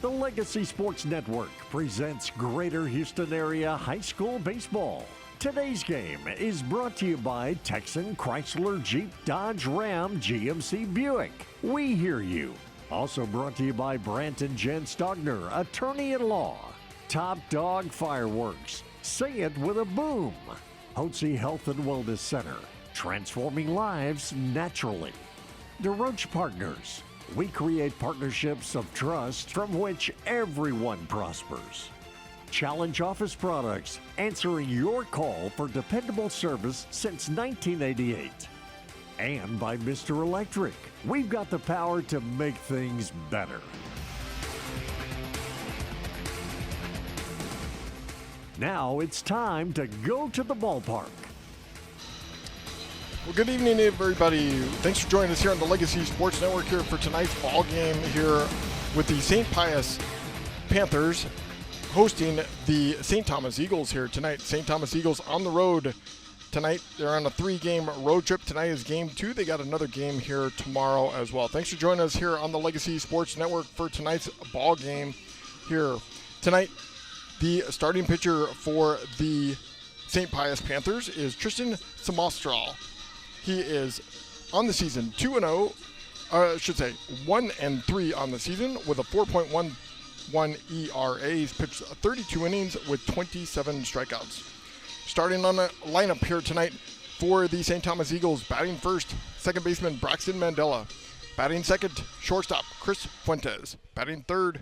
The Legacy Sports Network presents Greater Houston Area High School Baseball. Today's game is brought to you by Texan Chrysler Jeep Dodge Ram GMC Buick. We hear you. Also brought to you by Brant and Jen Stogner, attorney-at-law. Top Dog Fireworks. Say it with a boom. Hotze Health and Wellness Center. Transforming lives naturally. DeRoche Partners. We create partnerships of trust from which everyone prospers. Challenge Office Products, answering your call for dependable service since 1988. And by Mr. Electric, we've got the power to make things better. Now it's time to go to the ballpark. Well, good evening, everybody. Thanks for joining us here on the Legacy Sports Network here for tonight's ball game here with the St. Pius Panthers hosting the St. Thomas Eagles here tonight. St. Thomas Eagles on the road tonight. They're on a 3-game road trip. Tonight is game 2. They got another game here tomorrow as well. Thanks for joining us here on the Legacy Sports Network for tonight's ball game here tonight. The starting pitcher for the St. Pius Panthers is Tristan Samostral. He is on the season 2-0, I should say 1-3 on the season with a 4.11 ERA. He's pitched 32 innings with 27 strikeouts. Starting on the lineup here tonight for the St. Thomas Eagles, batting first, second baseman Braxton Mandela. Batting second, shortstop Chris Fuentes. Batting third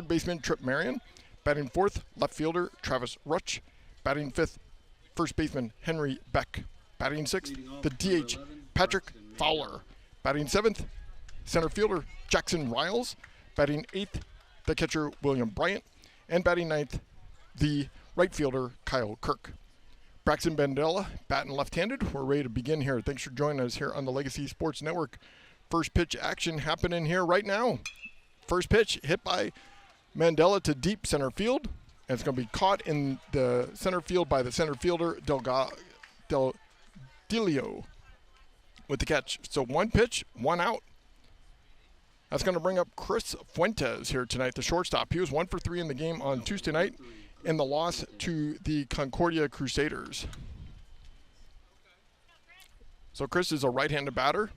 baseman Trip Marion. Batting fourth, left fielder Travis Rutsch. Batting fifth, first baseman Henry Beck. Batting sixth, the DH Patrick Fowler. Batting seventh, center fielder Jackson Riles. Batting eighth, the catcher William Bryant. And batting ninth, the right fielder Kyle Kirk. Braxton Bandela, batting left-handed. We're ready to begin here. Thanks for joining us here on the Legacy Sports Network. First pitch action happening here right now. First pitch hit by Mandela to deep center field. And it's going to be caught in the center field by the center fielder Delio with the catch. So one pitch, one out. That's going to bring up Chris Fuentes here tonight, the shortstop. He was 1 for 3 in the game on Tuesday night in the loss to the Concordia Crusaders. So Chris is a right-handed batter.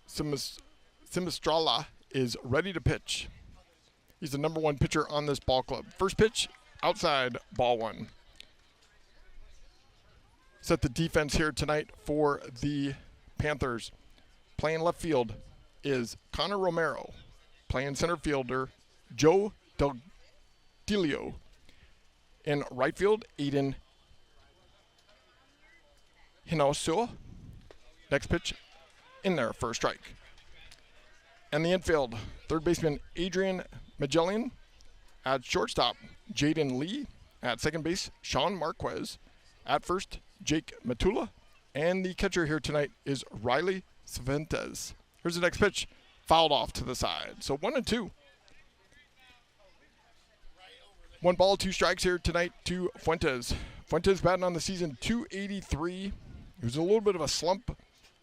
Simistrala is ready to pitch. He's the number 1 pitcher on this ball club. First pitch, outside, ball 1. Set the defense here tonight for the Panthers. Playing left field is Connor Romero. Playing center fielder, Joe Del Delio. In right field, Aiden Hinoso. Next pitch, in there for a strike. And the infield, third baseman Adrian Magellan. At shortstop, Jaden Lee. At second base, Sean Marquez. At first, Jake Matula. And the catcher here tonight is Riley Sventes. Here's the next pitch, fouled off to the side. So 1-2. 1 ball, 2 strikes here tonight to Fuentes. Fuentes batting on the season .283. It was a little bit of a slump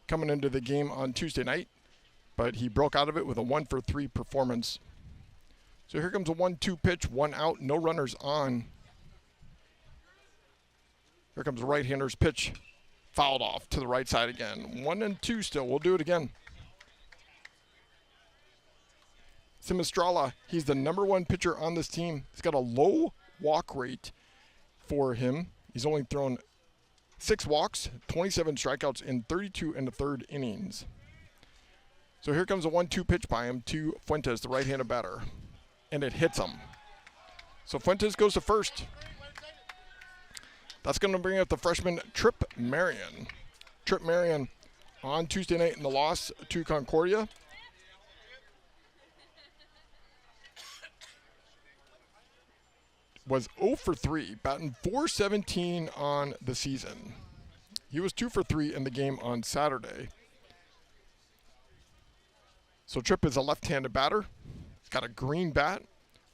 coming into the game on Tuesday night, but he broke out of it with a 1 for 3 performance. So here comes a 1-2 pitch, 1 out, no runners on. Here comes a right-hander's pitch, fouled off to the right side again. 1-2 still. We'll do it again. Simistrala, he's the number 1 pitcher on this team. He's got a low walk rate for him. He's only thrown 6 walks, 27 strikeouts in 32 1/3 innings. So here comes a 1-2 pitch by him to Fuentes, the right-handed batter. And it hits him. So Fuentes goes to first. That's going to bring up the freshman Trip Marion. Trip Marion on Tuesday night in the loss to Concordia. Was 0 for 3, batting .417 on the season. He was 2 for 3 in the game on Saturday. So Trip is a left-handed batter. He's got a green bat.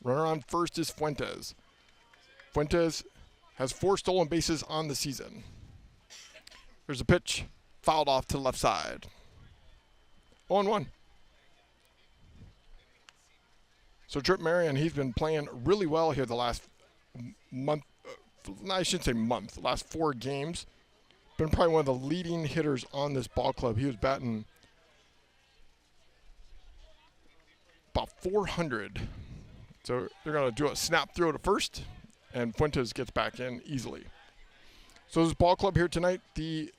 Runner on first is Fuentes. Fuentes has 4 stolen bases on the season. There's a pitch, fouled off to the left side. 0-1. So Trip Marion, he's been playing really well here the last month. I shouldn't say month. The last 4 games. Been probably one of the leading hitters on this ball club. He was batting about 400. So they're going to do a snap throw to first, and Fuentes gets back in easily. So this ball club here tonight, the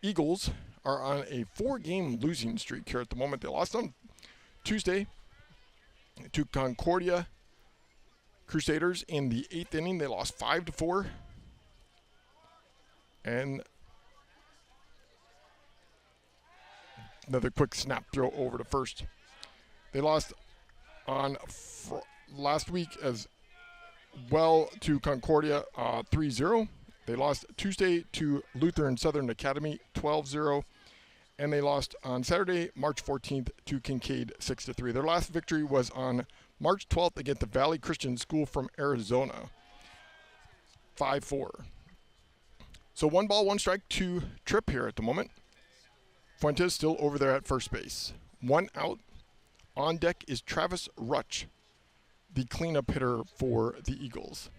Eagles are on a 4-game losing streak here at the moment. They lost on Tuesday to Concordia Crusaders in the 8th inning. They lost 5-4. And another quick snap throw over to first. They lost on last week as well to Concordia 3-0. They lost Tuesday to Lutheran Southern Academy 12-0. And they lost on Saturday, March 14th to Kincaid 6-3. Their last victory was on March 12th against the Valley Christian School from Arizona, 5-4. So 1 ball, 1 strike to Tripp here at the moment. Fuentes still over there at first base. 1 out. On deck is Travis Rutch, the cleanup hitter for the Eagles.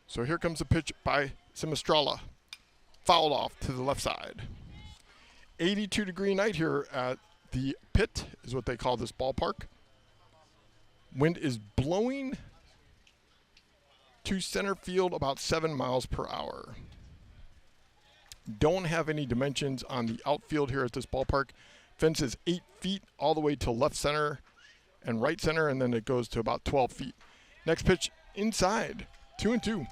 So here comes a pitch by Simistrala. Fouled off to the left side. 82-degree night here at the pit is what they call this ballpark. Wind is blowing to center field about 7 miles per hour. Don't have any dimensions on the outfield here at this ballpark. Fence is 8 feet all the way to left center and right center, and then it goes to about 12 feet. Next pitch inside, 2-2.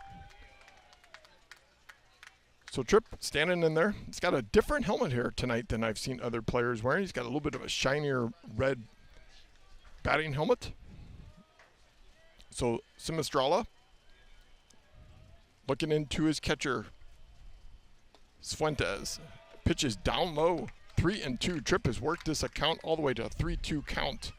So Tripp standing in there. He's got a different helmet here tonight than I've seen other players wearing. He's got a little bit of a shinier red batting helmet. So Simistrala looking into his catcher, Fuentes. Pitch is down low, 3-2. Tripp has worked this account all the way to a 3-2 count.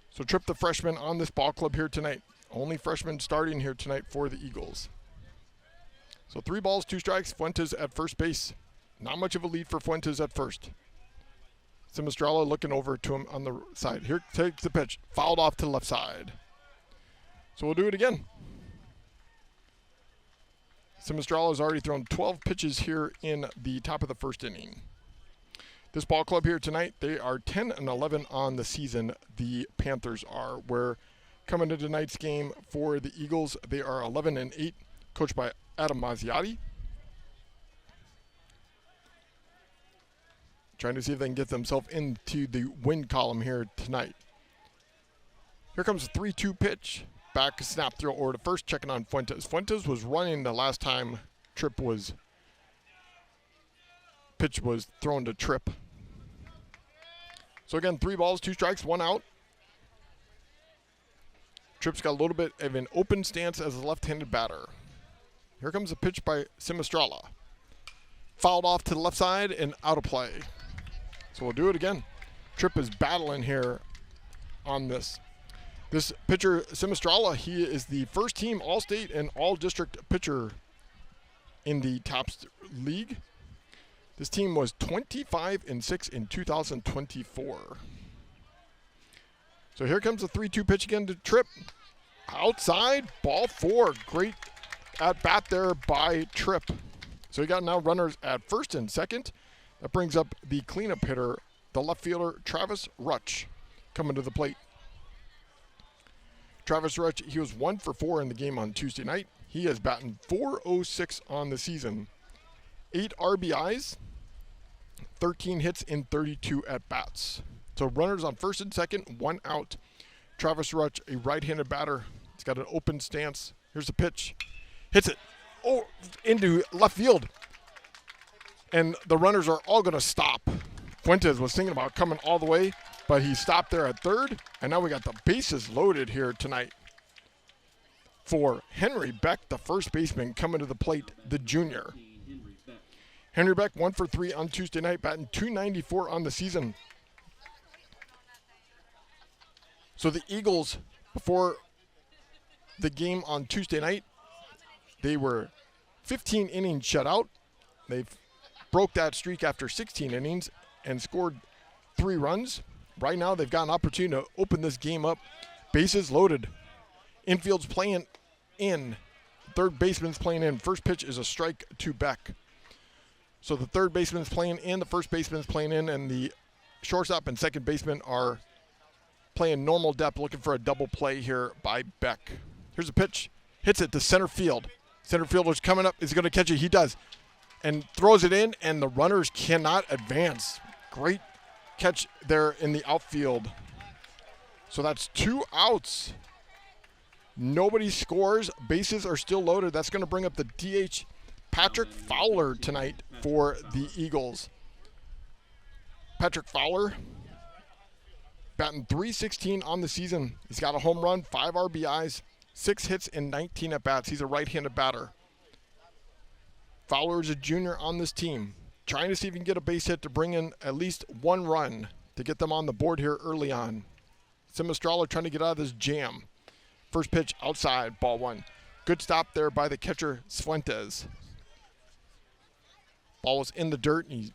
So Tripp, the freshman on this ball club here tonight. Only freshman starting here tonight for the Eagles. So 3 balls, 2 strikes. Fuentes at first base. Not much of a lead for Fuentes at first. Simistrala looking over to him on the side. Here takes the pitch. Fouled off to the left side. So we'll do it again. Simistrala has already thrown 12 pitches here in the top of the first inning. This ball club here tonight, they are 10-11 on the season. The Panthers are. Where coming to tonight's game for the Eagles, they are 11-8, coached by Adam Mazziotti. Trying to see if they can get themselves into the win column here tonight. Here comes a 3-2 pitch. Back snap throw over to first, checking on Fuentes. Fuentes was running the last time pitch was thrown to Tripp. So again, 3 balls, 2 strikes, 1 out. Tripp's got a little bit of an open stance as a left-handed batter. Here comes a pitch by Simistrala. Fouled off to the left side and out of play. So we'll do it again. Tripp is battling here on this. This pitcher, Simistrala, he is the first team All-State and All-District pitcher in the TAPS League. This team was 25-6 in 2024. So here comes a 3-2 pitch again to Tripp. Outside, ball 4. Great at bat there by Tripp. So you got now runners at first and second. That brings up the cleanup hitter, the left fielder, Travis Rutch, coming to the plate. Travis Rutch, he was 1 for 4 in the game on Tuesday night. He has batted .406 on the season. 8 RBIs, 13 hits in 32 at-bats. So runners on first and second, 1 out. Travis Rutch, a right-handed batter. He's got an open stance. Here's the pitch. Hits it into left field. And the runners are all going to stop. Fuentes was thinking about coming all the way, but he stopped there at third. And now we got the bases loaded here tonight for Henry Beck, the first baseman, coming to the plate, the junior. Henry Beck, 1 for 3 on Tuesday night, batting .294 on the season. So the Eagles, before the game on Tuesday night, they were 15 innings shut out. They broke that streak after 16 innings and scored 3 runs. Right now, they've got an opportunity to open this game up. Bases loaded. Infield's playing in. Third baseman's playing in. First pitch is a strike to Beck. So the third baseman's playing in, the first baseman's playing in, and the shortstop and second baseman are playing normal depth, looking for a double play here by Beck. Here's a pitch. Hits it to center field. Center fielder's coming up. Is he going to catch it? He does. And throws it in, and the runners cannot advance. Great catch there in the outfield. So that's 2 outs. Nobody scores. Bases are still loaded. That's going to bring up the DH Patrick Fowler tonight for the Eagles. Patrick Fowler batting .316 on the season. He's got a home run, 5 RBIs, 6 hits, and 19 at-bats. He's a right-handed batter. Fowler is a junior on this team, trying to see if he can get a base hit to bring in at least 1 run to get them on the board here early on. Simistrala trying to get out of this jam. First pitch outside, ball 1. Good stop there by the catcher, Fuentes. Ball was in the dirt, and he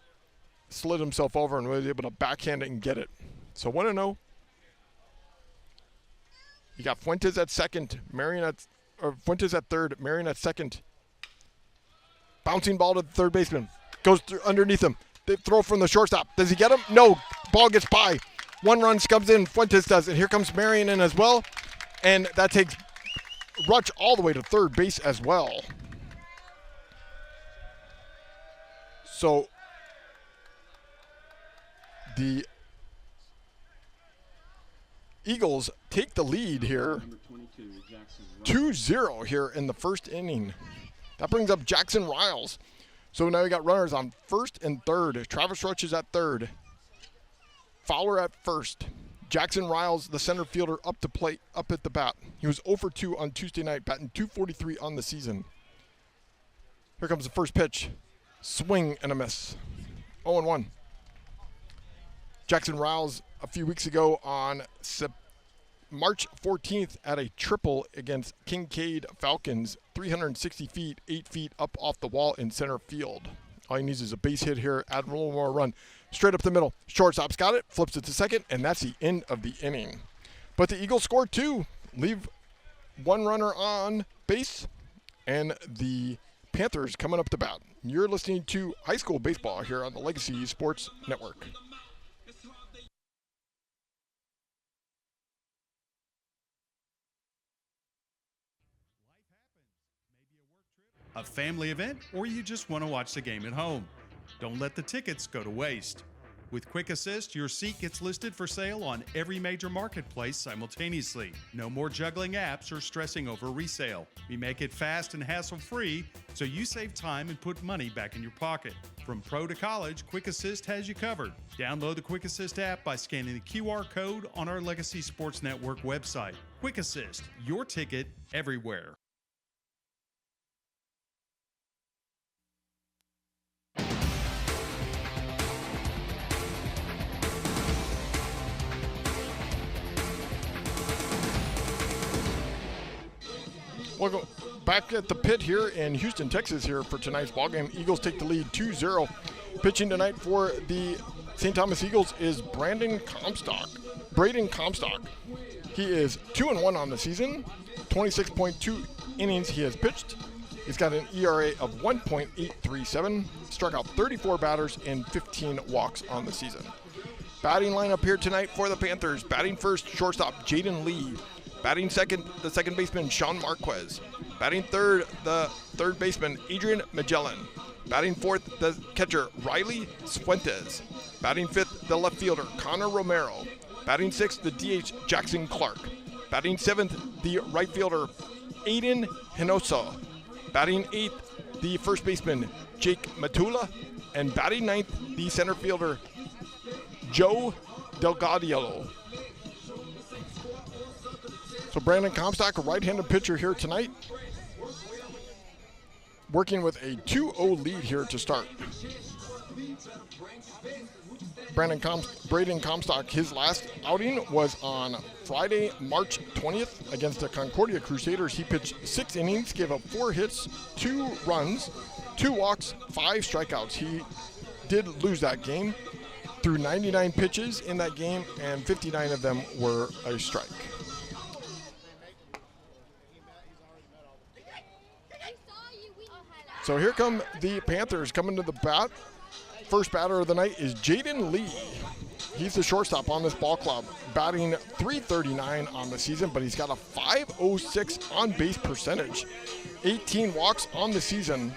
slid himself over and was able to backhand it and get it. So 1-0. You got Fuentes at second, Fuentes at third, Marion at second. Bouncing ball to the third baseman. Goes through underneath him. They throw from the shortstop. Does he get him? No. Ball gets by. 1 run comes in. Fuentes does. And here comes Marion in as well. And that takes Rutch all the way to third base as well. So the Eagles take the lead here. 2-0 here in the first inning. That brings up Jackson Riles. So now we got runners on first and third. Travis Rutch is at third. Fowler at first. Jackson Riles, the center fielder, up to plate, up at the bat. He was 0 for 2 on Tuesday night, batting .243 on the season. Here comes the first pitch. Swing and a miss. 0-1. Jackson Riles a few weeks ago on March 14th at a triple against Kincaid Falcons, 360 feet, 8 feet up off the wall in center field. All he needs is a base hit here, add a little more run. Straight up the middle. Shortstop's got it, flips it to second, and that's the end of the inning. But the Eagles scored 2, leave 1 runner on base, and the Panthers coming up to bat. You're listening to high school baseball here on the Legacy Sports Network. A family event, or you just want to watch the game at home. Don't let the tickets go to waste. With Quick Assist, your seat gets listed for sale on every major marketplace simultaneously. No more juggling apps or stressing over resale. We make it fast and hassle-free, so you save time and put money back in your pocket. From pro to college, Quick Assist has you covered. Download the Quick Assist app by scanning the QR code on our Legacy Sports Network website. Quick Assist, your ticket everywhere. Welcome back at the pit here in Houston, Texas here for tonight's ballgame. Eagles take the lead 2-0. Pitching tonight for the St. Thomas Eagles is Braden Comstock. He is 2-1 on the season, 26.2 innings he has pitched. He's got an ERA of 1.837, struck out 34 batters and 15 walks on the season. Batting lineup here tonight for the Panthers. Batting first, shortstop Jaden Lee. Batting second, the second baseman, Sean Marquez. Batting third, the third baseman, Adrian Magellan. Batting fourth, the catcher, Riley Fuentes. Batting fifth, the left fielder, Connor Romero. Batting sixth, the DH, Jackson Clark. Batting seventh, the right fielder, Aiden Hinosa. Batting eighth, the first baseman, Jake Matula. And batting ninth, the center fielder, Joe Delgado. So Brandon Comstock, a right-handed pitcher here tonight, working with a 2-0 lead here to start. Braden Comstock, his last outing was on Friday, March 20th against the Concordia Crusaders. He pitched 6 innings, gave up 4 hits, 2 runs, 2 walks, 5 strikeouts. He did lose that game. threw 99 pitches in that game, and 59 of them were a strike. So here come the Panthers coming to the bat. First batter of the night is Jaden Lee. He's the shortstop on this ball club, batting .339 on the season, but he's got a .506 on-base percentage. 18 walks on the season.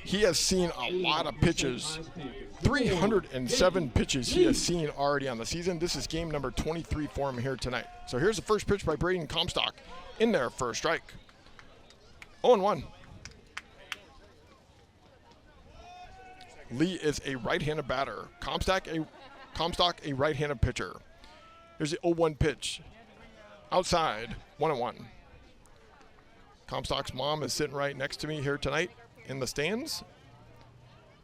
He has seen a lot of pitches. 307 pitches he has seen already on the season. This is game number 23 for him here tonight. So here's the first pitch by Braden Comstock in there for a strike. 0-1. Lee is a right-handed batter. Comstock a right-handed pitcher. Here's the 0-1 pitch. Outside, 1-1. Comstock's mom is sitting right next to me here tonight in the stands.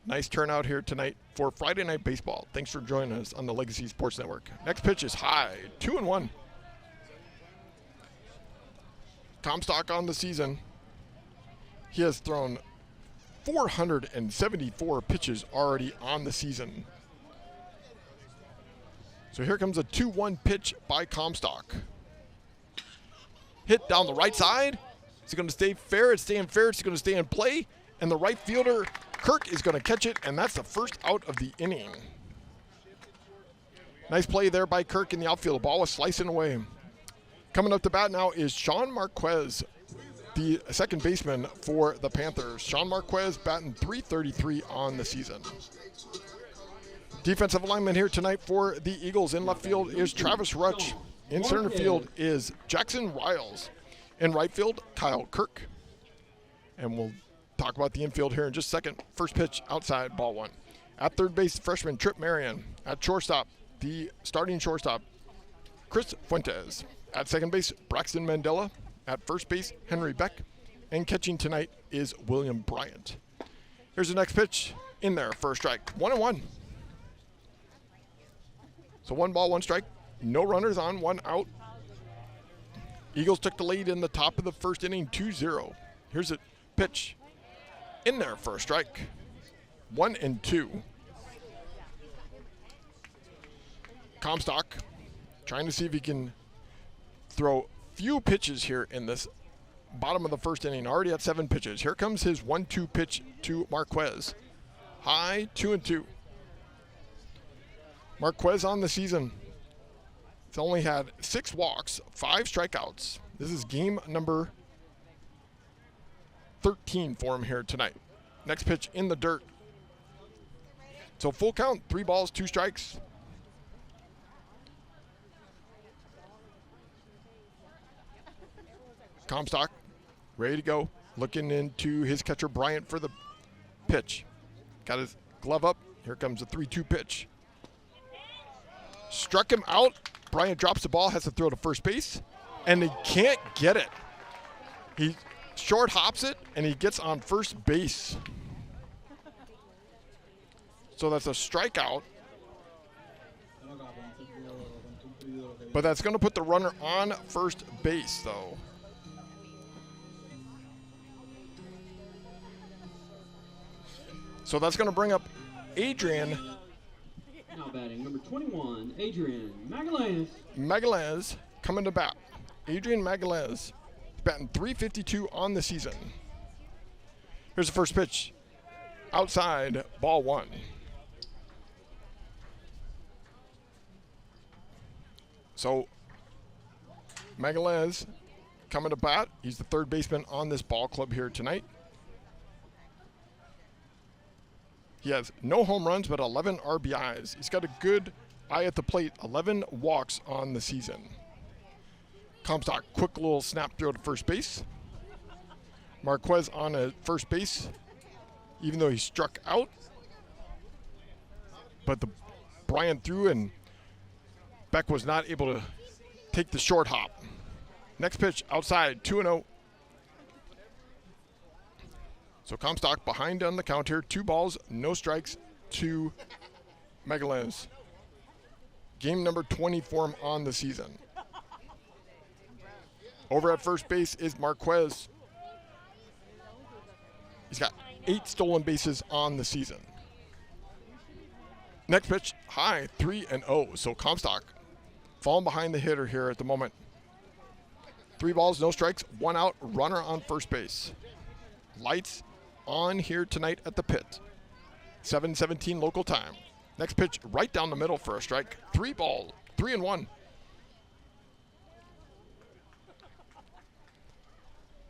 Nice turnout here tonight for Friday Night Baseball. Thanks for joining us on the Legacy Sports Network. Next pitch is high, 2-1. Comstock on the season. He has thrown 474 pitches already on the season. So here comes a 2-1 pitch by Comstock. Hit down the right side. Is it going to stay fair? It's staying fair. It's going to stay in play. And the right fielder, Kirk, is going to catch it, and that's the first out of the inning. Nice play there by Kirk in the outfield. The ball was slicing away. Coming up to bat now is Sean Marquez, the second baseman for the Panthers. Sean Marquez batting .333 on the season. Defensive alignment here tonight for the Eagles. In left field is Travis Rutch. In center field is Jackson Riles. In right field, Kyle Kirk. And we'll talk about the infield here in just a second. First pitch outside, ball one. At third base, freshman Trip Marion. At shortstop, the starting shortstop, Chris Fuentes. At second base, Braxton Mandela. At first base, Henry Beck. And catching tonight is William Bryant. Here's the next pitch in there for a strike. 1-1. So 1 ball, 1 strike. No runners on, 1 out. Eagles took the lead in the top of the first inning, 2-0. Here's a pitch in there for a strike. 1-2. Comstock trying to see if he can throw few pitches here in this bottom of the first inning. Already at 7 pitches. Here comes his 1-2 pitch to Marquez. High, 2-2. Marquez on the season. He's only had 6 walks, 5 strikeouts. This is game number 13 for him here tonight. Next pitch in the dirt. So full count, 3 balls, 2 strikes. Comstock, ready to go. Looking into his catcher, Bryant, for the pitch. Got his glove up. Here comes a 3-2 pitch. Struck him out. Bryant drops the ball, has to throw to first base, and he can't get it. He short hops it, and he gets on first base. So that's a strikeout. But that's going to put the runner on first base, though. So that's going to bring up Adrian. Now batting, number 21, Adrian Magalhaes. Magalhaes coming to bat. Adrian Magalhaes batting .352 on the season. Here's the first pitch. Outside, ball 1. So Magalhaes coming to bat. He's the third baseman on this ball club here tonight. He has no home runs, but 11 RBIs. He's got a good eye at the plate, 11 walks on the season. Comstock, quick little snap throw to first base. Marquez on a first base, even though he struck out. But the Bryant threw, and Beck was not able to take the short hop. Next pitch, outside, 2-0. So Comstock behind on the count here. 2 balls, no strikes to Magalhaes. Game number 20 for him on the season. Over at first base is Marquez. He's got 8 stolen bases on the season. Next pitch, high, 3-0. So Comstock falling behind the hitter here at the moment. 3 balls, no strikes, 1 out, runner on first base. Lights on here tonight at the pit. 7:17 local time. Next pitch, right down the middle for a strike. 3 ball, 3-1.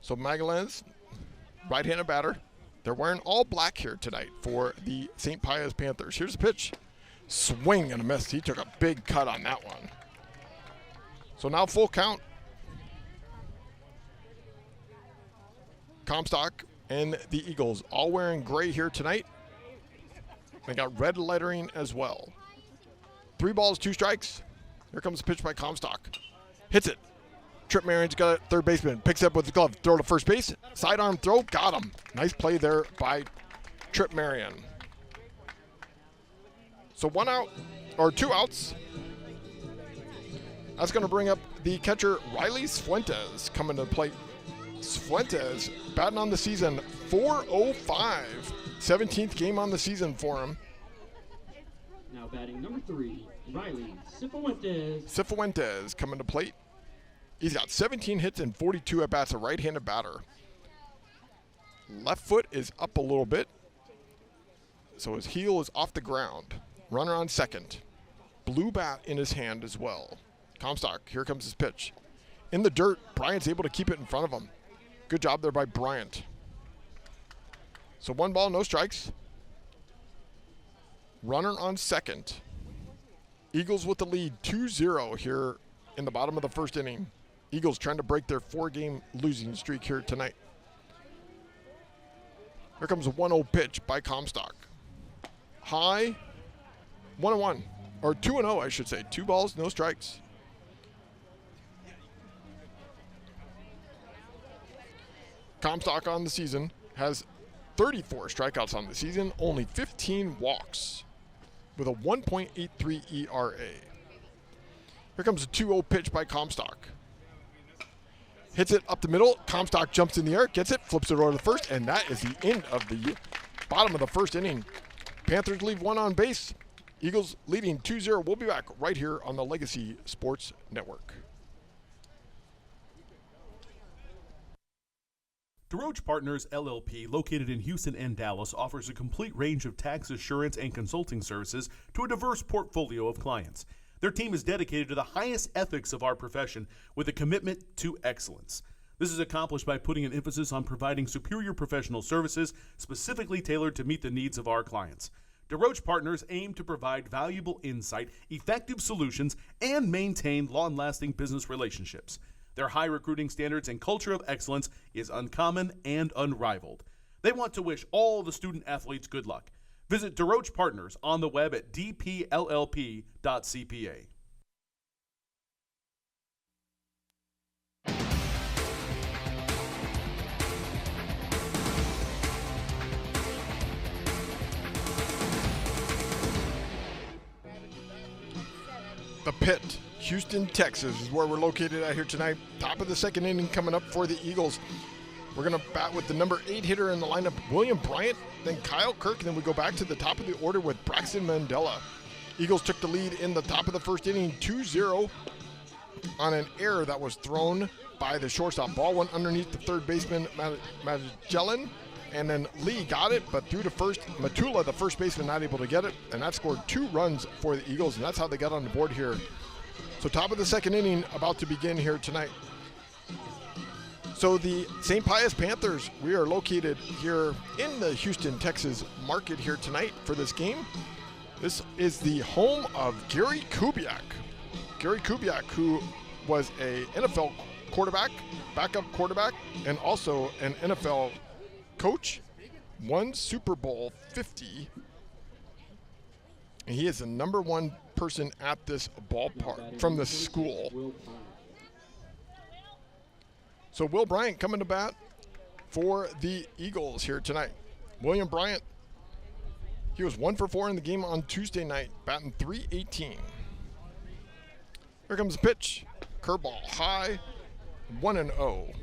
So Magalhães, right-handed batter. They're wearing all black here tonight for the St. Pius Panthers. Here's the pitch. Swing and a miss. He took a big cut on that one. So now full count. Comstock and the Eagles all wearing gray here tonight. They got red lettering as well. 3 balls, 2 strikes. Here comes the pitch by Comstock. Hits it. Trip Marion's got it. Third baseman picks up with the glove. Throw to first base. Sidearm throw. Got him. Nice play there by Trip Marion. So 1 out, or 2 outs. That's going to bring up the catcher Riley Fuentes coming to the plate. Fuentes batting on the season, 405. 17th game on the season for him. Now batting number 3, Riley Cifuentes. Cifuentes coming to plate. He's got 17 hits and 42 at-bats, a right-handed batter. Left foot is up a little bit, so his heel is off the ground. Runner on second. Blue bat in his hand as well. Comstock, here comes his pitch. In the dirt, Bryant's able to keep it in front of him. Good job there by Bryant. So 1 ball, no strikes. Runner on second. Eagles with the lead, 2-0 here in the bottom of the first inning. Eagles trying to break their 4-game losing streak here tonight. Here comes a 1-0 pitch by Comstock. High, 1-1, or 2-0 I should say. 2 balls, no strikes. Comstock on the season has 34 strikeouts on the season, only 15 walks with a 1.83 ERA. Here comes a 2-0 pitch by Comstock. Hits it up the middle. Comstock jumps in the air, gets it, flips it over to the first, and that is the end of the bottom of the first inning. Panthers leave 1 on base. Eagles leading 2-0. We'll be back right here on the Legacy Sports Network. DeRoche Partners, LLP, located in Houston and Dallas, offers a complete range of tax assurance and consulting services to a diverse portfolio of clients. Their team is dedicated to the highest ethics of our profession with a commitment to excellence. This is accomplished by putting an emphasis on providing superior professional services specifically tailored to meet the needs of our clients. DeRoche Partners aim to provide valuable insight, effective solutions, and maintain long-lasting business relationships. Their high recruiting standards and culture of excellence is uncommon and unrivaled. They want to wish all the student athletes good luck. Visit DeRoche Partners on the web at dpllp.cpa. The Pit, Houston, Texas is where we're located at here tonight. Top of the second inning coming up for the Eagles. We're going to bat with the number 8 hitter in the lineup, William Bryant, then Kyle Kirk, and then we go back to the top of the order with Braxton Mandela. Eagles took the lead in the top of the first inning, 2-0 on an error that was thrown by the shortstop. Ball went underneath the third baseman, Magellan, and then Lee got it, but threw to first. Matula, the first baseman, not able to get it, and that scored 2 runs for the Eagles, and that's how they got on the board here. So top of the second inning about to begin here tonight. So the St. Pius Panthers, we are located here in the Houston, Texas market here tonight for this game. This is the home of Gary Kubiak. Gary Kubiak, who was a NFL quarterback, backup quarterback, and also an NFL coach, won Super Bowl 50. And he is the number 1 person at this ballpark from the school. So Will Bryant coming to bat for the Eagles here tonight. William Bryant, he was 1 for 4 in the game on Tuesday night, batting .318. Here comes the pitch. Curveball high, 1-0.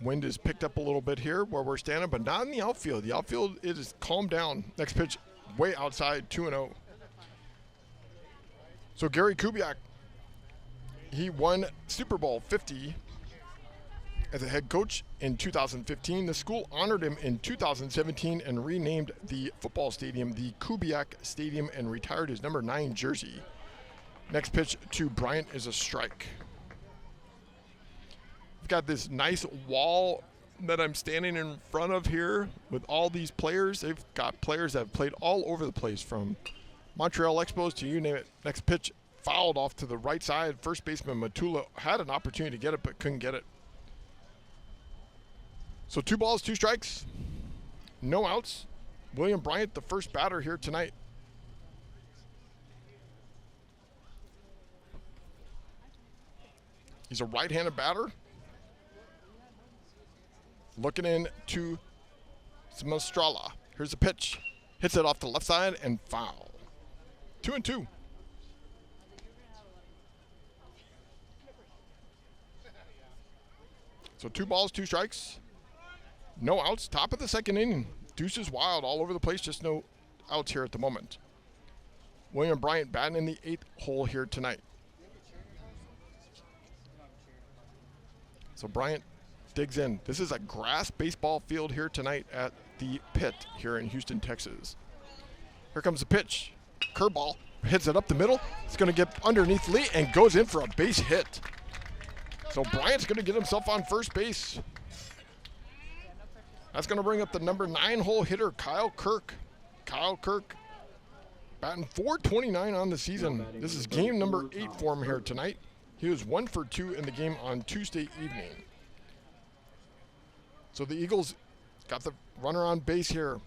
Wind is picked up a little bit here where we're standing, but not in the outfield. The outfield is calmed down. Next pitch, way outside, 2-0. So Gary Kubiak, he won Super Bowl 50 as a head coach in 2015. The school honored him in 2017 and renamed the football stadium the Kubiak Stadium and retired his number 9 jersey. Next pitch to Bryant is a strike. We've got this nice wall that I'm standing in front of here with all these players. They've got players that have played all over the place, from Montreal Expos to you name it. Next pitch fouled off to the right side. First baseman Matula had an opportunity to get it but couldn't get it. So 2 balls, 2 strikes, no outs. William Bryant, the first batter here tonight. He's a right-handed batter. Looking in to Smostrala. Here's a pitch. Hits it off the left side and foul. 2-2. So 2 balls, 2 strikes. No outs. Top of the second inning. Deuce is wild all over the place. Just no outs here at the moment. William Bryant batting in the 8th hole here tonight. So Bryant digs in. This is a grass baseball field here tonight at the Pit here in Houston, Texas. Here comes the pitch. Curveball. Hits it up the middle. It's going to get underneath Lee and goes in for a base hit. So Bryant's going to get himself on first base. That's going to bring up the number 9 hole hitter, Kyle Kirk. Kyle Kirk batting .429 on the season. This is game number 8 for him here tonight. He was 1 for 2 in the game on Tuesday evening. So the Eagles got the runner on base here.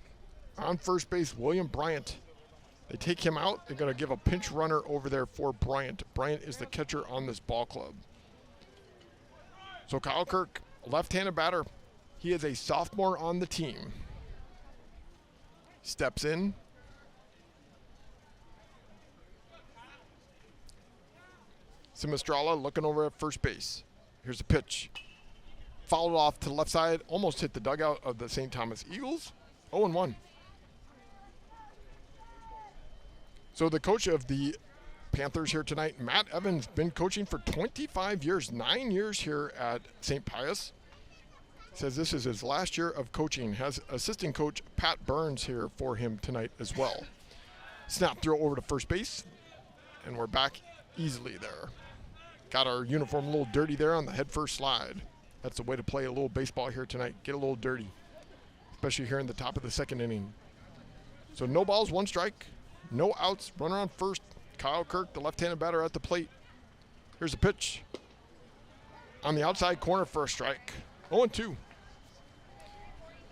On first base, William Bryant. They take him out. They're going to give a pinch runner over there for Bryant. Bryant is the catcher on this ball club. So Kyle Kirk, left-handed batter. He is a sophomore on the team. Steps in. Simostrala looking over at first base. Here's a pitch. Fouled off to the left side. Almost hit the dugout of the St. Thomas Eagles. 0-1. So the coach of the Panthers here tonight, Matt Evans, been coaching for 25 years, 9 years here at St. Pius. Says this is his last year of coaching. Has assistant coach Pat Burns here for him tonight as well. Snap throw over to first base, and we're back easily there. Got our uniform a little dirty there on the head first slide. That's the way to play a little baseball here tonight. Get a little dirty, especially here in the top of the second inning. So no balls, 1 strike, no outs, runner on first. Kyle Kirk, the left-handed batter at the plate. Here's a pitch. On the outside corner for a strike. 0-2.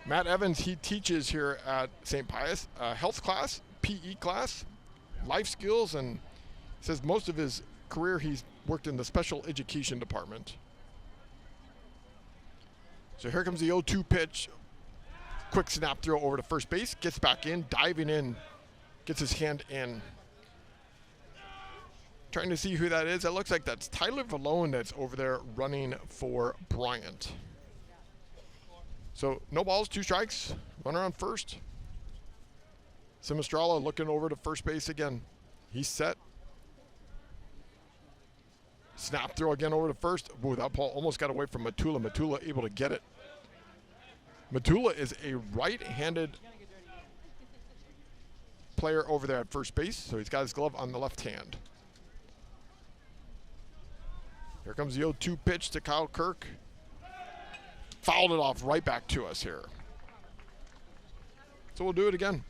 Matt Evans, he teaches here at St. Pius, health class, PE class, life skills, and says most of his career he's worked in the special education department. So here comes the 0-2 pitch. Quick snap throw over to first base, gets back in, diving in, gets his hand in. Trying to see who that is. That looks like that's Tyler Valone that's over there running for Bryant. So no balls, 2 strikes. Runner on first. Simostrala looking over to first base again. He's set. Snap throw again over to first. Ooh, that ball almost got away from Matula. Matula able to get it. Matula is a right-handed player over there at first base, so he's got his glove on the left hand. Here comes the 0-2 pitch to Kyle Kirk. Fouled it off right back to us here. So we'll do it again.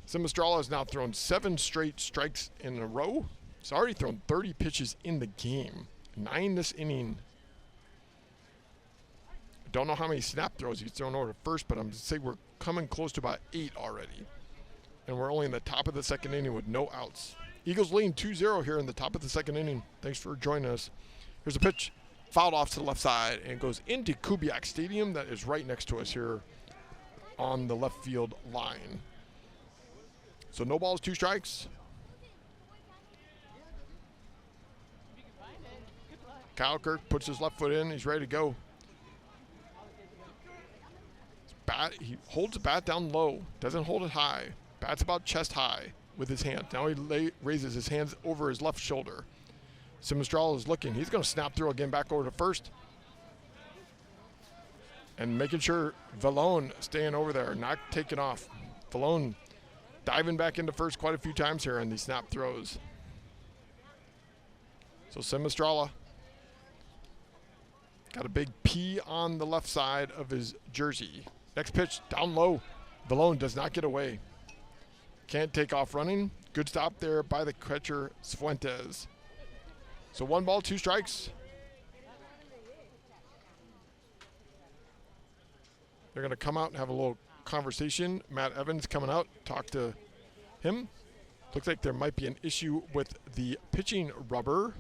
Simostrala has now thrown 7 straight strikes in a row. He's already thrown 30 pitches in the game. 9 this inning. Don't know how many snap throws he's thrown over to first, but I'm going to say we're coming close to about 8 already. And we're only in the top of the second inning with no outs. Eagles lead 2-0 here in the top of the second inning. Thanks for joining us. Here's a pitch. Fouled off to the left side and goes into Kubiak Stadium that is right next to us here on the left field line. So no balls, 2 strikes. Kyle Kirk puts his left foot in. He's ready to go. bat. He holds the bat down low, doesn't hold it high. Bat's about chest high with his hand. Now he raises his hands over his left shoulder. Simistrala is looking. He's going to snap through again back over to first. And making sure Vallone staying over there, not taking off. Vallone diving back into first quite a few times here on these snap throws. So Simistrala got a big P on the left side of his jersey. Next pitch, down low. Vallone does not get away. Can't take off running. Good stop there by the catcher, Fuentes. So 1 ball, 2 strikes. They're going to come out and have a little conversation. Matt Evans coming out, talk to him. Looks like there might be an issue with the pitching rubber.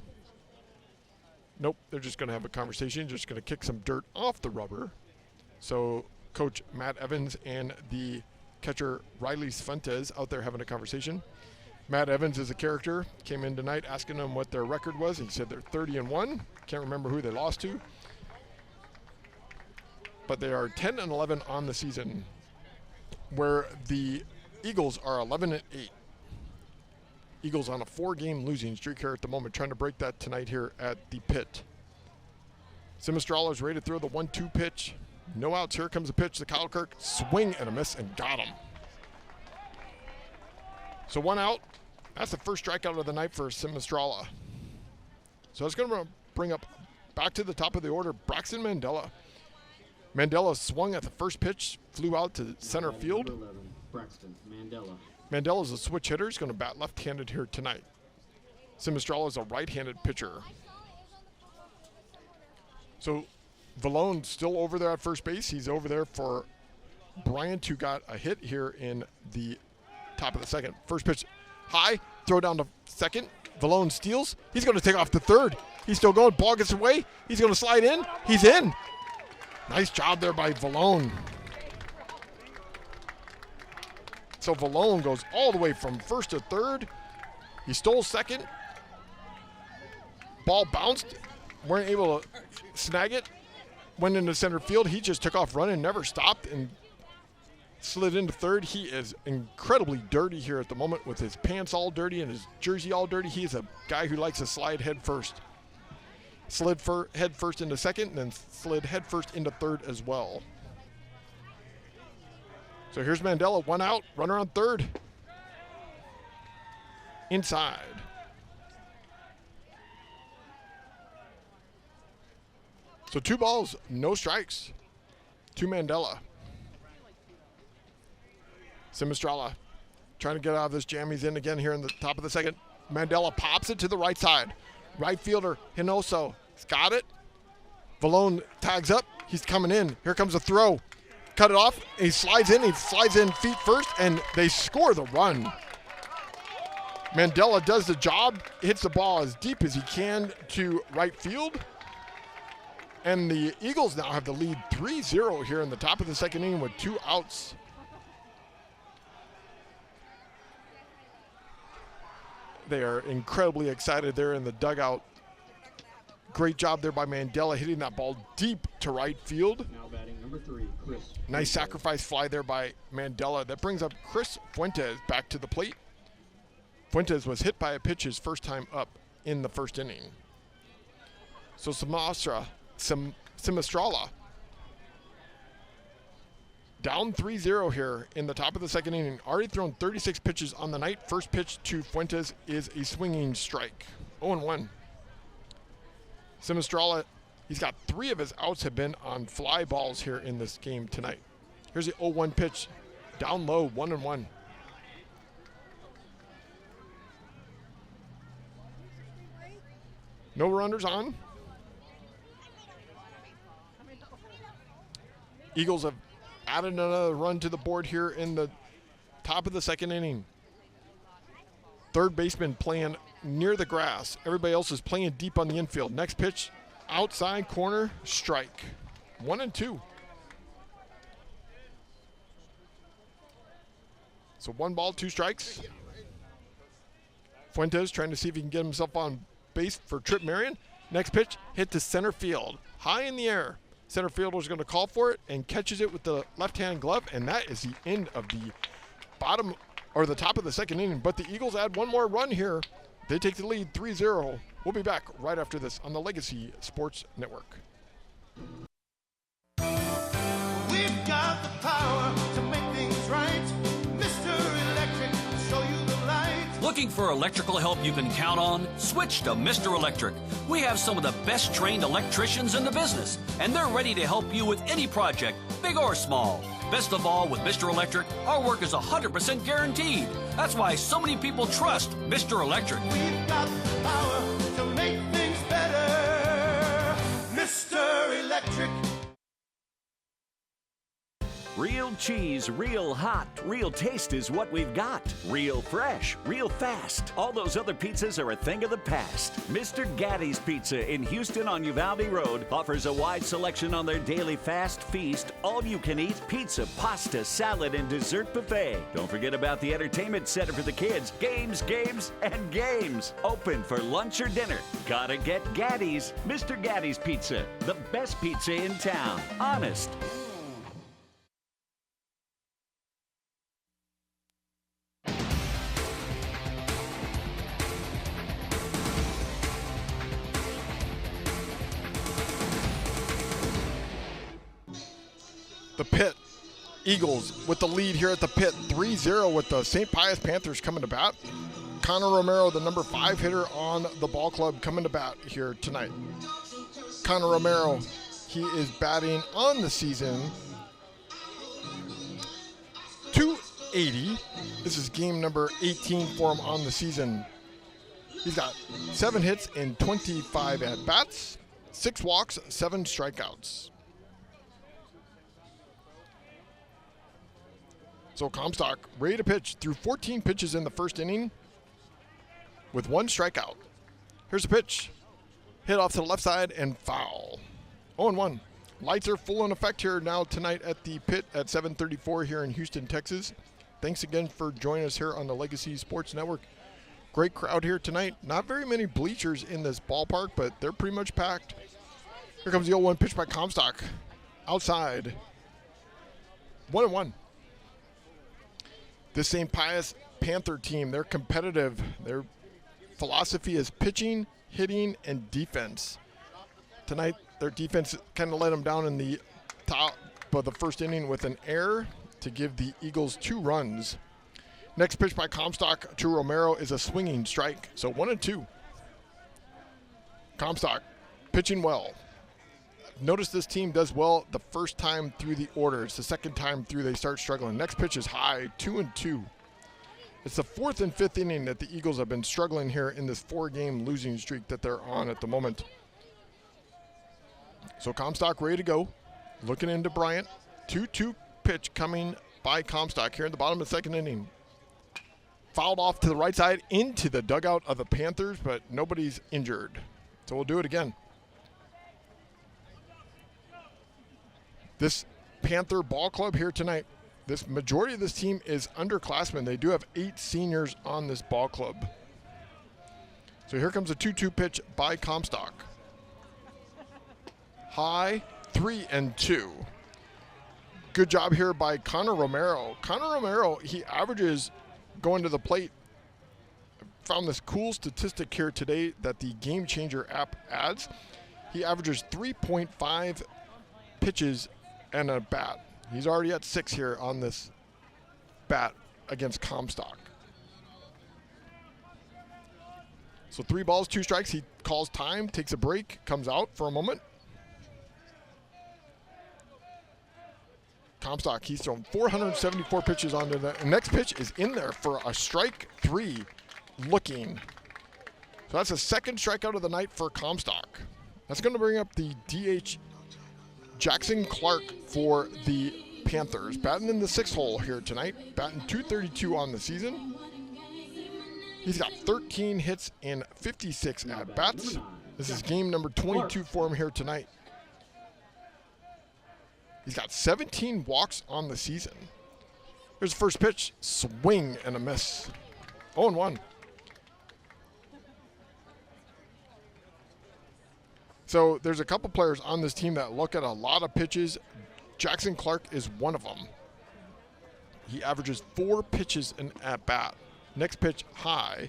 Nope, they're just going to have a conversation, just going to kick some dirt off the rubber. So Coach Matt Evans and the catcher Riley Fuentes out there having a conversation. Matt Evans is a character, came in tonight asking them what their record was. He said they're 30-1. Can't remember who they lost to. But they are 10-11 on the season, where the Eagles are 11-8. Eagles on a 4-game losing streak here at the moment, trying to break that tonight here at the pit. Simistrala is ready to throw the 1-2 pitch. No outs. Here comes the pitch to Kyle Kirk. Swing and a miss, and got him. So 1 out. That's the first strikeout of the night for Simistrala. So it's going to bring up back to the top of the order, Braxton Mandela. Mandela swung at the first pitch, flew out to center field. 11, Braxton Mandela. Mandela's a switch hitter. He's going to bat left-handed here tonight. Simistrala is a right-handed pitcher. So Vallone still over there at first base. He's over there for Bryant, who got a hit here in the top of the second. First pitch high, throw down to second. Vallone steals. He's going to take off to third. He's still going. Ball gets away. He's going to slide in. He's in. Nice job there by Vallone. So Vallone goes all the way from first to third. He stole second. Ball bounced. Weren't able to snag it. Went into center field. He just took off running, never stopped, and slid into third. He is incredibly dirty here at the moment with his pants all dirty and his jersey all dirty. He is a guy who likes to slide head first. Slid head first into second, and then slid head first into third as well. So here's Mandela, 1 out, runner on third. Inside. So 2 balls, no strikes to Mandela. Simistrala trying to get out of this jam. He's in again here in the top of the second. Mandela pops it to the right side. Right fielder, Hinoso, he's got it. Vallone tags up. He's coming in. Here comes a throw. Cut it off. He slides in. He slides in feet first, and they score the run. Mandela does the job, hits the ball as deep as he can to right field. And the Eagles now have the lead 3-0 here in the top of the second inning with 2 outs. They are incredibly excited there in the dugout. Great job there by Mandela hitting that ball deep to right field. Now batting number 3, Chris. Nice sacrifice fly there by Mandela. That brings up Chris Fuentes back to the plate. Fuentes was hit by a pitch his first time up in the first inning. So Simistrala down 3-0 here in the top of the second inning. Already thrown 36 pitches on the night. First pitch to Fuentes is a swinging strike. 0-1. Simistrala, he's got 3 of his outs have been on fly balls here in this game tonight. Here's the 0-1 pitch. Down low, 1-1. No runners on. Eagles have added another run to the board here in the top of the second inning. Third baseman playing near the grass. Everybody else is playing deep on the infield. Next pitch, outside corner, strike. 1-2. So 1 ball, 2 strikes. Fuentes trying to see if he can get himself on base for Trip Marion. Next pitch, hit to center field. High in the air. Center fielder is going to call for it and catches it with the left-hand glove, and that is the end of the the top of the second inning. But the Eagles add one more run here. They take the lead 3-0. We'll be back right after this on the Legacy Sports Network. We've got the power to make things right. Mr. Electric will show you the light. Looking for electrical help you can count on? Switch to Mr. Electric. We have some of the best trained electricians in the business, and they're ready to help you with any project, big or small. Best of all, with Mr. Electric, our work is 100% guaranteed. That's why so many people trust Mr. Electric. We've got the power to make things better. Mr. Electric. Real cheese, real hot, real taste is what we've got. Real fresh, real fast. All those other pizzas are a thing of the past. Mr. Gatti's Pizza in Houston on Uvalde Road offers a wide selection on their daily fast feast, all-you-can-eat pizza, pasta, salad, and dessert buffet. Don't forget about the entertainment center for the kids. Games, games, and games. Open for lunch or dinner. Gotta get Gatti's. Mr. Gatti's Pizza, the best pizza in town. Honest. The Pit Eagles with the lead here at the Pit, 3-0 with the St. Pius Panthers coming to bat. Connor Romero, the number 5 hitter on the ball club, coming to bat here tonight. Connor Romero, he is batting on the season .280. This is game number 18 for him on the season. He's got 7 hits and 25 at-bats, 6 walks, 7 strikeouts. So Comstock ready to pitch through 14 pitches in the first inning with 1 strikeout. Here's a pitch. Hit off to the left side and foul. 0-1. Lights are full in effect here now tonight at the Pit at 7:34 here in Houston, Texas. Thanks again for joining us here on the Legacy Sports Network. Great crowd here tonight. Not very many bleachers in this ballpark, but they're pretty much packed. Here comes the 0-1 pitch by Comstock. Outside. 1-1. This St. Pius Panther team, they're competitive. Their philosophy is pitching, hitting, and defense. Tonight, their defense kind of let them down in the top of the first inning with an error to give the Eagles 2 runs. Next pitch by Comstock to Romero is a swinging strike, so 1-2. Comstock pitching well. Notice this team does well the first time through the order. It's the second time through they start struggling. Next pitch is high, 2-2. It's the 4th and 5th inning that the Eagles have been struggling here in this 4-game losing streak that they're on at the moment. So Comstock ready to go. Looking into Bryant. 2-2 pitch coming by Comstock here in the bottom of the second inning. Fouled off to the right side into the dugout of the Panthers, but nobody's injured. So we'll do it again. This Panther ball club here tonight, this majority of this team is underclassmen. They do have 8 seniors on this ball club. So here comes a 2-2 pitch by Comstock. High, 3-2. Good job here by Connor Romero. Connor Romero, he averages going to the plate. I found this cool statistic here today that the Game Changer app adds. He averages 3.5 pitches and a bat. He's already at 6 here on this bat against Comstock. So 3 balls, 2 strikes. He calls time, takes a break, comes out for a moment. Comstock, he's thrown 474 pitches onto that. The next pitch is in there for a strike 3 looking. So that's a second strikeout of the night for Comstock. That's going to bring up the DH Jackson Clark for the Panthers. Batting in the 6th hole here tonight. Batting .232 on the season. He's got 13 hits and 56 at-bats. This is game number 22 for him here tonight. He's got 17 walks on the season. Here's the first pitch. Swing and a miss. 0-1. So there's a couple players on this team that look at a lot of pitches. Jackson Clark is one of them. He averages 4 pitches in at bat. Next pitch high,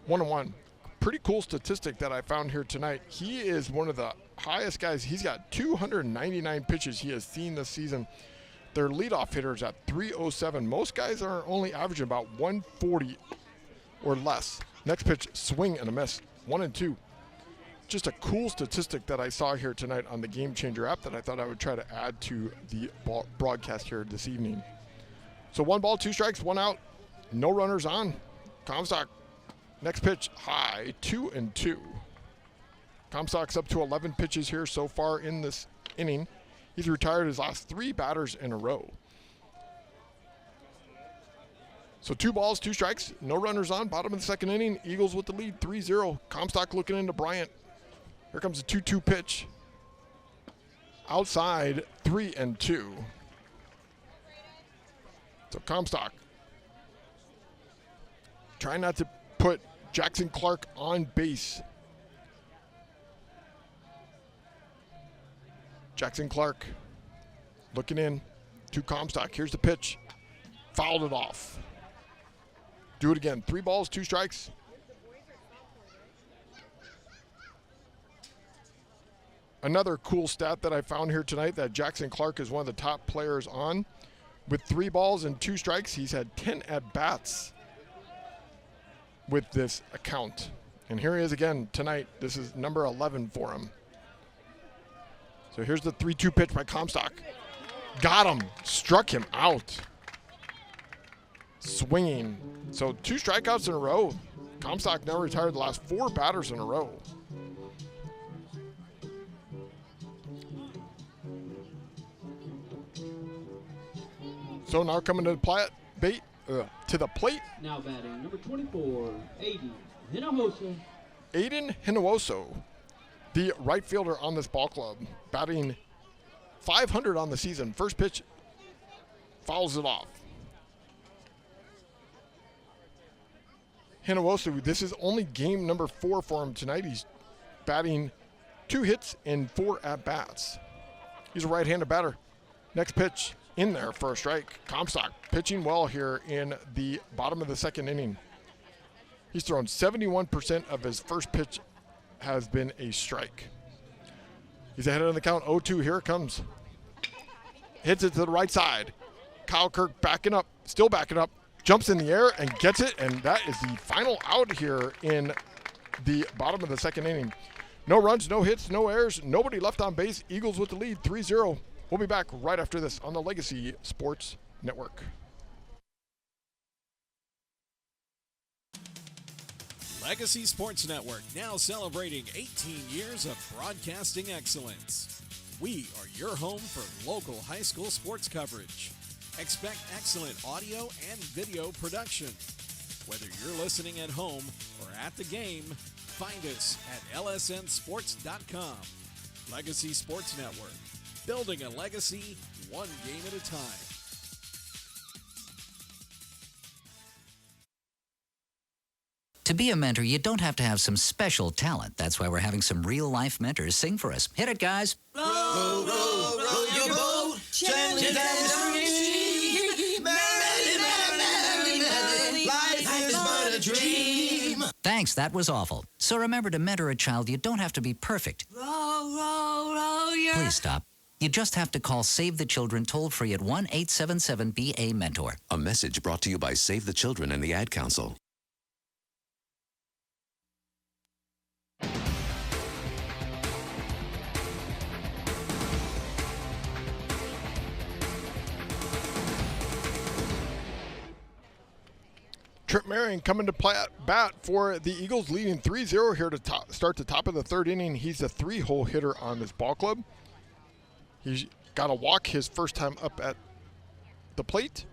1-1. Pretty cool statistic that I found here tonight. He is one of the highest guys. He's got 299 pitches he has seen this season. Their leadoff hitter is at 307. Most guys are only averaging about 140 or less. Next pitch, swing and a miss, 1-2. Just a cool statistic that I saw here tonight on the Game Changer app that I thought I would try to add to the broadcast here this evening. So 1 ball, 2 strikes, 1 out, no runners on. Comstock, next pitch high, 2-2. Comstock's up to 11 pitches here so far in this inning. He's retired his last 3 batters in a row. So 2 balls, 2 strikes, no runners on. Bottom of the second inning, Eagles with the lead, 3-0. Comstock looking into Bryant. Here comes a 2-2 pitch. Outside, 3-2. So Comstock trying not to put Jackson Clark on base. Jackson Clark looking in to Comstock. Here's the pitch. Fouled it off. Do it again. 3 balls, 2 strikes. Another cool stat that I found here tonight that Jackson Clark is one of the top players on. With 3 balls and 2 strikes, he's had 10 at-bats with this account. And here he is again tonight. This is number 11 for him. So here's the 3-2 pitch by Comstock. Got him. Struck him out. Swinging. So 2 strikeouts in a row. Comstock now retired the last 4 batters in a row. So now coming to the plate. Now batting, number 24, Aiden Hinojosa. Aiden Hinojosa, the right fielder on this ball club, batting .500 on the season. First pitch, fouls it off. Hinojosa, this is only game number 4 for him tonight. He's batting 2 hits and 4 at-bats. He's a right-handed batter. Next pitch, in there for a strike. Comstock pitching well here in the bottom of the second inning. He's thrown 71% of his first pitch has been a strike. He's ahead on the count, 0-2, here it comes. Hits it to the right side. Kyle Kirk backing up, still backing up, jumps in the air and gets it, and that is the final out here in the bottom of the second inning. No runs, no hits, no errors, nobody left on base. Eagles with the lead, 3-0. We'll be back right after this on the Legacy Sports Network. Legacy Sports Network, now celebrating 18 years of broadcasting excellence. We are your home for local high school sports coverage. Expect excellent audio and video production. Whether you're listening at home or at the game, find us at lsnsports.com. Legacy Sports Network. Building a legacy, one game at a time. To be a mentor, you don't have to have some special talent. That's why we're having some real-life mentors sing for us. Hit it, guys. Row, row, row your boat gently down the stream. Merrily, merrily, merrily, life is but a dream. Thanks, that was awful. So remember, to mentor a child, you don't have to be perfect. Row, row, row your... Please stop. You just have to call Save the Children toll-free at 1-877-BA-MENTOR. A message brought to you by Save the Children and the Ad Council. Trip Marion coming to bat for the Eagles, leading 3-0 here to start the top of the third inning. He's a 3-hole hitter on this ball club. He's got a walk his first time up at the plate.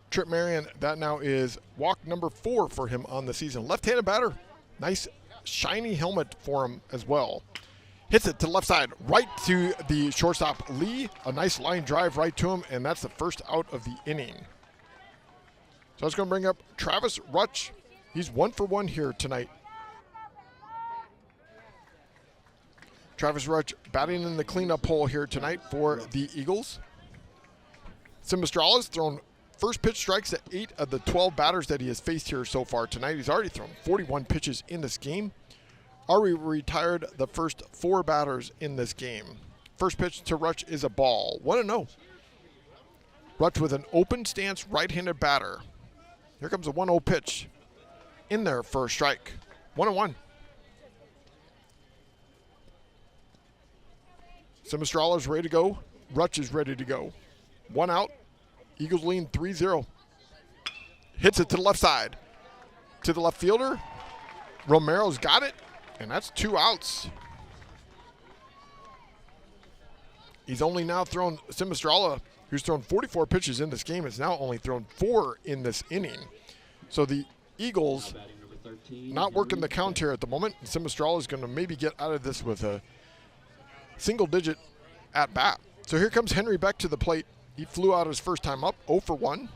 Trip Marion, that now is walk number 4 for him on the season. Left-handed batter, nice shiny helmet for him as well. Hits it to the left side, right to the shortstop Lee. A nice line drive right to him, and that's the first out of the inning. So it's going to bring up Travis Rutsch. He's 1 for 1 here tonight. Travis Rutch batting in the cleanup hole here tonight for the Eagles. Simistrala's thrown first pitch strikes at 8 of the 12 batters that he has faced here so far tonight. He's already thrown 41 pitches in this game. Already retired the first 4 batters in this game. First pitch to Rutch is a ball. 1-0. Rutch with an open stance right-handed batter. Here comes a 1-0 pitch. In there for a strike. 1-1. Simistrala's ready to go. Rutch is ready to go. 1 out. Eagles lead 3-0. Hits it to the left side. To the left fielder. Romero's got it. And that's 2 outs. He's only now thrown, Simistrala, who's thrown 44 pitches in this game, has now only thrown 4 in this inning. So the Eagles not working the count here at the moment. Simistrala is going to maybe get out of this with a single-digit at-bat. So here comes Henry Beck to the plate. He flew out his first time up, 0 for 1.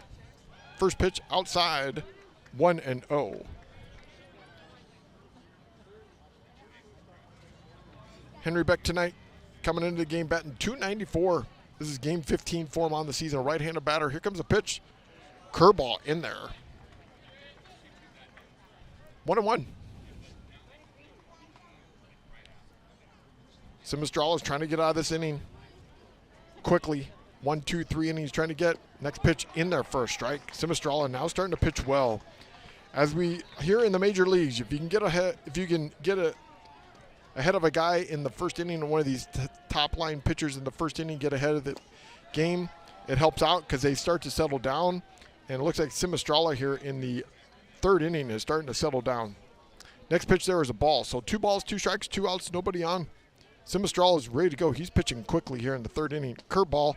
First pitch outside, 1-0. Henry Beck tonight coming into the game batting .294. This is game 15 for him on the season. A right-handed batter. Here comes a pitch. Curveball in there. 1-1. Simistrala is trying to get out of this inning quickly. 1, 2, 3 innings trying to get. Next pitch in there for a strike. Simistrala now starting to pitch well. As we here in the major leagues, if you can get ahead, ahead of a guy in the first inning, and one of these top line pitchers in the first inning get ahead of the game, it helps out because they start to settle down. And it looks like Simistrala here in the 3rd inning is starting to settle down. Next pitch there is a ball. So 2 balls, 2 strikes, 2 outs, nobody on. Simistrala is ready to go. He's pitching quickly here in the 3rd inning. Curveball.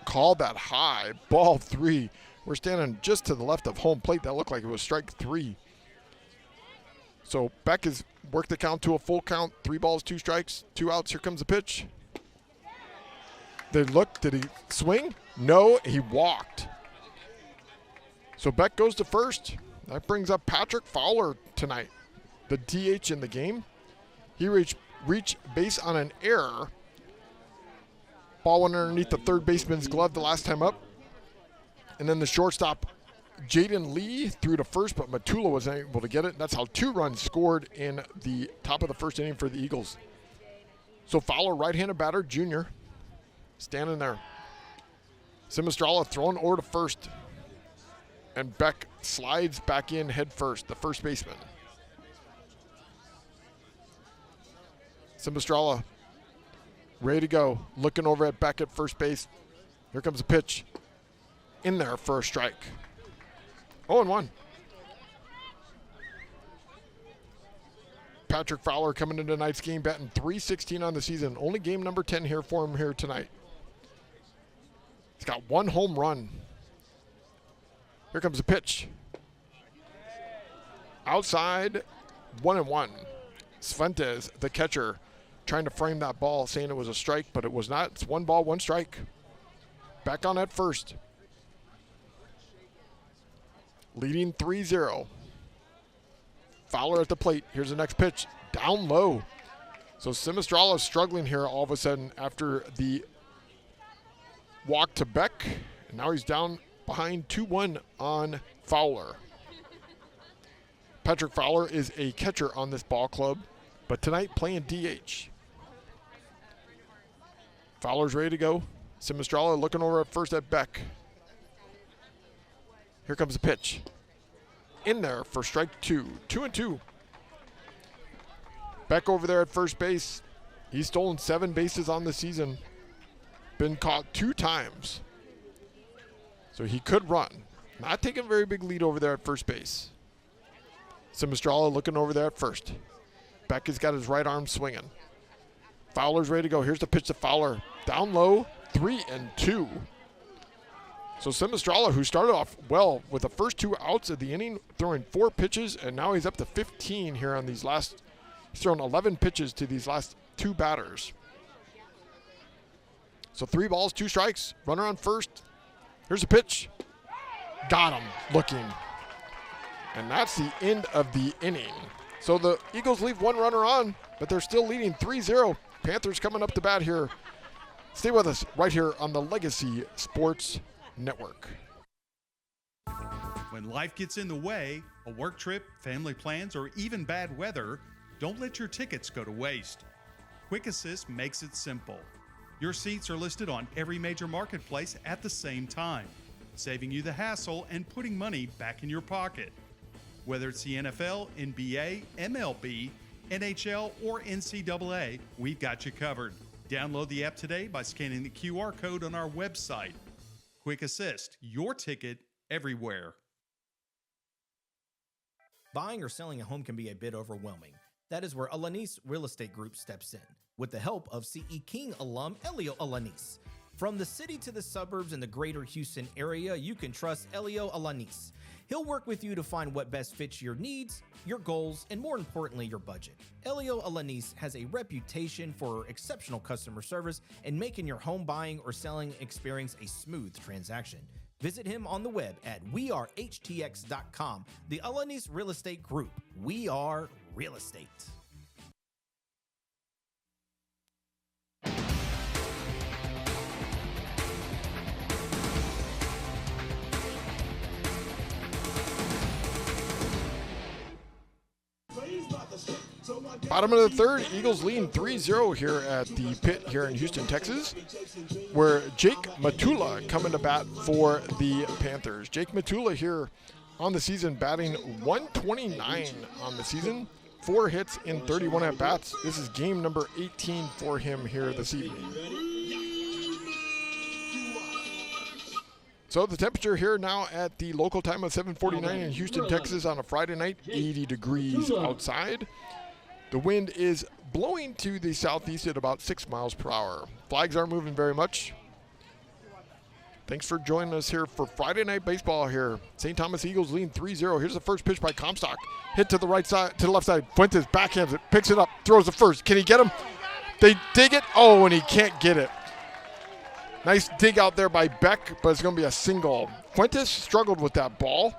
Called that high. Ball 3. We're standing just to the left of home plate. That looked like it was strike 3. So Beck has worked the count to a full count. 3 balls, 2 strikes, 2 outs. Here comes the pitch. They look. Did he swing? No, he walked. So Beck goes to first. That brings up Patrick Fowler tonight, the DH in the game. He reached base on an error. Ball went underneath the third baseman's glove the last time up. And then the shortstop, Jaden Lee, threw to first, but Matula wasn't able to get it. That's how 2 runs scored in the top of the 1st inning for the Eagles. So Fowler, right-handed batter, junior, standing there. Simistrala throwing over to first. And Beck slides back in head first, the first baseman. Simistrala ready to go, looking over at Beck at first base. Here comes a pitch. In there for a strike. 0-1. Patrick Fowler coming into tonight's game, batting .316 on the season. Only game number 10 here for him here tonight. He's got 1 home run. Here comes a pitch. Outside, 1-1. Sventes, the catcher, trying to frame that ball, saying it was a strike, but it was not. It's 1 ball, 1 strike. Back on at first. Leading 3-0. Fowler at the plate. Here's the next pitch. Down low. So Simistrala is struggling here all of a sudden after the walk to Beck. And now he's down behind 2-1 on Fowler. Patrick Fowler is a catcher on this ball club, but tonight playing DH. Fowler's ready to go. Simistrala looking over at first at Beck. Here comes the pitch. In there for strike 2. 2-2. Beck over there at first base. He's stolen 7 bases on the season. Been caught 2 times. So he could run. Not taking a very big lead over there at first base. Simistrala looking over there at first. Beck has got his right arm swinging. Fowler's ready to go. Here's the pitch to Fowler. Down low, 3-2. So Simistrala, who started off well with the first 2 outs of the inning, throwing 4 pitches, and now he's up to 15 here on these last. He's thrown 11 pitches to these last 2 batters. So 3 balls, 2 strikes. Runner on first. Here's a pitch. Got him looking. And that's the end of the inning. So the Eagles leave one runner on, but they're still leading 3-0. Panthers coming up to bat here. Stay with us right here on the Legacy Sports Network. When life gets in the way, a work trip, family plans, or even bad weather, don't let your tickets go to waste. Quick Assist makes it simple. Your seats are listed on every major marketplace at the same time, saving you the hassle and putting money back in your pocket. Whether it's the NFL, NBA, MLB, NHL, or NCAA, we've got you covered. Download the app today by scanning the QR code on our website. Quick Assist, your ticket everywhere. Buying or selling a home can be a bit overwhelming. That is where Alanis Real Estate Group steps in, with the help of CE King alum Elio Alanis. From the city to the suburbs and the greater Houston area, you can trust Elio Alanis. He'll work with you to find what best fits your needs, your goals, and more importantly, your budget. Elio Alanis has a reputation for exceptional customer service and making your home buying or selling experience a smooth transaction. Visit him on the web at wearehtx.com. The Alanis Real Estate Group. We are real estate. Bottom of the third, Eagles leading 3-0 here at the pit here in Houston, Texas, where Jake Matula coming to bat for the Panthers. Jake Matula here on the season batting .129 on the season, 4 hits in 31 at-bats. This is game number 18 for him here this evening. So the temperature here now at the local time of 7:49 in Houston, Texas on a Friday night, 80 degrees outside. The wind is blowing to the southeast at about 6 miles per hour. Flags aren't moving very much. Thanks for joining us here for Friday Night Baseball here. St. Thomas Eagles leading 3-0. Here's the first pitch by Comstock. Hit to the right side, to the left side. Fuentes backhands it, picks it up, throws the first. Can he get him? They dig it. Oh, and he can't get it. Nice dig out there by Beck, but it's going to be a single. Fuentes struggled with that ball.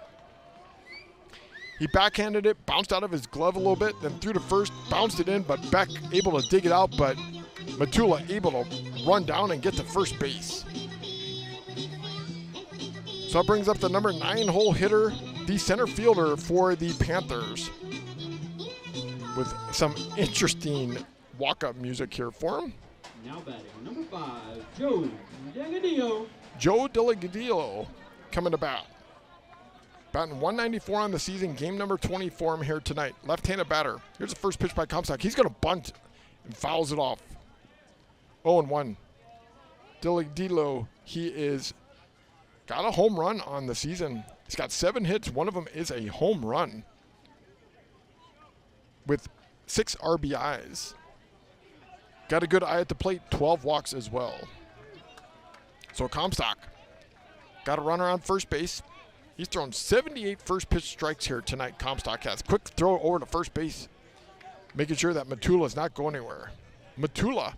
He backhanded it, bounced out of his glove a little bit, then threw to first, bounced it in, but Beck able to dig it out, but Matula able to run down and get to first base. So that brings up the number 9 hole hitter, the center fielder for the Panthers, with some interesting walk-up music here for him. Now batting, number 5, Joe Delegadillo. Joe Delegadillo coming to bat. Batting .194 on the season, game number 20 for him here tonight. Left-handed batter. Here's the first pitch by Comstock. He's going to bunt and fouls it off. 0-1. Delegadillo, he is got a home run on the season. He's got 7 hits. One of them is a home run with 6 RBIs. Got a good eye at the plate, 12 walks as well. So Comstock got a runner on first base. He's thrown 78 first pitch strikes here tonight. Comstock has quick throw over to first base, making sure that Matula is not going anywhere. Matula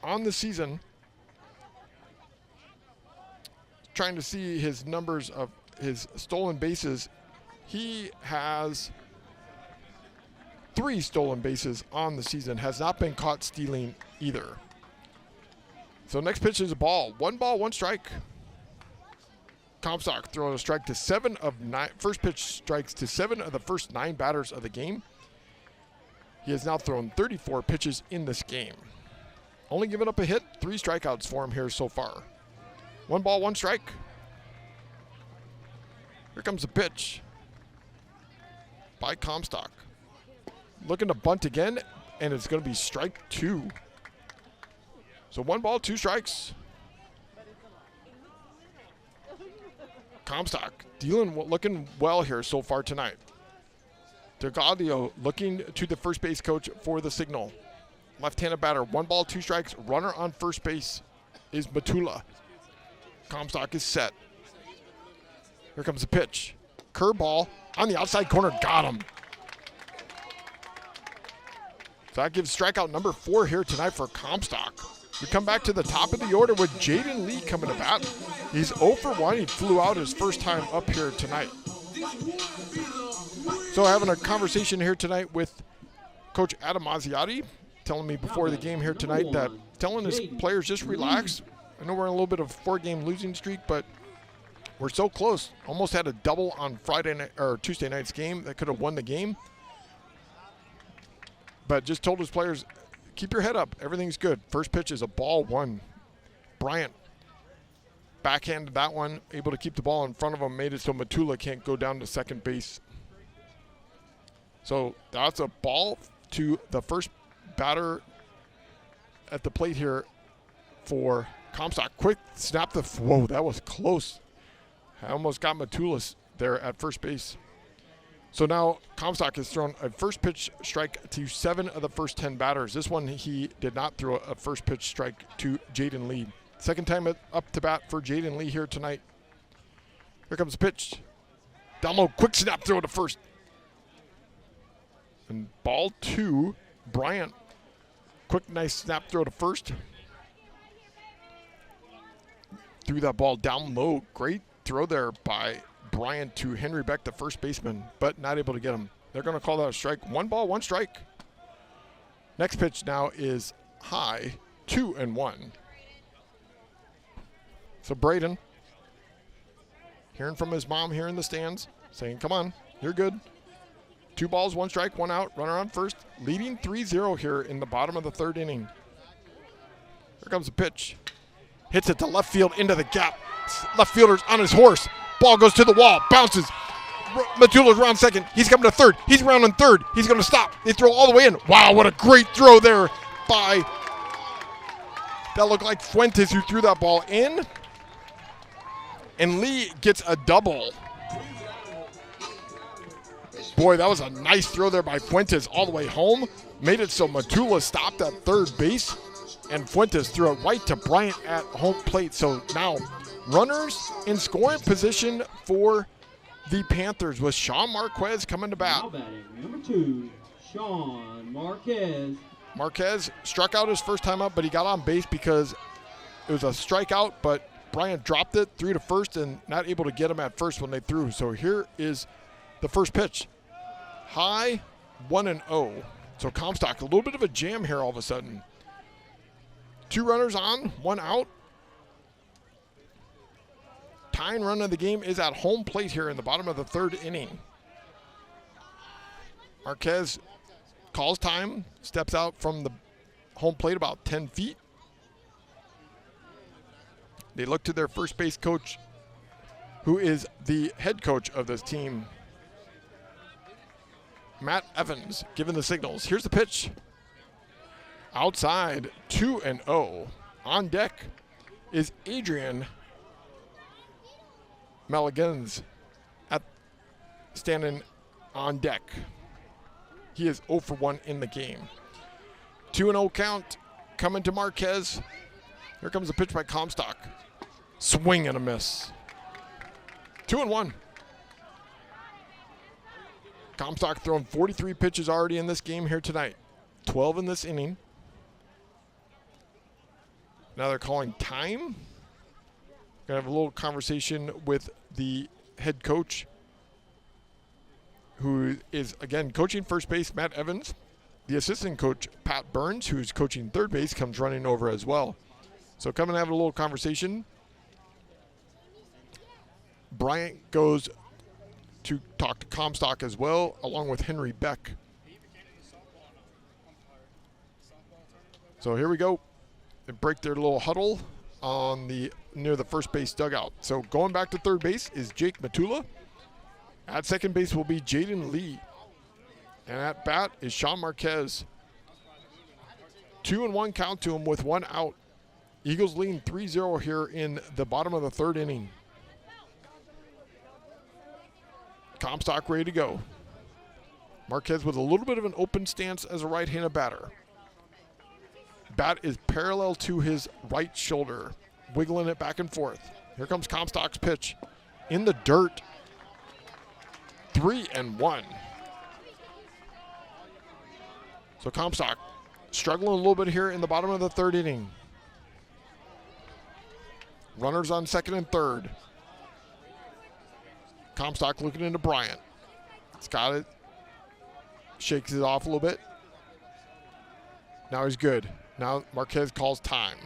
on the season, trying to see his numbers of his stolen bases. He has 3 stolen bases on the season, has not been caught stealing either. So next pitch is a ball. 1 ball, 1 strike. Comstock throwing a strike to 7 of 9, first pitch strikes to 7 of the first 9 batters of the game. He has now thrown 34 pitches in this game. Only given up a hit, 3 strikeouts for him here so far. 1 ball, 1 strike. Here comes the pitch by Comstock. Looking to bunt again, and it's going to be strike 2. So 1 ball, 2 strikes. Comstock looking well here so far tonight. Delgadio looking to the first base coach for the signal. Left-handed batter, 1 ball, 2 strikes. Runner on first base is Matula. Comstock is set. Here comes the pitch. Curveball on the outside corner, got him. So that gives strikeout number 4 here tonight for Comstock. We come back to the top of the order with Jaden Lee coming to bat. He's 0 for 1. He flew out his first time up here tonight. So having a conversation here tonight with Coach Adam Asiati, telling me before the game here tonight that telling his players just relax. I know we're in a little bit of a 4-game losing streak, but we're so close. Almost had a double on Friday night or Tuesday night's game that could have won the game. But just told his players, keep your head up. Everything's good. First pitch is a ball one. Bryant backhanded that one, able to keep the ball in front of him, made it so Matula can't go down to second base. So that's a ball to the first batter at the plate here for Comstock. Quick snap the, whoa, that was close. I almost got Matula there at first base. So now Comstock has thrown a first pitch strike to 7 of the first 10 batters. This one he did not throw a first pitch strike to Jaden Lee. Second time up to bat for Jaden Lee here tonight. Here comes the pitch. Down low, quick snap throw to first. And ball 2, Bryant. Quick, nice snap throw to first. Threw that ball down low. Great throw there by Bryant to Henry Beck, the first baseman, but not able to get him. They're going to call that a strike. 1 ball, 1 strike. Next pitch now is high, 2-1. So Braden, hearing from his mom here in the stands, saying, come on, you're good. 2 balls, 1 strike, 1 out, runner on first, leading 3-0 here in the bottom of the 3rd inning. Here comes the pitch. Hits it to left field into the gap. Left fielder's on his horse. Ball goes to the wall, bounces. Matula's around second. He's coming to third. He's around on third. He's going to stop. They throw all the way in. Wow, what a great throw there by, that looked like Fuentes who threw that ball in. And Lee gets a double. Boy, that was a nice throw there by Fuentes all the way home. Made it so Matula stopped at third base. And Fuentes threw it right to Bryant at home plate. So now runners in scoring position for the Panthers with Sean Marquez coming to bat. Now batting, number 2, Sean Marquez. Marquez struck out his first time up, but he got on base because it was a strikeout, but Bryant dropped it, threw to first, and not able to get him at first when they threw. So here is the first pitch. High, 1-0. So Comstock, a little bit of a jam here all of a sudden. 2 runners on, 1 out. Tying run of the game is at home plate here in the bottom of the 3rd inning. Marquez calls time, steps out from the home plate about 10 feet. They look to their first base coach, who is the head coach of this team, Matt Evans, giving the signals. Here's the pitch. Outside, 2-0. On deck is Adrian Mulligans standing on deck. He is 0 for 1 in the game. 2-0 count coming to Marquez. Here comes the pitch by Comstock. Swing and a miss. 2-1. Comstock throwing 43 pitches already in this game here tonight. 12 in this inning. Now they're calling time. Gonna have a little conversation with the head coach, who is, again, coaching first base, Matt Evans. The assistant coach, Pat Burns, who's coaching third base, comes running over as well. So come and have a little conversation. Bryant goes to talk to Comstock as well, along with Henry Beck. So here we go. They break their little huddle on the near the first base dugout. So going back to third base is Jake Matula. At second base will be Jaden Lee. And at bat is Sean Marquez. 2-1 count to him with 1 out. Eagles leading 3-0 here in the bottom of the 3rd inning. Comstock ready to go. Marquez with a little bit of an open stance as a right-handed batter. Bat is parallel to his right shoulder, wiggling it back and forth. Here comes Comstock's pitch. In the dirt. 3-1. So Comstock struggling a little bit here in the bottom of the 3rd inning. Runners on second and third. Comstock looking into Bryant. It's got it shakes it off a little bit. Now he's good. Now Marquez calls time.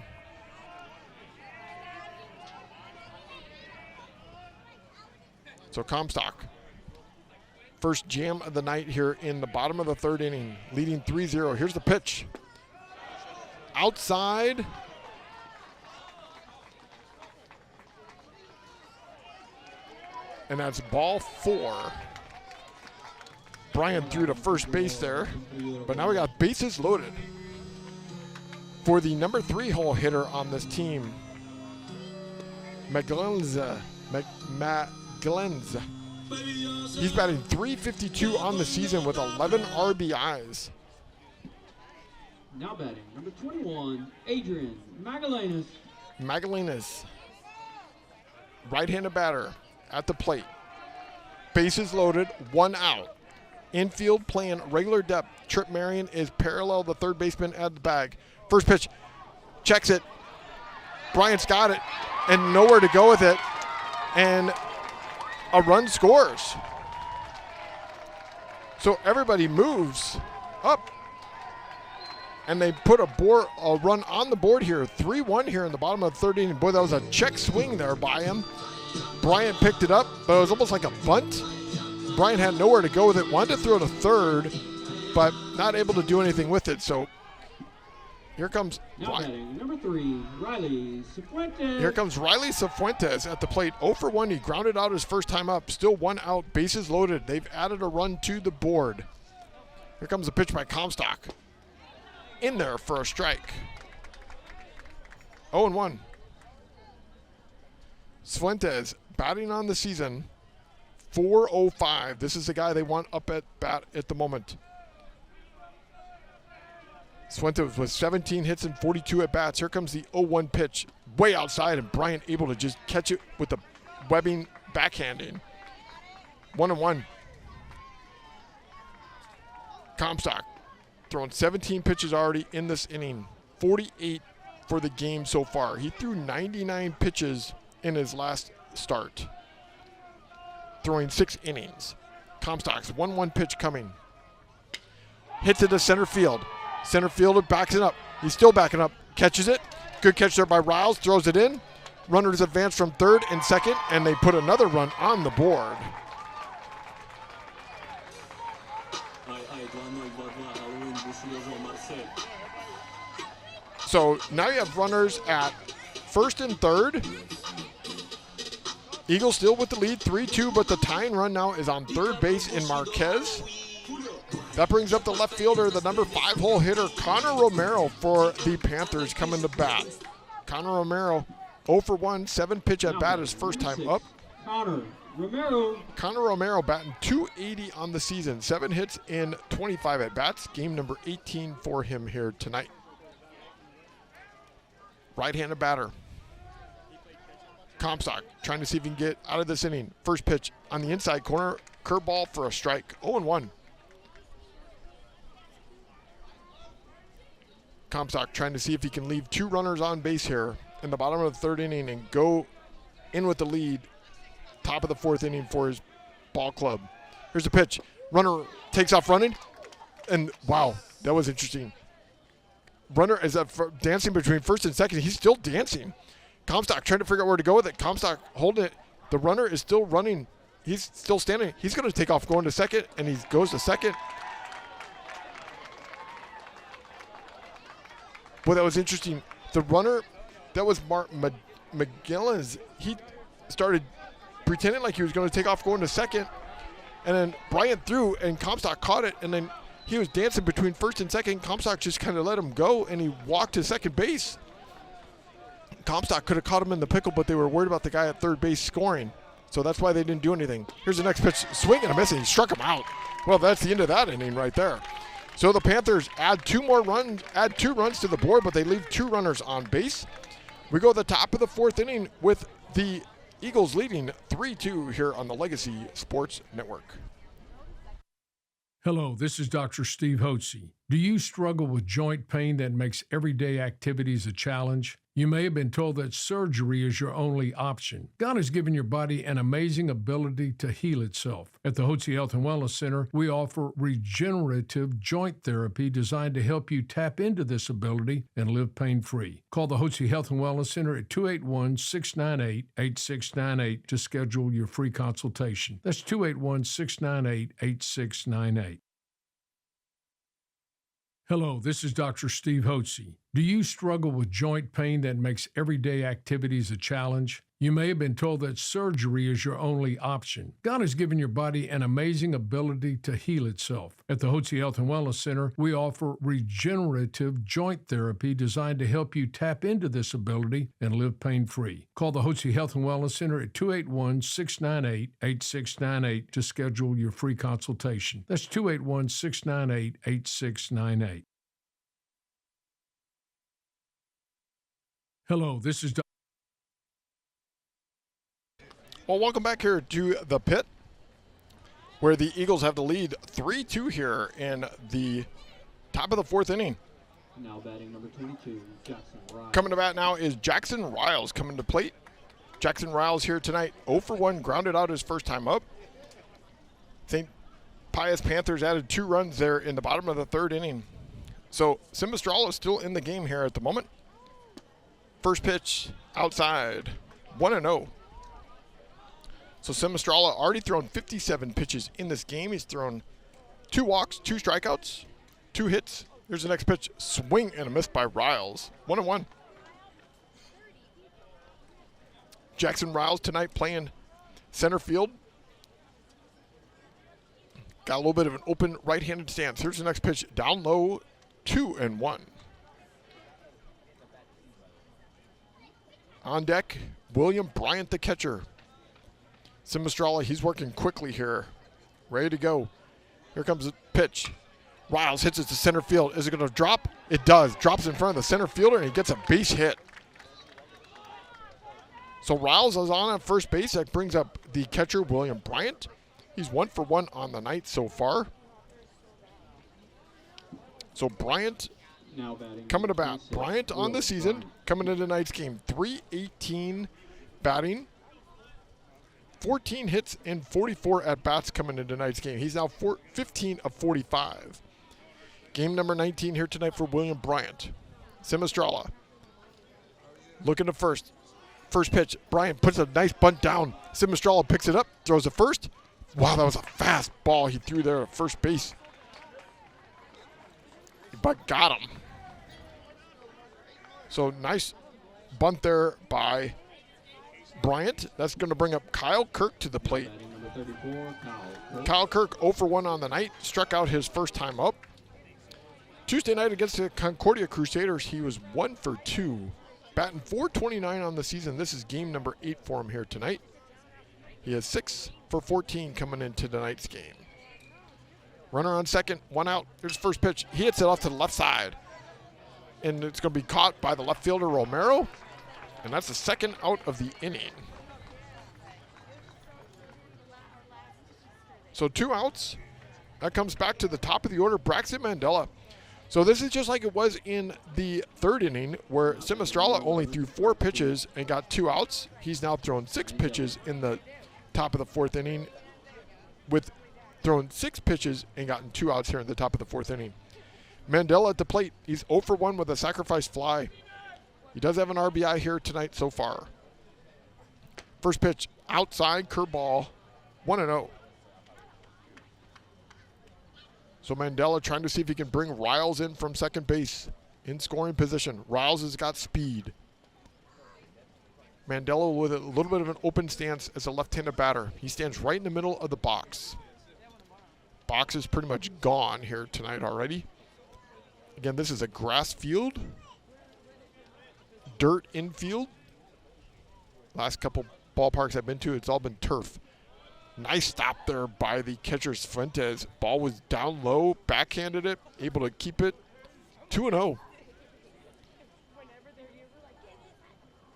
So Comstock, first jam of the night here in the bottom of the third inning, leading 3-0. Here's the pitch. Outside. And that's ball 4. Brian threw to first base there, but now we got bases loaded for the number 3 hole hitter on this team, Maglenza. He's batting .352 on the season with 11 RBIs. Now batting, number 21, Adrian Magallanes, right-handed batter at the plate. Bases loaded, 1 out. Infield playing regular depth. Trip Marion is parallel the third baseman at the bag. First pitch, checks it. Bryant's got it, and nowhere to go with it. And a run scores. So everybody moves up. And they put a run on the board here. 3-1 here in the bottom of the third inning. Boy, that was a check swing there by him. Bryant picked it up, but it was almost like a bunt. Bryant had nowhere to go with it. Wanted to throw to third, but not able to do anything with it. So here comes number 3, Riley Cifuentes. Here comes Riley Cifuentes at the plate. 0 for 1. He grounded out his first time up. Still 1 out. Bases loaded. They've added a run to the board. Here comes a pitch by Comstock. In there for a strike. 0-1. Cifuentes batting on the season. .405. This is the guy they want up at bat at the moment. Cifuentes with 17 hits and 42 at bats. Here comes the 0-1 pitch. Way outside, and Bryant able to just catch it with the webbing backhanding. 1-1. Comstock throwing 17 pitches already in this inning. 48 for the game so far. He threw 99 pitches in his last start, throwing 6 innings. Comstock's 1-1 pitch coming. Hits it to center field. Center fielder backs it up. He's still backing up. Catches it. Good catch there by Riles. Throws it in. Runners advance from third and second, and they put another run on the board. So now you have runners at first and third. Eagles still with the lead, 3-2, but the tying run now is on third base in Marquez. That brings up the left fielder, the number 5 hole hitter, Connor Romero for the Panthers coming to bat. Connor Romero, 0 for 1, 7 pitch at bat his first time up. Connor Romero batting .280 on the season, 7 hits in 25 at bats. Game number 18 for him here tonight. Right-handed batter. Comstock trying to see if he can get out of this inning. First pitch on the inside corner, curveball for a strike. 0-1. Comstock trying to see if he can leave 2 runners on base here in the bottom of the third inning and go in with the lead. Top of the fourth inning for his ball club. Here's the pitch. Runner takes off running, and wow, that was interesting. Runner is dancing between first and second. He's still dancing. Comstock trying to figure out where to go with it. Comstock holding it. The runner is still running. He's still standing. He's going to take off going to second, and he goes to second. Well, that was interesting. The runner, that was McGillis. He started pretending like he was going to take off going to second, and then Bryant threw, and Comstock caught it, and then he was dancing between first and second. Comstock just kind of let him go, and he walked to second base. Comstock could have caught him in the pickle, but they were worried about the guy at third base scoring, so that's why they didn't do anything. Here's the next pitch. Swing and a miss, and he struck him out. Well, that's the end of that inning right there. So the Panthers add 2 runs to the board, but they leave 2 runners on base. We go to the top of the fourth inning with the Eagles leading 3-2 here on the Legacy Sports Network. Hello, this is Dr. Steve Hotze. Do you struggle with joint pain that makes everyday activities a challenge? You may have been told that surgery is your only option. God has given your body an amazing ability to heal itself. At the Hotze Health and Wellness Center, we offer regenerative joint therapy designed to help you tap into this ability and live pain-free. Call the Hotze Health and Wellness Center at 281-698-8698 to schedule your free consultation. That's 281-698-8698. Hello, this is Dr. Steve Hotze. Do you struggle with joint pain that makes everyday activities a challenge? You may have been told that surgery is your only option. God has given your body an amazing ability to heal itself. At the Hotze Health and Wellness Center, we offer regenerative joint therapy designed to help you tap into this ability and live pain-free. Call the Hotze Health and Wellness Center at 281-698-8698 to schedule your free consultation. That's 281-698-8698. Hello, this is Well, welcome back here to the pit, where the Eagles have the lead 3-2 here in the top of the fourth inning. Now batting number 22, Jackson Riles. Coming to bat now is Jackson Riles coming to plate. Jackson Riles here tonight, 0 for 1, grounded out his first time up. St. Pius Panthers added 2 runs there in the bottom of the third inning. So Simistrala is still in the game here at the moment. First pitch outside, 1-0. So Simistrala already thrown 57 pitches in this game. He's thrown 2 walks, 2 strikeouts, 2 hits. Here's the next pitch, swing and a miss by Riles, 1-1. Jackson Riles tonight playing center field. Got a little bit of an open right-handed stance. Here's the next pitch, down low, 2-1. On deck, William Bryant, the catcher. Simistrala, he's working quickly here. Ready to go. Here comes the pitch. Riles hits it to center field. Is it going to drop? It does. Drops in front of the center fielder, and he gets a base hit. So Riles is on at first base. That brings up the catcher, William Bryant. He's 1 for 1 on the night so far. So Bryant now batting coming to bat. Bryant on the season, coming into tonight's game. .318 batting, 14 hits and 44 at-bats coming into tonight's game. He's now 15 of 45. Game number 19 here tonight for William Bryant. Simistrala looking to first. First pitch, Bryant puts a nice bunt down. Simistrala picks it up, throws it first. Wow, that was a fast ball he threw there at first base. But got him. So nice bunt there by Bryant. That's going to bring up Kyle Kirk to the plate. Kyle Kirk 0 for 1 on the night. Struck out his first time up. Tuesday night against the Concordia Crusaders, he was 1 for 2. Batting .429 on the season. This is game number 8 for him here tonight. He has 6 for 14 coming into tonight's game. Runner on second, 1 out. Here's the first pitch. He hits it off to the left side. And it's going to be caught by the left fielder, Romero. And that's the second out of the inning. So 2 outs. That comes back to the top of the order, Braxton Mandela. So this is just like it was in the third inning, where Simistrala only threw 4 pitches and got 2 outs. He's now thrown 6 pitches in the top of the fourth inning, with thrown 6 pitches and gotten 2 outs here in the top of the fourth inning. Mandela at the plate. He's 0 for 1 with a sacrifice fly. He does have an RBI here tonight so far. First pitch, outside, curveball, 1-0. So Mandela trying to see if he can bring Riles in from second base in scoring position. Riles has got speed. Mandela with a little bit of an open stance as a left-handed batter. He stands right in the middle of the box. Box is pretty much gone here tonight already. Again, this is a grass field. Dirt infield. Last couple ballparks I've been to, it's all been turf. Nice stop there by the catcher Fuentes. Ball was down low, backhanded it, able to keep it. 2-0.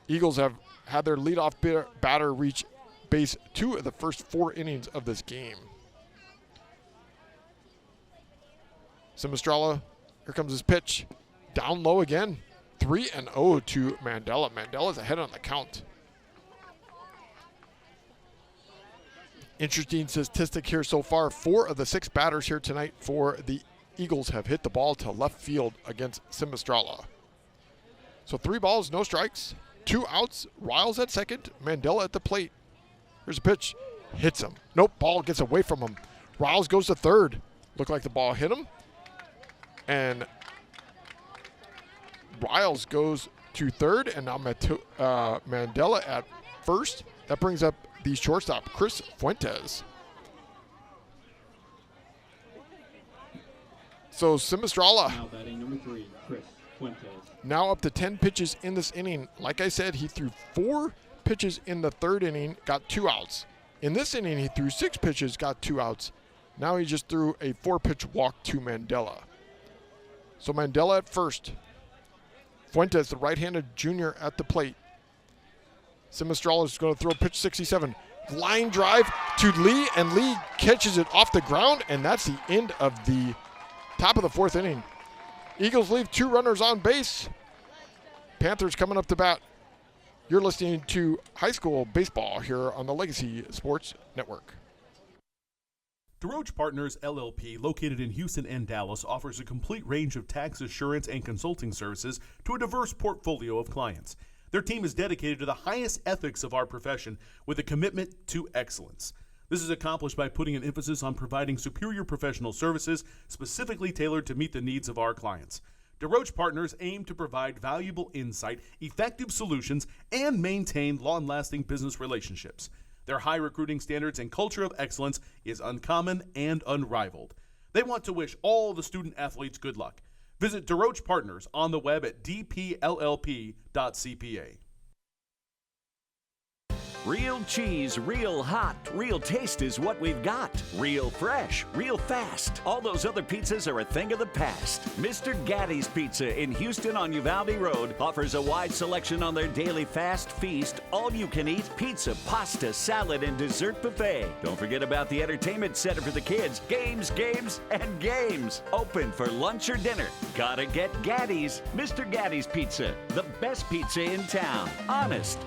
Eagles have had their leadoff batter reach base 2 of the first 4 innings of this game. Simistrala Here comes his pitch. Down low again. 3-0 to Mandela. Mandela's ahead on the count. Interesting statistic here so far. 4 of the 6 batters here tonight for the Eagles have hit the ball to left field against Simistrala. So 3 balls, no strikes, 2 outs. Riles at second, Mandela at the plate. Here's a pitch. Hits him. Nope, ball gets away from him. Riles goes to third. Looked like the ball hit him. And Riles goes to third, and now Mandela at first. That brings up the shortstop, Chris Fuentes. So Simistrala Now batting number 3, Chris Fuentes. now up to 10 pitches in this inning. Like I said, he threw 4 pitches in the 3rd inning, got 2 outs. In this inning, he threw 6 pitches, got 2 outs. Now he just threw a 4-pitch walk to Mandela. So Mandela at first. Fuentes, the right-handed junior, at the plate. Simistrala is going to throw pitch 67. Line drive to Lee, and Lee catches it off the ground, and that's the end of the top of the 4th inning. Eagles leave 2 runners on base. Panthers coming up to bat. You're listening to high school baseball here on the Legacy Sports Network. DeRoche Partners LLP, located in Houston and Dallas, offers a complete range of tax assurance and consulting services to a diverse portfolio of clients. Their team is dedicated to the highest ethics of our profession with a commitment to excellence. This is accomplished by putting an emphasis on providing superior professional services specifically tailored to meet the needs of our clients. DeRoche Partners aim to provide valuable insight, effective solutions, and maintain long-lasting business relationships. Their high recruiting standards and culture of excellence is uncommon and unrivaled. They want to wish all the student athletes good luck. Visit DeRoche Partners on the web at dpllp.cpa. Real cheese, real hot, real taste is what we've got. Real fresh, real fast. All those other pizzas are a thing of the past. Mr. Gatti's Pizza in Houston on Uvalde Road offers a wide selection on their daily fast feast, all-you-can-eat pizza, pasta, salad, and dessert buffet. Don't forget about the entertainment center for the kids. Games, games, and games. Open for lunch or dinner. Gotta get Gatti's. Mr. Gatti's Pizza, the best pizza in town. Honest.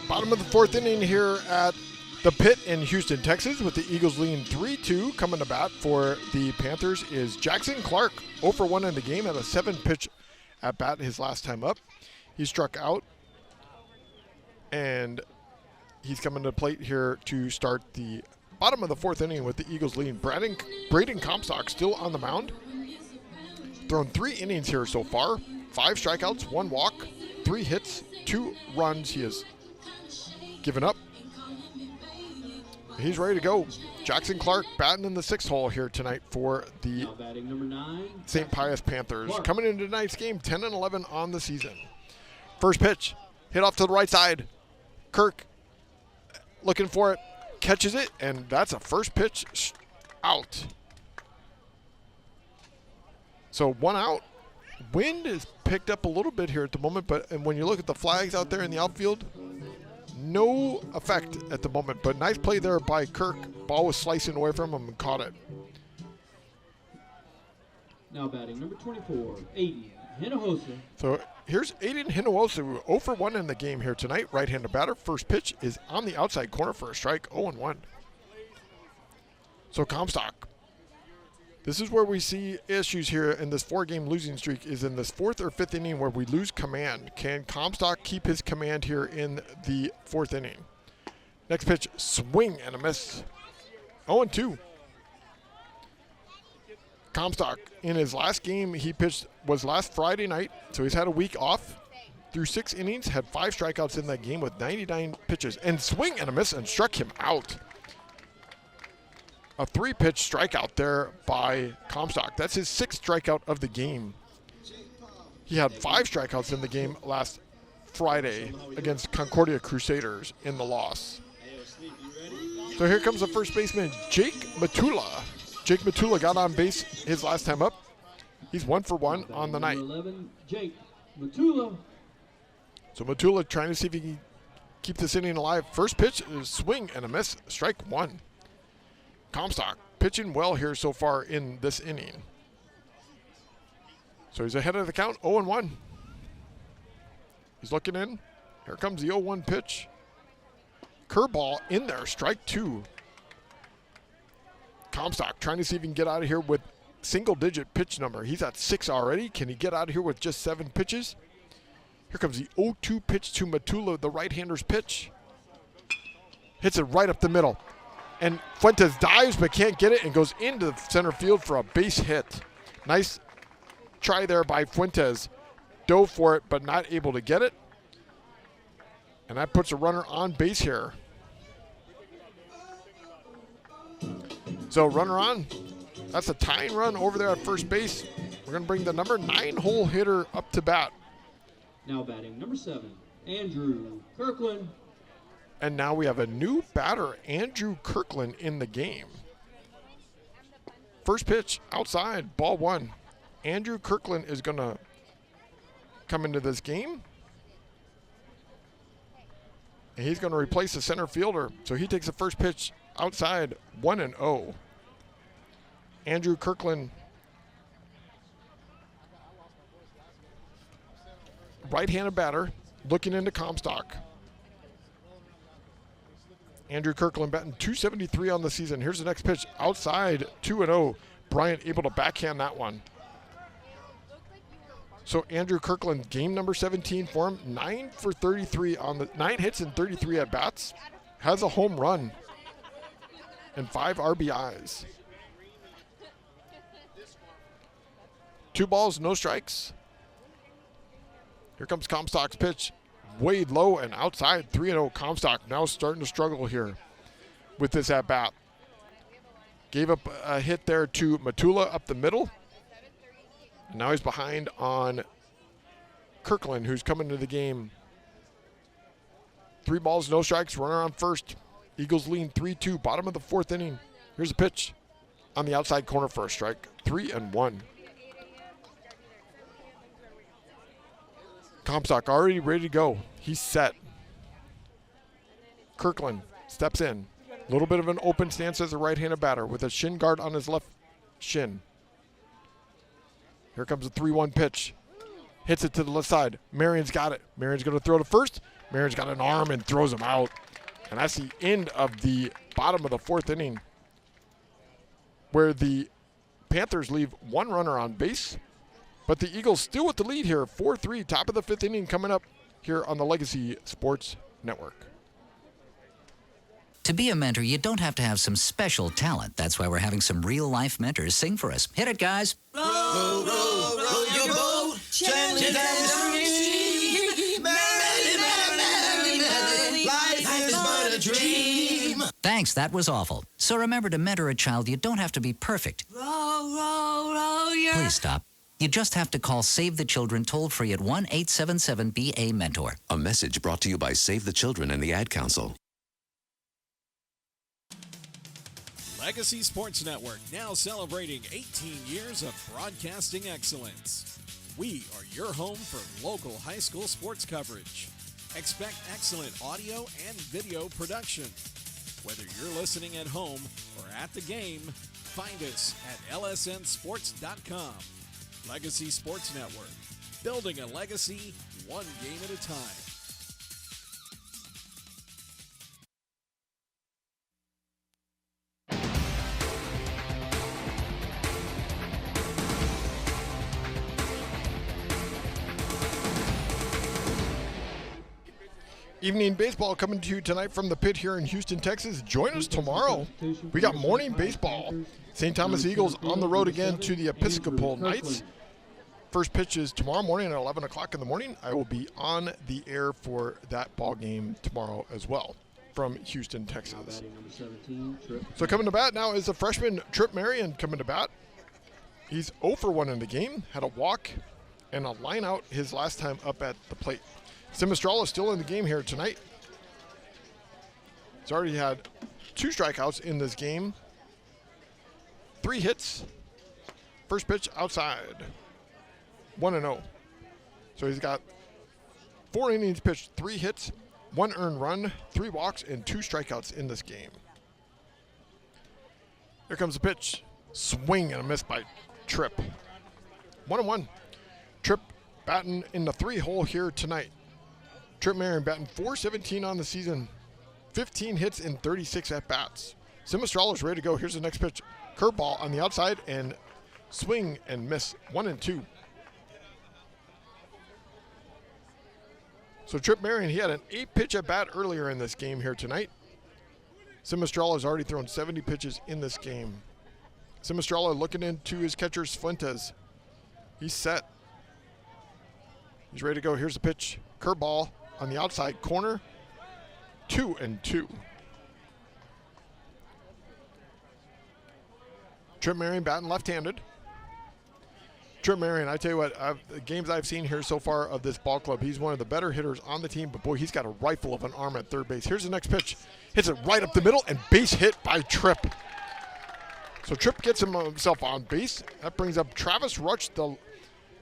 Bottom of the 4th inning here at the Pit in Houston, Texas, with the Eagles leading 3-2. Coming to bat for the Panthers is Jackson Clark, 0 for 1 in the game, had a 7-pitch at bat his last time up. He struck out, and he's coming to the plate here to start the bottom of the 4th inning with the Eagles leading. Braden Comstock still on the mound. Thrown 3 innings here so far, 5 strikeouts, 1 walk, 3 hits, 2 runs. He has given up. He's ready to go. Jackson Clark batting in the 6th hole here tonight for the Now batting number 9, St. Pius Panthers. Clark. Coming into tonight's game, 10-11 on the season. First pitch, hit off to the right side. Kirk looking for it, catches it, and that's a first pitch out. So 1 out. Wind is picked up a little bit here at the moment, but and when you look at the flags out there in the outfield, no effect at the moment, but nice play there by Kirk. Ball was slicing away from him and caught it. now batting number 24, Aiden Hinojosa. So here's Aiden Hinojosa, 0 for 1 in the game here tonight. Right-handed batter. First pitch is on the outside corner for a strike, 0-1. So Comstock. This is where we see issues here in this 4-game losing streak, is in this 4th or 5th inning where we lose command. Can Comstock keep his command here in the 4th inning? Next pitch, swing and a miss. 0-2. Comstock, in his last game he pitched was last Friday night, so he's had a week off. Through 6 innings, had 5 strikeouts in that game with 99 pitches. And swing and a miss and struck him out. A 3-pitch strikeout there by Comstock. That's his 6th strikeout of the game. He had 5 strikeouts in the game last Friday against Concordia Crusaders in the loss. So here comes the first baseman, Jake Matula. Jake Matula got on base his last time up. He's 1 for 1 on the night. 11, Jake Matula. So Matula trying to see if he can keep this inning alive. First pitch is swing and a miss. Strike 1. Comstock pitching well here so far in this inning. So he's ahead of the count, 0-1. He's looking in. Here comes the 0-1 pitch. Curveball in there, strike 2. Comstock trying to see if he can get out of here with single-digit pitch number. He's at 6 already. Can he get out of here with just 7 pitches? Here comes the 0-2 pitch to Matula, the right-hander's pitch. Hits it right up the middle. And Fuentes dives but can't get it and goes into the center field for a base hit. Nice try there by Fuentes. Dove for it but not able to get it. And that puts a runner on base here. So runner on. That's a tying run over there at first base. We're going to bring the number 9 hole hitter up to bat. Now batting number 7, Andrew Kirkland. And now we have a new batter, Andrew Kirkland, in the game. First pitch outside, ball 1. Andrew Kirkland is going to come into this game. And he's going to replace the center fielder. So he takes the first pitch outside, 1-0. Andrew Kirkland, right-handed batter, looking into Comstock. Andrew Kirkland batting .273 on the season. Here's the next pitch outside, 2-0. Bryant able to backhand that one. So Andrew Kirkland, game number 17 for him, 9 for 33 on the 9 hits and 33 at bats, has a home run and 5 RBIs. 2 balls, no strikes. Here comes Comstock's pitch, way low and outside, 3-0. Comstock now starting to struggle here with this at bat. Gave up a hit there to Matula up the middle. And now he's behind on Kirkland, who's coming to the game. 3 balls, no strikes, runner on first. Eagles lean 3-2, bottom of the 4th inning. Here's a pitch on the outside corner for a strike, 3-1. Comstock already ready to go. He's set. Kirkland steps in. A little bit of an open stance as a right-handed batter with a shin guard on his left shin. Here comes a 3-1 pitch. Hits it to the left side. Marion's got it. Marion's going to throw to first. Marion's got an arm and throws him out. And that's the end of the bottom of the 4th inning, where the Panthers leave 1 runner on base. But the Eagles still with the lead here, 4-3, top of the 5th inning coming up here on the Legacy Sports Network. To be a mentor, you don't have to have some special talent. That's why we're having some real-life mentors sing for us. Hit it, guys. Row, row, row your boat, gently down the stream. Merrily, merrily, merrily, life is but a dream. Thanks, that was awful. So remember, to mentor a child, you don't have to be perfect. Row, row, row your... Please stop. You just have to call Save the Children toll-free at 1-877-BA-MENTOR. A message brought to you by Save the Children and the Ad Council. Legacy Sports Network, now celebrating 18 years of broadcasting excellence. We are your home for local high school sports coverage. Expect excellent audio and video production. Whether you're listening at home or at the game, find us at lsnsports.com. Legacy Sports Network, building a legacy one game at a time. Evening baseball coming to you tonight from the pit here in Houston, Texas. Join us tomorrow. We got morning baseball. St. Thomas Eagles on the road again to the Episcopal Knights. First pitch is tomorrow morning at 11 o'clock in the morning. I will be on the air for that ball game tomorrow as well from Houston, Texas. So coming to bat now is the freshman Trip Marion coming to bat. He's 0 for 1 in the game, had a walk and a line out his last time up at the plate. Simistrala is still in the game here tonight. He's already had 2 strikeouts in this game, 3 hits, First pitch outside. 1-0. So he's got 4 innings pitched, 3 hits, 1 earned run, 3 walks, and 2 strikeouts in this game. Here comes the pitch. Swing and a miss by Tripp. 1-1. Tripp batting in the 3-hole here tonight. Tripp Marion batting .417 on the season, 15 hits in 36 at-bats. Simistrala's ready to go. Here's the next pitch. Curveball on the outside and swing and miss. 1-2. So Tripp Marion, he had an 8-pitch at-bat earlier in this game here tonight. Simistrala has already thrown 70 pitches in this game. Simistrala looking into his catcher's Fuentes. He's set. He's ready to go. Here's the pitch. Curveball on the outside corner. 2-2. Tripp Marion batting left-handed. Tripp Marion, I tell you what, the games I've seen here so far of this ball club, he's one of the better hitters on the team, but boy, he's got a rifle of an arm at third base. Here's the next pitch. Hits it right up the middle and base hit by Tripp. So Tripp gets himself on base. That brings up Travis Rutsch, the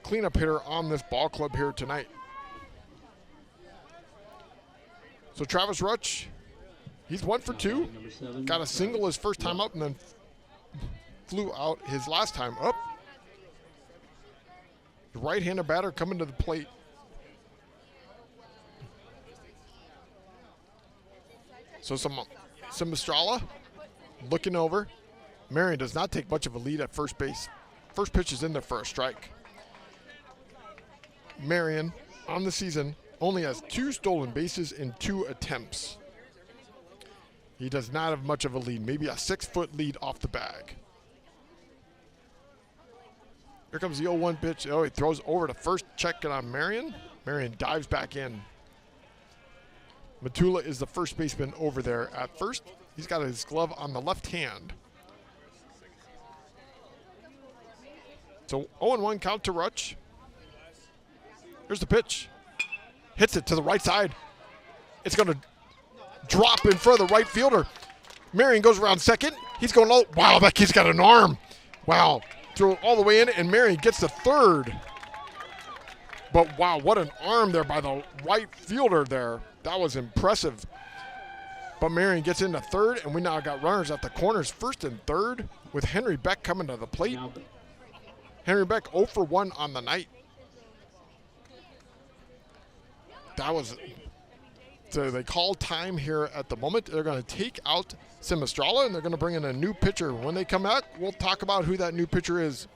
cleanup hitter on this ball club here tonight. So Travis Rutsch, he's 1 for 2. Got a single his first time up and then flew out his last time up. The right-handed batter coming to the plate. So Simistrala looking over. Marion does not take much of a lead at first base. First pitch is in there for a strike. Marion on the season only has 2 stolen bases in 2 attempts. He does not have much of a lead, maybe a 6-foot lead off the bag. Here comes the 0-1 pitch. Oh, he throws over to first, checking on Marion. Marion dives back in. Matula is the first baseman over there at first. He's got his glove on the left hand. So 0-1 count to Rutsch. Here's the pitch. Hits it to the right side. It's going to drop in front of the right fielder. Marion goes around second. He's going, oh, wow, that kid's got an arm. Wow. Throw it all the way in, and Marion gets to third. But wow, what an arm there by the right fielder there. That was impressive. But Marion gets into third, and we now got runners at the corners, first and third, with Henry Beck coming to the plate. Henry Beck 0 for 1 on the night. That was, so they call time here at the moment. They're going to take out Simistrala, and they're going to bring in a new pitcher. When they come back, we'll talk about who that new pitcher is.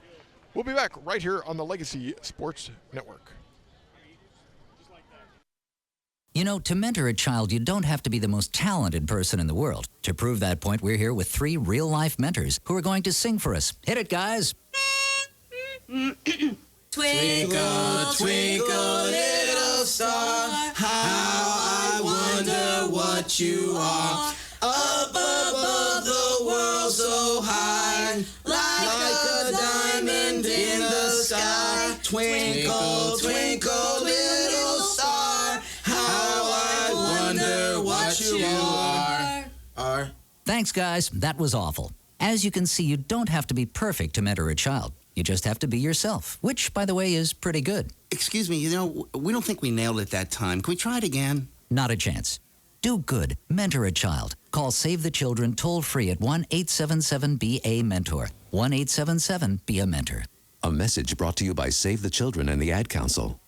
We'll be back right here on the Legacy Sports Network. You know, to mentor a child, you don't have to be the most talented person in the world. To prove that point, we're here with 3 real-life mentors who are going to sing for us. Hit it, guys. Twinkle, twinkle, little star, how I wonder what you are. Up above the world so high, like a diamond in the sky. Twinkle, twinkle, little star, how I wonder what you are. Thanks, guys. That was awful. As you can see, you don't have to be perfect to mentor a child. You just have to be yourself, which, by the way, is pretty good. Excuse me, we don't think we nailed it that time. Can we try it again? Not a chance. Do good. Mentor a child. Call Save the Children toll-free at 1-877-BA-MENTOR. 1-877-BE-A-MENTOR. A message brought to you by Save the Children and the Ad Council.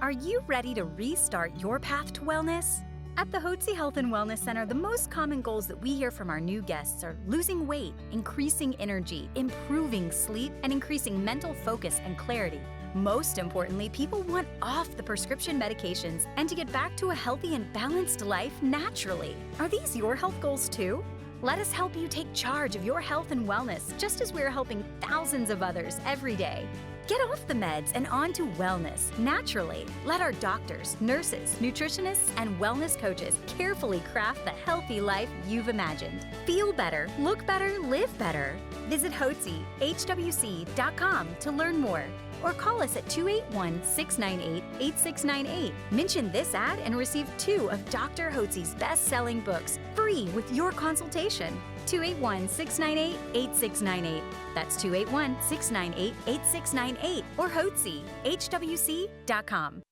Are you ready to restart your path to wellness? At the Hotze Health and Wellness Center, the most common goals that we hear from our new guests are losing weight, increasing energy, improving sleep, and increasing mental focus and clarity. Most importantly, people want off the prescription medications and to get back to a healthy and balanced life naturally. Are these your health goals too? Let us help you take charge of your health and wellness, just as we're helping thousands of others every day. Get off the meds and on to wellness naturally. Let our doctors, nurses, nutritionists, and wellness coaches carefully craft the healthy life you've imagined. Feel better, look better, live better. Visit HWC.com to learn more, or call us at 281-698-8698. Mention this ad and receive 2 of Dr. Hotze's best-selling books free with your consultation. 281-698-8698. That's 281-698-8698 or Hotze, hwc.com.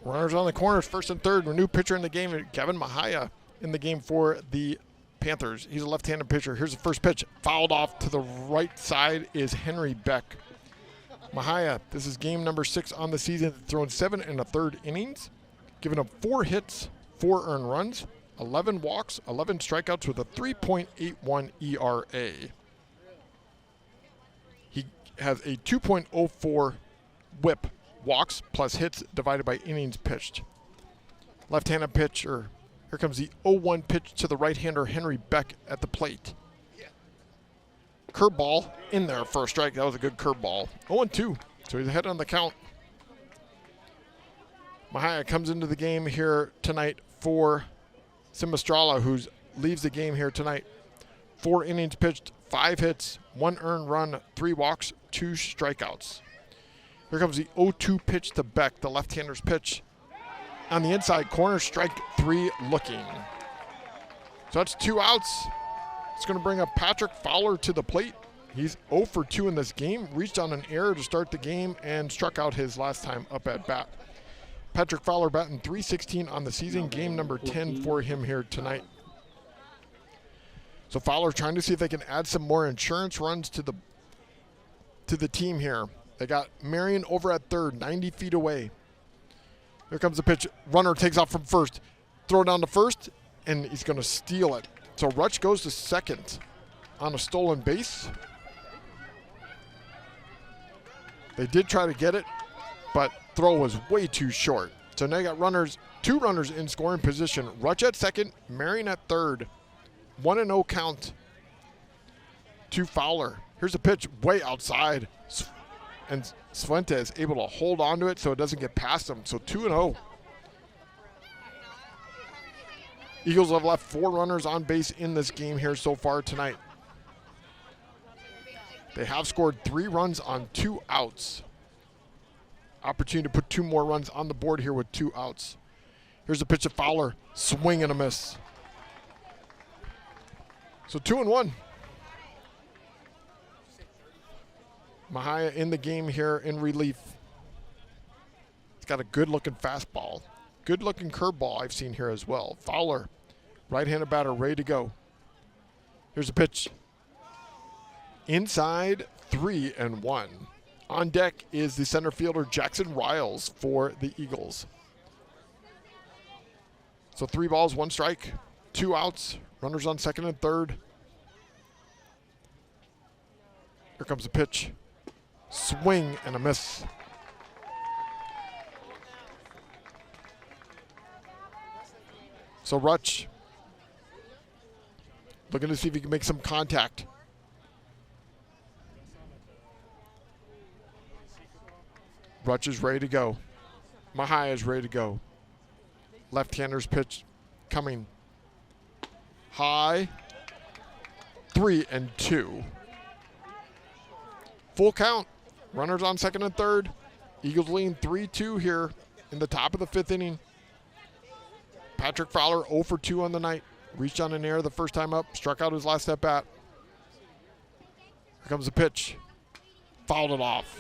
Runners on the corners, first and third. A new pitcher in the game, Kevin Mahaya in the game for the Panthers. He's a left-handed pitcher. Here's the first pitch. Fouled off to the right side is Henry Beck. Mahaya, this is game number 6 on the season, thrown 7 1/3 innings, giving up 4 hits, 4 earned runs, 11 walks, 11 strikeouts with a 3.81 ERA. He has a 2.04 whip. Walks plus hits divided by innings pitched. Left-handed pitcher. Here comes the 0-1 pitch to the right-hander Henry Beck at the plate. Curveball in there for a strike. That was a good curveball. 0-2, so he's ahead on the count. Mahaya comes into the game here tonight for Simastrala, who leaves the game here tonight. 4 innings pitched, 5 hits, 1 earned run, 3 walks, 2 strikeouts. Here comes the 0-2 pitch to Beck, the left-hander's pitch. On the inside corner, strike 3 looking. So that's 2 outs. It's going to bring up Patrick Fowler to the plate. He's 0 for 2 in this game. Reached on an error to start the game and struck out his last time up at bat. Patrick Fowler batting .316 on the season. Game number 10 for him here tonight. So Fowler trying to see if they can add some more insurance runs to the team here. They got Marion over at third, 90 feet away. Here comes the pitch. Runner takes off from first. Throw down to first, and he's going to steal it. So Rutsch goes to second on a stolen base. They did try to get it, but throw was way too short. So now you got 2 runners in scoring position. Rutsch at second, Marion at third. 1-0 count to Fowler. Here's a pitch way outside. And Fuentes able to hold on to it so it doesn't get past him. So 2-0. Eagles have left 4 runners on base in this game here so far tonight. They have scored 3 runs on 2 outs. Opportunity to put 2 more runs on the board here with 2 outs. Here's a pitch to Fowler. Swing and a miss. So 2-1. Mahaya in the game here in relief. He's got a good-looking fastball. Good-looking curveball I've seen here as well. Fowler, right-handed batter, ready to go. Here's a pitch. Inside, 3-1. On deck is the center fielder, Jackson Riles, for the Eagles. So 3 balls, 1 strike, 2 outs. Runners on second and third. Here comes the pitch. Swing and a miss. So Rutsch looking to see if he can make some contact. Rutsch is ready to go. Mahaya is ready to go. Left-hander's pitch coming. High. 3-2. Full count. Runners on second and third. Eagles lead 3-2 here in the top of the 5th inning. Patrick Fowler 0 for 2 on the night. Reached on an error the first time up. Struck out his last at bat. Here comes the pitch. Fouled it off.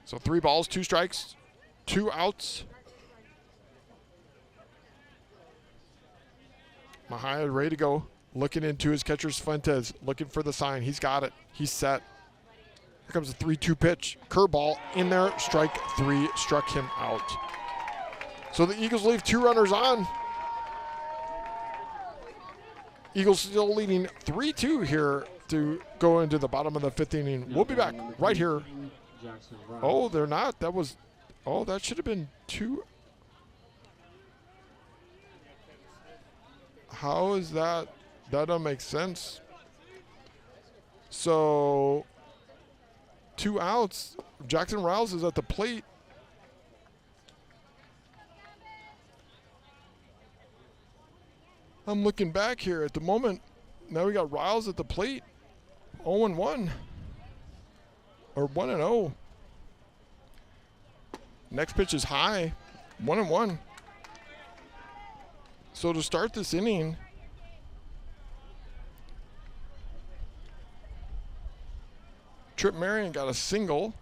So 3 balls, 2 strikes, 2 outs. Mahaya ready to go. Looking into his catcher's Fuentes. Looking for the sign. He's got it. He's set. Here comes a 3-2 pitch. Curveball in there. Strike 3. Struck him out. So the Eagles leave 2 runners on. Eagles still leading 3-2 here to go into the bottom of the 5th inning. We'll be back right here. Oh, they're not. That was, oh, that should have been 2. How is that? That doesn't make sense. So 2 outs. Jackson Riles is at the plate. I'm looking back here at the moment. Now we got Riles at the plate. 0-1. Or 1-0. Next pitch is high. 1-1. So to start this inning, Trip Marion got a single.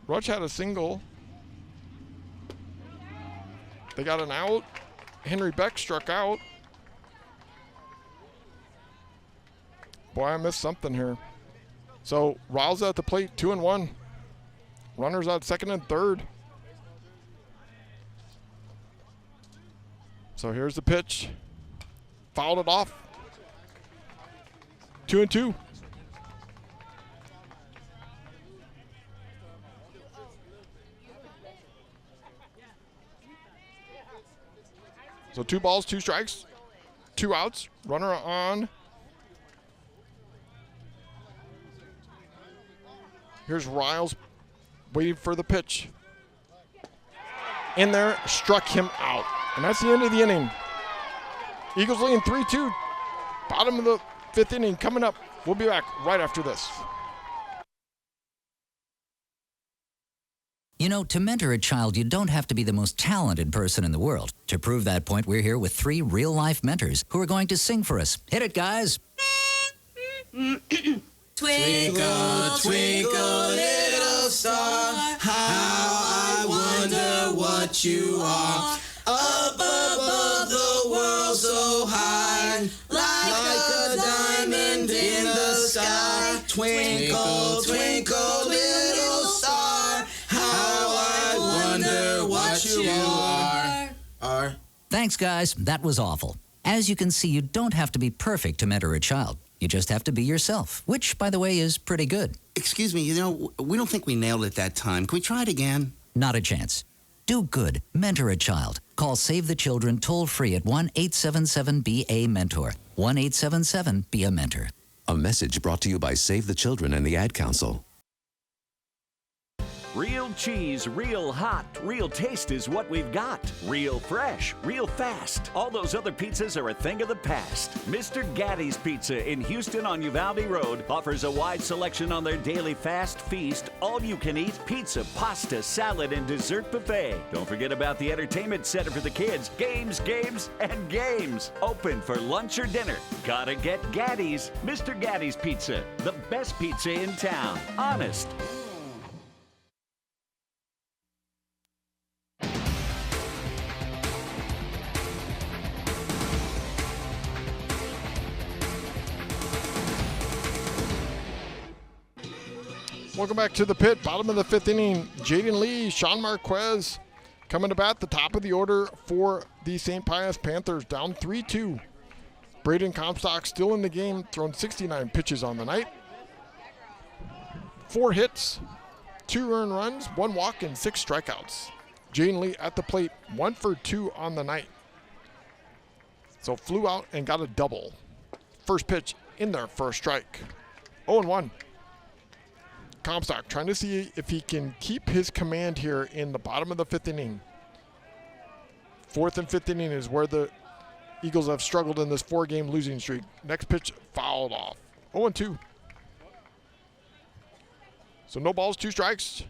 Rutsch had a single. They got an out. Henry Beck struck out. Boy, I missed something here. So Riles at the plate, 2-1. Runners out second and third. So here's the pitch. Fouled it off. 2-2. So 2 balls, 2 strikes, 2 outs, runner on. Here's Riles waiting for the pitch. In there, struck him out. And that's the end of the inning. Eagles leading 3-2. Bottom of the 5th inning coming up. We'll be back right after this. You know, to mentor a child, you don't have to be the most talented person in the world. To prove that point, we're here with 3 real-life mentors who are going to sing for us. Hit it, guys. Twinkle, twinkle, little star, how I wonder what you are. Up above the world so high, like a diamond in the sky. Twinkle, twinkle, little star, how I wonder what you are. Thanks, guys. That was awful. As you can see, you don't have to be perfect to mentor a child. You just have to be yourself, which, by the way, is pretty good. Excuse me, we don't think we nailed it that time. Can we try it again? Not a chance. Do good. Mentor a child. Call Save the Children toll-free at 1-877-BA-MENTOR. 1-877-BE-A-MENTOR. A message brought to you by Save the Children and the Ad Council. Real cheese, real hot, real taste is what we've got. Real fresh, real fast. All those other pizzas are a thing of the past. Mr. Gatti's Pizza in Houston on Uvalde Road offers a wide selection on their daily fast feast, all-you-can-eat pizza, pasta, salad, and dessert buffet. Don't forget about the entertainment center for the kids. Games, games, and games. Open for lunch or dinner. Gotta get Gatti's. Mr. Gatti's Pizza, the best pizza in town. Honest. Welcome back to the pit. Bottom of the 5th inning. Jaden Lee, Sean Marquez coming to bat, the top of the order for the St. Pius Panthers, down 3-2. Braden Comstock still in the game, thrown 69 pitches on the night. 4 hits, 2 earned runs, 1 walk, and 6 strikeouts. Jaden Lee at the plate, 1 for 2 on the night. So flew out and got a double. First pitch in there for a strike. 0-1. Comstock trying to see if he can keep his command here in the bottom of the 5th inning. 4th and 5th inning is where the Eagles have struggled in this 4-game losing streak. Next pitch fouled off. 0-2. So no balls, 2 strikes.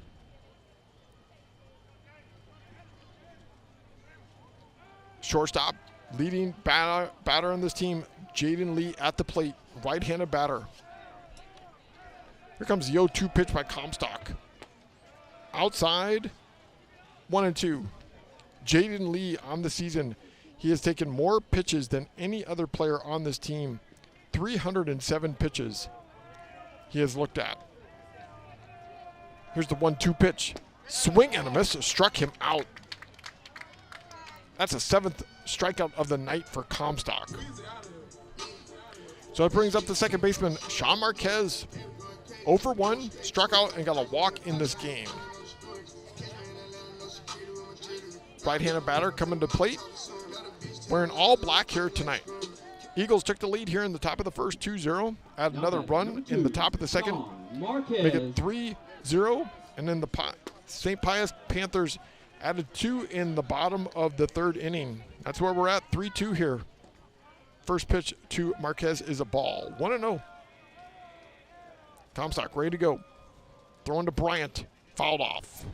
Shortstop, leading batter on this team, Jaden Lee at the plate, right-handed batter. Here comes the 0-2 pitch by Comstock. Outside, 1-2. Jaden Lee on the season, he has taken more pitches than any other player on this team. 307 pitches he has looked at. Here's the 1-2 pitch. Swing and a miss, struck him out. That's a 7th strikeout of the night for Comstock. So it brings up the second baseman, Sean Marquez. 0 for 1, struck out and got a walk in this game. Right-handed batter coming to plate. Wearing all black here tonight. Eagles took the lead here in the top of the first, 2-0. Add another run in the top of the second. Make it 3-0. And then the St. Pius Panthers Added 2 in the bottom of the 3rd inning. That's where we're at, 3-2 here. First pitch to Marquez is a ball. 1-0. Comstock ready to go. Throwing to Bryant. Fouled off.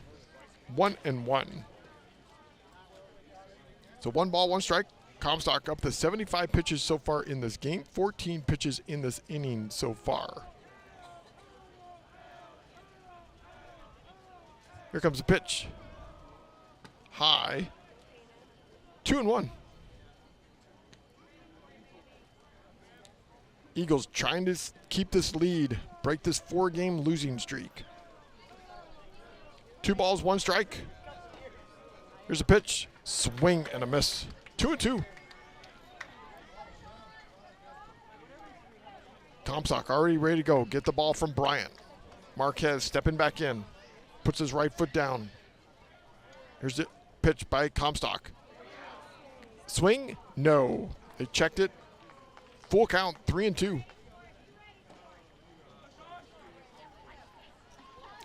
1-1. So 1 ball, 1 strike. Comstock up to 75 pitches so far in this game. 14 pitches in this inning so far. Here comes the pitch. High. 2-1. Eagles trying to keep this lead, break this 4-game losing streak. 2 balls, 1 strike. Here's a pitch. Swing and a miss. 2-2. Comstock already ready to go. Get the ball from Bryant. Marquez stepping back in. Puts his right foot down. Here's the pitch by Comstock. Swing? No. They checked it. Full count, 3-2.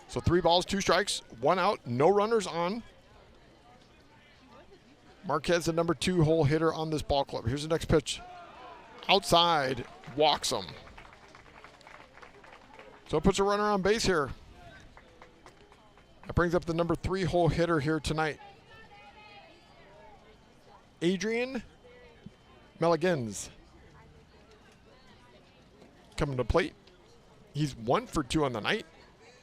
So 3 balls, 2 strikes, 1 out, no runners on. Marquez, the number 2 hole hitter on this ball club. Here's the next pitch. Outside, walks him. So it puts a runner on base here. That brings up the number 3 hole hitter here tonight. Adrian Melligans. Coming to plate. He's 1 for 2 on the night.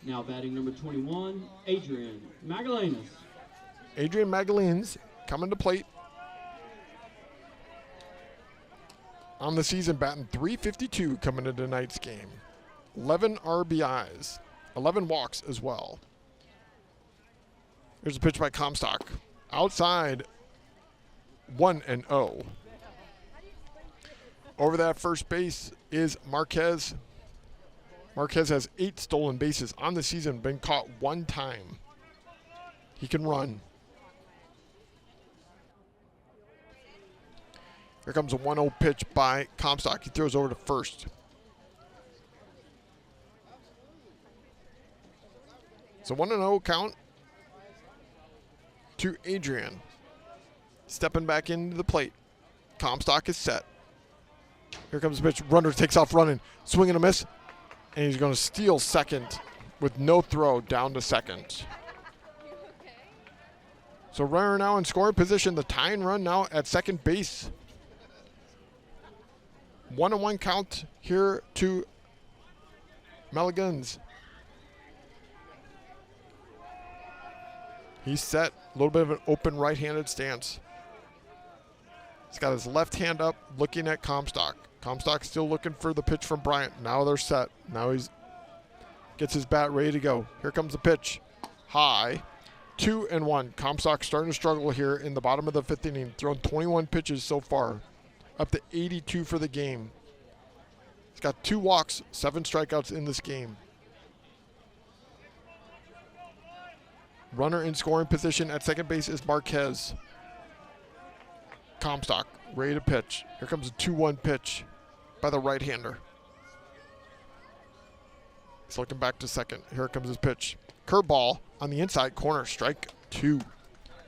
Now batting number 21, Adrian Magallanes. Adrian Magallanes coming to plate. On the season, batting .352 coming into tonight's game. 11 RBIs, 11 walks as well. Here's a pitch by Comstock. Outside, 1-0. Over that first base is Marquez. Marquez has 8 stolen bases on the season, been caught 1 time. He can run. Here comes a 1-0 pitch by Comstock. He throws over to first. So 1-0 count to Adrian. Stepping back into the plate. Comstock is set. Here comes the pitch. Runner takes off running. Swing and a miss. And he's going to steal second with no throw down to second. So runner now in scoring position. The tying run now at second base. 1-1 count here to Melligans. He's set. A little bit of an open right-handed stance. He's got his left hand up looking at Comstock. Comstock still looking for the pitch from Bryant. Now they're set. Now he's gets his bat ready to go. Here comes the pitch. High. 2-1. Comstock starting to struggle here in the bottom of the 5th inning. Thrown 21 pitches so far. Up to 82 for the game. He's got 2 walks, 7 strikeouts in this game. Runner in scoring position at second base is Marquez. Comstock ready to pitch. Here comes a 2-1 pitch by the right-hander. He's looking back to second. Here comes his pitch. Curveball on the inside corner. Strike 2.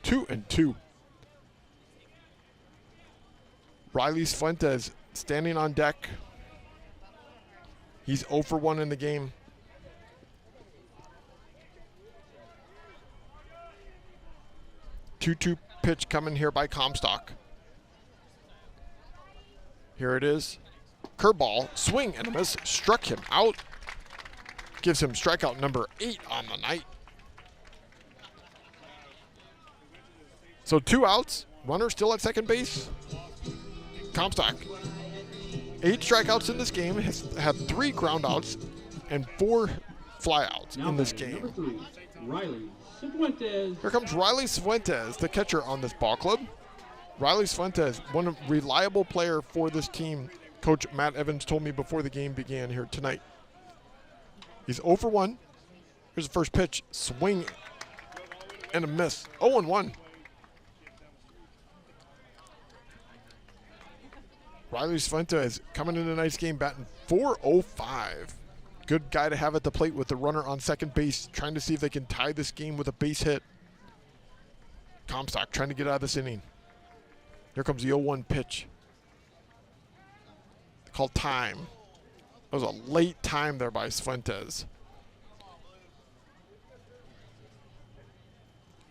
2-2. Riley Fuentes standing on deck. He's 0 for 1 in the game. Two pitch coming here by Comstock. Here it is. Curveball, swing and a miss. Struck him out. Gives him strikeout number 8 on the night. So 2 outs. Runner still at second base. Comstock, 8 strikeouts in this game, has had 3 groundouts and 4 flyouts in this game. Number 3, Riley Fuentes. Here comes Riley Fuentes, the catcher on this ball club. Riley Fuentes, one reliable player for this team. Coach Matt Evans told me before the game began here tonight. He's 0 for 1. Here's the first pitch. Swing and a miss. 0-1. Riley Fuentes coming into tonight's game batting .405. Good guy to have at the plate with the runner on second base, trying to see if they can tie this game with a base hit. Comstock trying to get out of this inning. Here comes the 0-1 pitch. Called time. That was a late time there by Fuentes.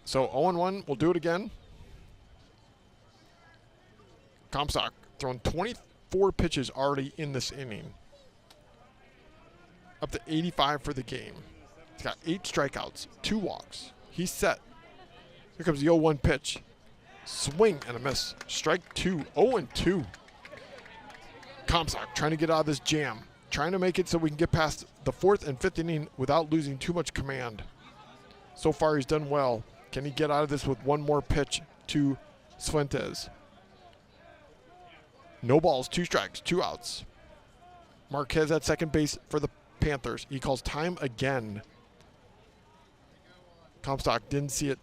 So 0-1, we'll do it again. Comstock throwing 24 pitches already in this inning. Up to 85 for the game. He's got 8 strikeouts, 2 walks. He's set. Here comes the 0-1 pitch. Swing and a miss. Strike 2, 0-2. Comstock trying to get out of this jam. Trying to make it so we can get past the 4th and 5th inning without losing too much command. So far he's done well. Can he get out of this with one more pitch to Fuentes? No balls, 2 strikes, 2 outs. Marquez at second base for the Panthers. He calls time again. Comstock didn't see it.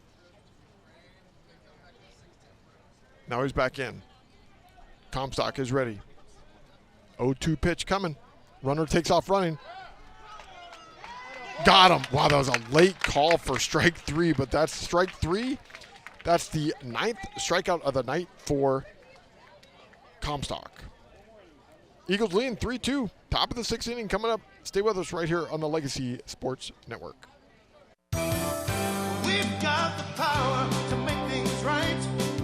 Now he's back in. Comstock is ready. 0-2 pitch coming. Runner takes off running. Got him. Wow, that was a late call for strike 3, but that's strike 3. That's the 9th strikeout of the night for Comstock. Eagles leading 3-2. Top of the 6th inning coming up. Stay with us right here on the Legacy Sports Network. We've got the power to make things right.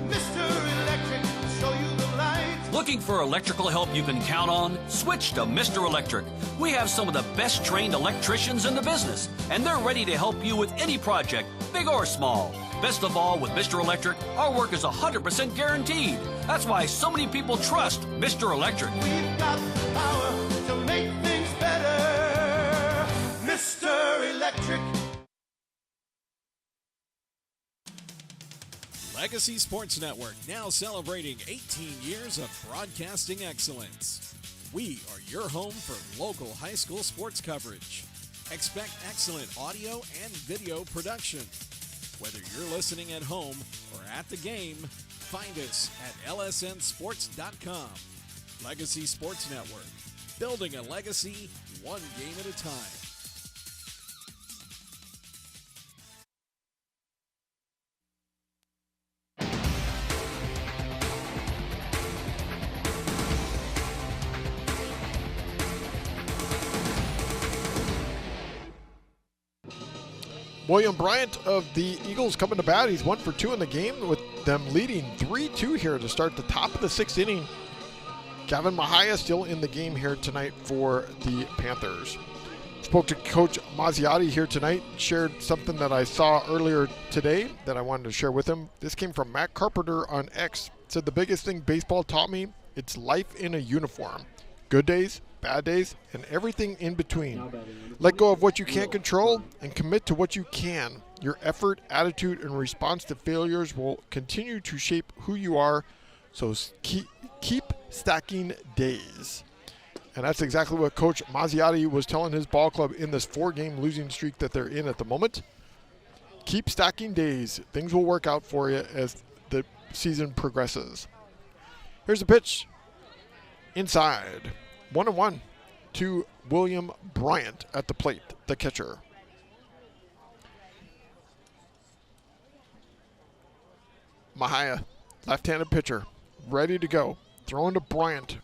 Mr. Electric will show you the light. Looking for electrical help you can count on? Switch to Mr. Electric. We have some of the best trained electricians in the business, and they're ready to help you with any project, big or small. Best of all, with Mr. Electric, our work is 100% guaranteed. That's why so many people trust Mr. Electric. We've got the power to make things better. Mr. Electric. Legacy Sports Network, now celebrating 18 years of broadcasting excellence. We are your home for local high school sports coverage. Expect excellent audio and video production. Whether you're listening at home or at the game, find us at lsnsports.com. Legacy Sports Network, building a legacy one game at a time. William Bryant of the Eagles coming to bat. He's 1 for 2 in the game, with them leading 3-2 here to start the top of the 6th inning. Gavin Mahia still in the game here tonight for the Panthers. Spoke to Coach Mazziotti here tonight, shared something that I saw earlier today that I wanted to share with him. This came from Matt Carpenter on X. Said, the biggest thing baseball taught me, it's life in a uniform. Good days, bad days, and everything in between. Let go of what you can't control and commit to what you can. Your effort, attitude, and response to failures will continue to shape who you are, so keep stacking days. And that's exactly what Coach Mazziotti was telling his ball club in this 4-game losing streak that they're in at the moment. Keep stacking days. Things will work out for you as the season progresses. Here's the pitch. Inside. 1-1 to William Bryant at the plate, the catcher. Mahia, left-handed pitcher, ready to go. Throwing to Bryant.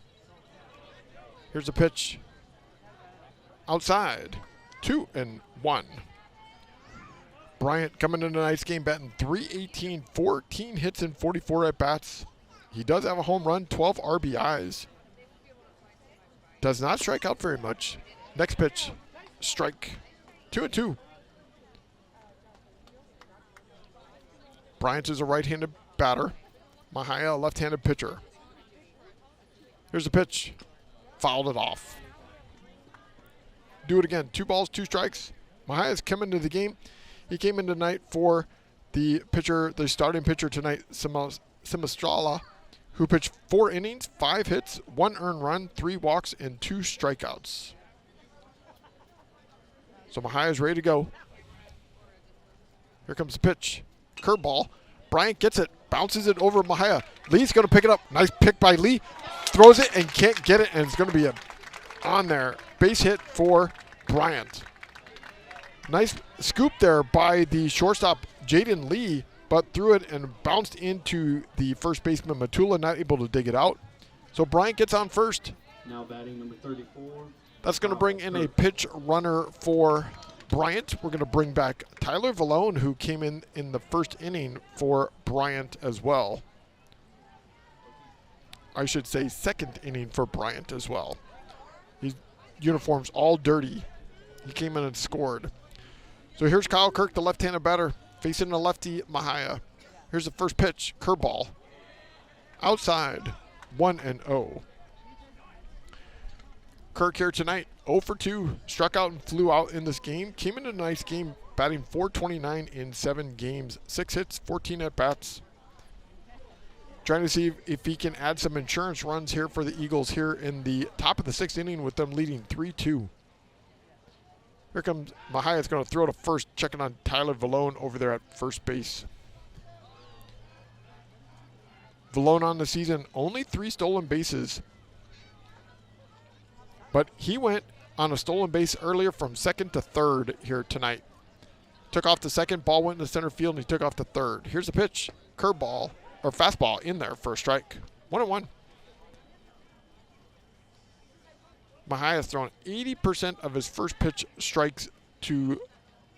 Here's the pitch. Outside. 2-1. Bryant coming into tonight's game batting .318, 14 hits and 44 at-bats. He does have a home run, 12 RBIs. Does not strike out very much. Next pitch, strike. 2-2. Bryant is a right-handed batter. Mahia, a left-handed pitcher. Here's the pitch. Fouled it off. Do it again. 2 balls, 2 strikes. Mahia's coming into the game. He came in tonight for the pitcher, the starting pitcher tonight, Simistrala, who pitched 4 innings, 5 hits, 1 earned run, 3 walks, and 2 strikeouts. So Mahia's ready to go. Here comes the pitch. Curveball. Bryant gets it, bounces it over Mahia. Lee's going to pick it up. Nice pick by Lee. Throws it and can't get it, and it's going to be on there. Base hit for Bryant. Nice scoop there by the shortstop, Jaden Lee, but but threw it and bounced into the first baseman Matula, not able to dig it out. So Bryant gets on first. Now batting number 34. That's going to bring in a pitch runner for Bryant. We're going to bring back Tyler Vallone, who came in the first inning for Bryant as well. I should say second inning for Bryant as well. His uniform's all dirty. He came in and scored. So here's Kyle Kirk, the left-handed batter, facing the lefty Mahia. Here's the first pitch, curveball. Outside, 1-0. Kirk here tonight, 0 for 2. Struck out and flew out in this game. Came in a nice game, batting .429 in 7 games. 6 hits, 14 at-bats. Trying to see if he can add some insurance runs here for the Eagles here in the top of the 6th inning with them leading 3-2. Here comes Mahia. Is going to throw to first, checking on Tyler Vallone over there at first base. Vallone on the season, only 3 stolen bases. But he went on a stolen base earlier from second to third here tonight. Took off to second, ball went into center field, and he took off to third. Here's the pitch, curveball, or fastball in there for a strike. 1-1. Mahia has thrown 80% of his first pitch strikes to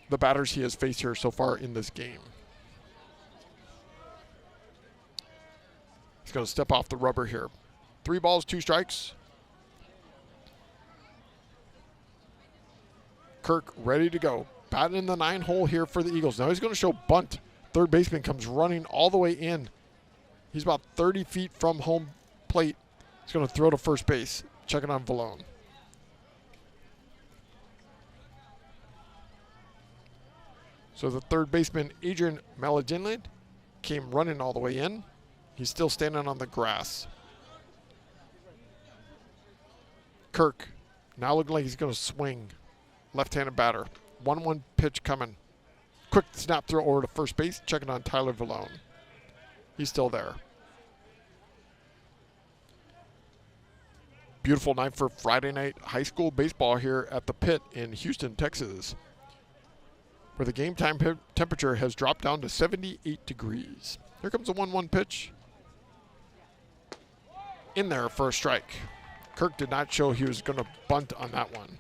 the batters he has faced here so far in this game. He's going to step off the rubber here. 3 balls, 2 strikes. Kirk ready to go. Batting in the 9 hole here for the Eagles. Now he's going to show bunt. Third baseman comes running all the way in. He's about 30 feet from home plate. He's going to throw to first base. Checking on Vallone. So the third baseman, Adrian Maladinlin, came running all the way in. He's still standing on the grass. Kirk, now looking like he's going to swing. Left-handed batter. 1-1 pitch coming. Quick snap throw over to first base, checking on Tyler Vallone. He's still there. Beautiful night for Friday night high school baseball here at the Pit in Houston, Texas, where the game time temperature has dropped down to 78 degrees. Here comes a 1-1 pitch. In there for a strike. Kirk did not show he was going to bunt on that one.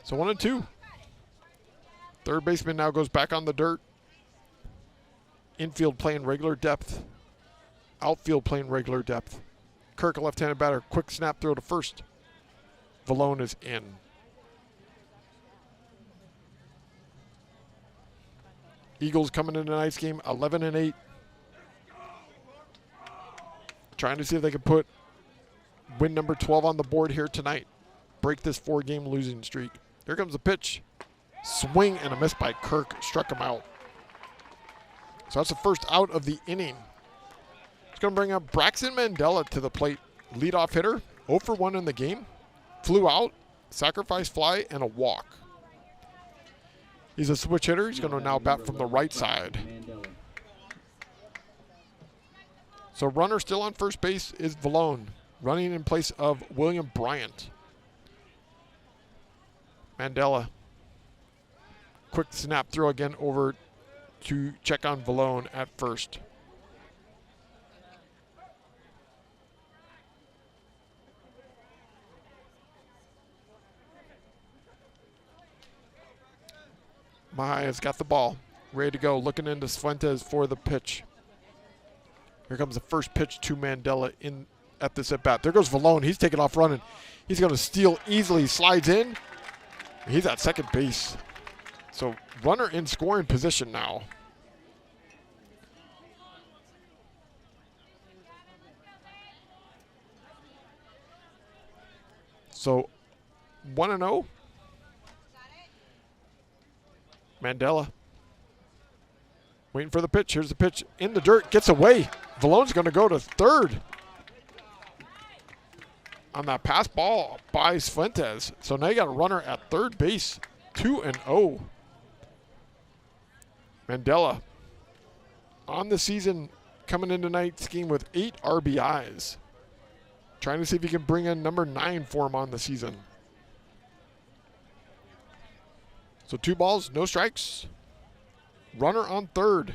So 1-2. Third baseman now goes back on the dirt. Infield playing regular depth. Outfield playing regular depth. Kirk, a left-handed batter. Quick snap throw to first. Vallone is in. Eagles coming into tonight's game 11-8. Trying to see if they can put win number 12 on the board here tonight. Break this 4-game losing streak. Here comes the pitch. Swing and a miss by Kirk. Struck him out. So that's the first out of the inning. It's going to bring up Braxton Mandela to the plate. Leadoff hitter. 0 for 1 in the game. Flew out. Sacrifice fly and a walk. He's a switch hitter. He's going to now bat from the right side. So runner still on first base is Vallone, running in place of William Bryant. Mandela. Quick snap throw again over to check on Vallone at first. Mahia's got the ball. Ready to go. Looking into Fuentes for the pitch. Here comes the first pitch to Mandela in at this at-bat. There goes Vallone. He's taking off running. He's going to steal easily. Slides in. He's at second base. So runner in scoring position now. So 1-0. Mandela waiting for the pitch. Here's the pitch in the dirt. Gets away. Vallone's going to go to third on that pass ball by Fuentes. So now you got a runner at third base. 2-0. Mandela on the season coming in tonight's game with 8 RBIs. Trying to see if he can bring in number 9 for him on the season. So 2 balls, no strikes. Runner on third.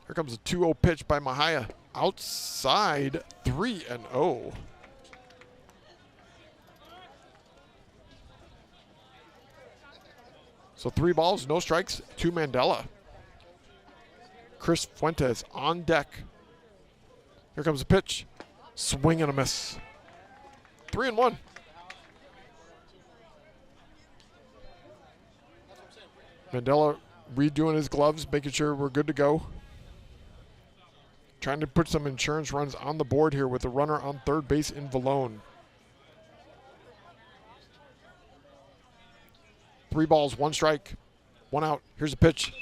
Here comes a 2-0 pitch by Mahia. Outside, 3-0. So 3 balls, no strikes to Mandela. Chris Fuentes on deck. Here comes a pitch. Swing and a miss. 3-1. Mandela redoing his gloves, making sure we're good to go. Trying to put some insurance runs on the board here with a runner on third base in Valone. 3 balls, 1 strike, 1 out. Here's a pitch.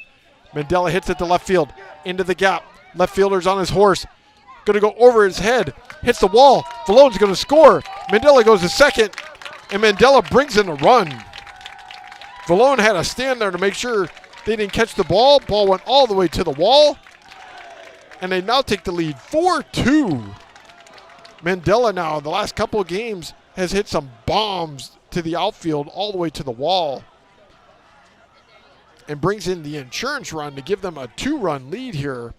Mandela hits it to left field, into the gap. Left fielder's on his horse. Going to go over his head. Hits the wall. Valone's going to score. Mandela goes to second, and Mandela brings in a run. Valone had to stand there to make sure they didn't catch the ball. Ball went all the way to the wall, and they now take the lead 4-2. Mandela now, the last couple of games, has hit some bombs to the outfield all the way to the wall and brings in the insurance run to give them a 2-run lead here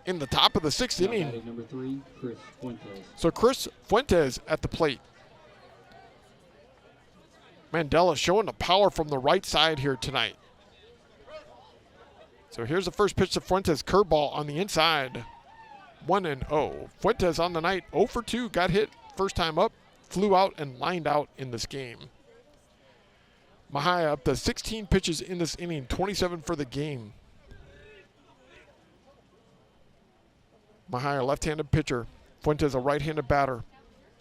in the top of the 6th inning. Number 3, Chris Fuentes. So Chris Fuentes at the plate. Mandela showing the power from the right side here tonight. So here's the first pitch to Fuentes, curveball on the inside. 1-0. Fuentes on the night, 0 for 2, got hit first time up, flew out and lined out in this game. Mahia up to 16 pitches in this inning, 27 for the game. Mahia, left-handed pitcher. Fuentes, a right-handed batter.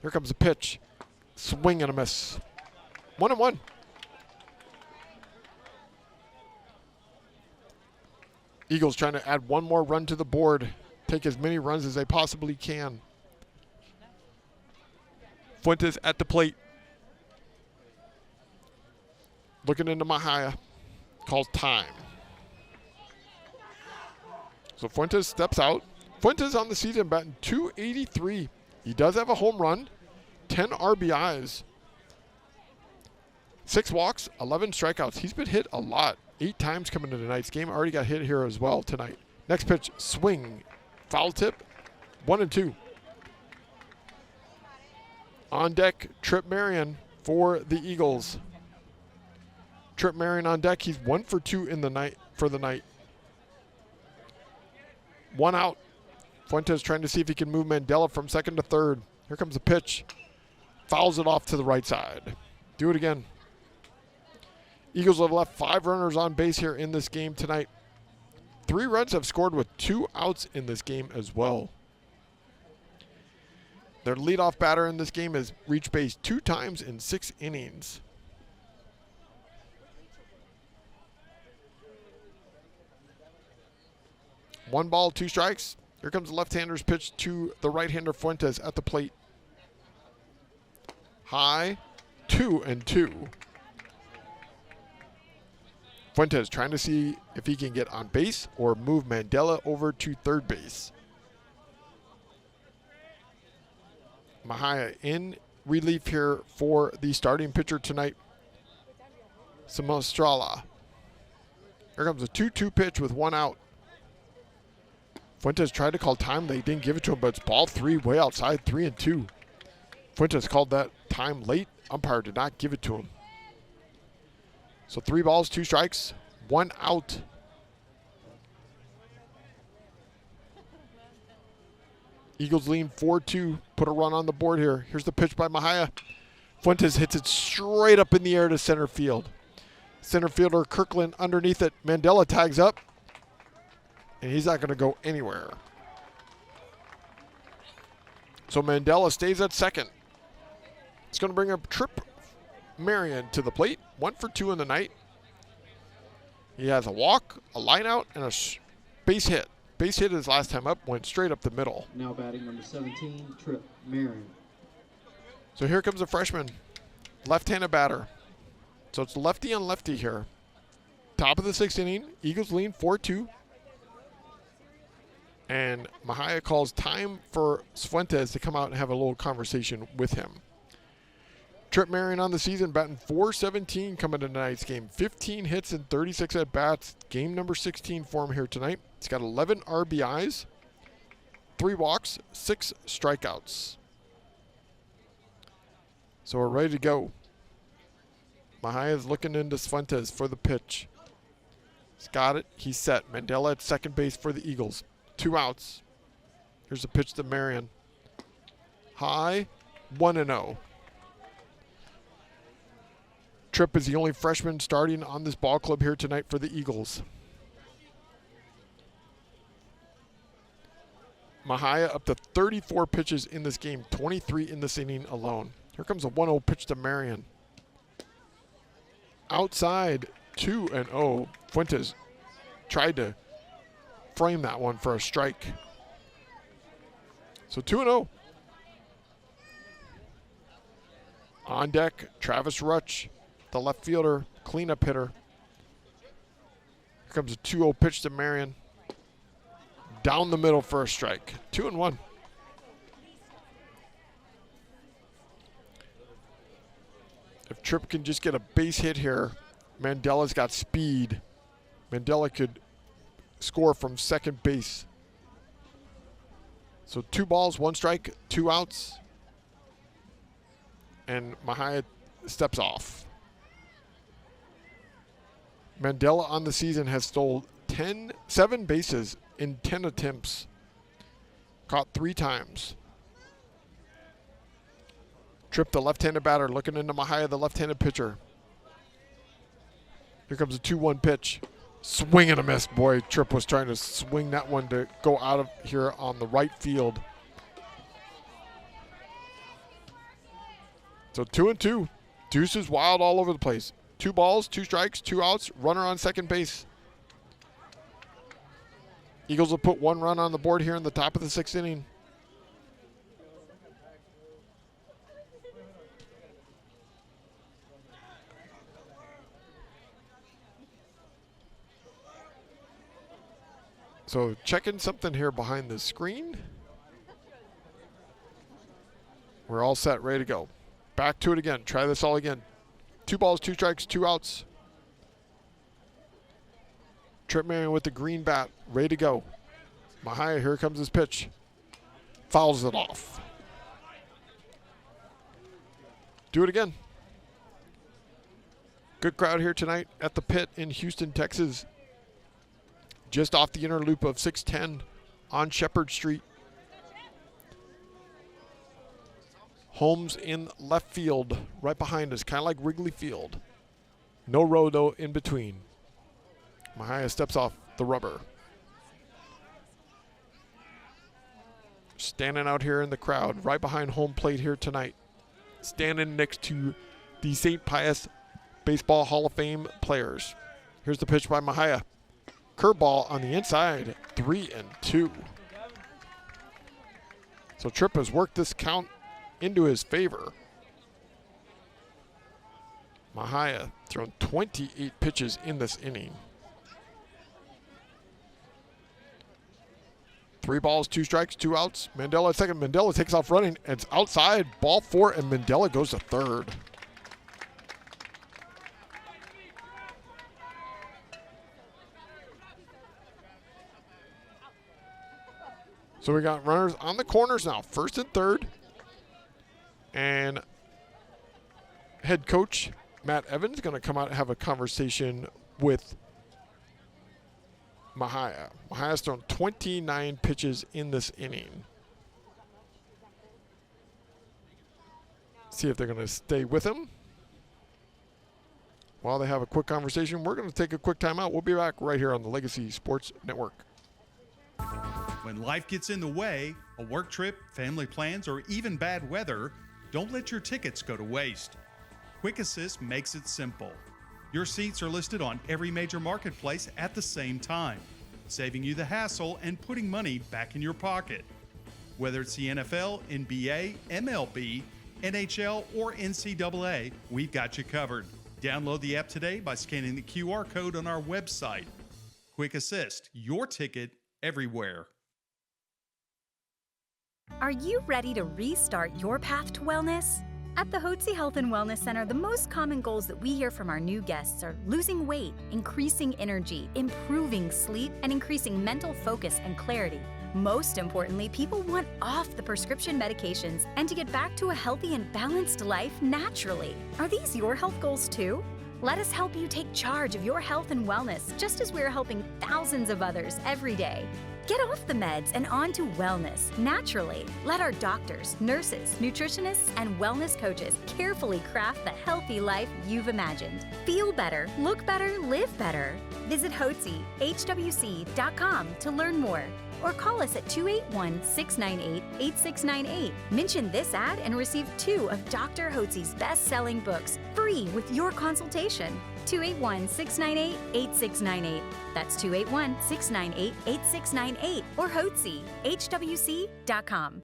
Here comes a pitch. Swing and a miss. 1-1. Eagles trying to add 1 more run to the board. Take as many runs as they possibly can. Fuentes at the plate. Looking into Mahia. Calls time. So Fuentes steps out. Fuentes on the season batting .283. He does have a home run, 10 RBIs, 6 walks, 11 strikeouts. He's been hit a lot. 8 times coming into tonight's game. Already got hit here as well tonight. Next pitch, swing, foul tip, 1-2. On deck, Trip Marion for the Eagles. Trip Marion on deck. He's 1 for 2 in the night for the night. 1 out. Fuentes trying to see if he can move Mandela from second to third. Here comes the pitch. Fouls it off to the right side. Do it again. Eagles have left 5 runners on base here in this game tonight. 3 runs have scored with 2 outs in this game as well. Their leadoff batter in this game has reached base 2 times in 6 innings. One ball, 2 strikes. Here comes the left-hander's pitch to the right-hander Fuentes at the plate. High, 2-2. Fuentes trying to see if he can get on base or move Mandela over to third base. Mahia in relief here for the starting pitcher tonight, Samostrala. Here comes a 2-2 pitch with 1 out. Fuentes tried to call time. They didn't give it to him, but it's ball 3 way outside, 3-2. Fuentes called that time late. Umpire did not give it to him. So 3 balls, 2 strikes, 1 out. Eagles lean 4-2, put a run on the board here. Here's the pitch by Mahia. Fuentes hits it straight up in the air to center field. Center fielder Kirkland underneath it. Mandela tags up, and he's not going to go anywhere. So Mandela stays at second. It's going to bring up Trip Marion to the plate. 1 for 2 in the night. He has a walk, a line out, and a base hit. Base hit his last time up, went straight up the middle. Now batting number 17, Trip Marion. So here comes a freshman, left-handed batter. So it's lefty on lefty here. Top of the 6th inning, Eagles lean 4-2. And Mahia calls time for Fuentes to come out and have a little conversation with him. Trip Marion on the season, batting .417 coming to tonight's game. 15 hits and 36 at-bats. Game number 16 for him here tonight. He's got 11 RBIs, 3 walks, 6 strikeouts. So we're ready to go. Mahia's looking into Fuentes for the pitch. He's got it. He's set. Mandela at second base for the Eagles. 2 outs. Here's the pitch to Marion. High, 1-0. Tripp is the only freshman starting on this ball club here tonight for the Eagles. Mahia up to 34 pitches in this game, 23 in this inning alone. Here comes a 1-0 pitch to Marion. Outside, 2-0. Fuentes tried to frame that one for a strike. So 2-0. On deck, Travis Rutsch, the left fielder, cleanup hitter. Here comes a 2-0 pitch to Marion. Down the middle for a strike. 2-1. If Tripp can just get a base hit here, Mandela's got speed. Mandela could score from second base. So 2 balls, 1 strike, 2 outs. And Mahia steps off. Mandela on the season has stole 7 bases in 10 attempts. Caught 3 times. Tripp, the left-handed batter, looking into Mahia, the left-handed pitcher. Here comes a 2-1 pitch. Swing and a miss. Boy, Tripp was trying to swing that one to go out of here on the right field. So 2-2. Deuce is wild all over the place. 2 balls, 2 strikes, 2 outs, runner on second base. Eagles will put 1 run on the board here in the top of the 6th inning. So checking something here behind the screen. We're all set, ready to go. Back to it again. Try this all again. 2 balls, 2 strikes, 2 outs. Tripp Marion with the green bat, ready to go. Mahia, here comes his pitch. Fouls it off. Do it again. Good crowd here tonight at the Pit in Houston, Texas. Just off the inner loop of 610 on Shepherd Street. Holmes in left field, right behind us, kind of like Wrigley Field. No row, though, in between. Mahia steps off the rubber. Standing out here in the crowd, right behind home plate here tonight. Standing next to the St. Pius Baseball Hall of Fame players. Here's the pitch by Mahia. Curveball on the inside, 3-2. So Tripp has worked this count into his favor. Mahia thrown 28 pitches in this inning. 3 balls, 2 strikes, 2 outs. Mandela at second. Mandela takes off running. It's outside, ball 4, and Mandela goes to third. So we got runners on the corners now, first and third. And head coach Matt Evans is going to come out and have a conversation with Mahia. Mahia's thrown 29 pitches in this inning. See if they're going to stay with him. While they have a quick conversation, we're going to take a quick timeout. We'll be back right here on the Legacy Sports Network. When life gets in the way, a work trip, family plans, or even bad weather, don't let your tickets go to waste. Quick Assist makes it simple. Your seats are listed on every major marketplace at the same time, saving you the hassle and putting money back in your pocket. Whether it's the NFL, NBA, MLB, NHL, or NCAA, we've got you covered. Download the app today by scanning the QR code on our website. Quick Assist, your ticket everywhere. Are you ready to restart your path to wellness? At the Hotze Health and Wellness Center, the most common goals that we hear from our new guests are losing weight, increasing energy, improving sleep, and increasing mental focus and clarity. Most importantly, people want off the prescription medications and to get back to a healthy and balanced life naturally. Are these your health goals too? Let us help you take charge of your health and wellness, just as we're helping thousands of others every day. Get off the meds and on to wellness naturally. Let our doctors, nurses, nutritionists, and wellness coaches carefully craft the healthy life you've imagined. Feel better, look better, live better. Visit HWC.com to learn more, or call us at 281-698-8698. Mention this ad and receive 2 of Dr. Hotze's best-selling books free with your consultation. 281-698-8698. That's 281-698-8698 or Hotze, HWC.com.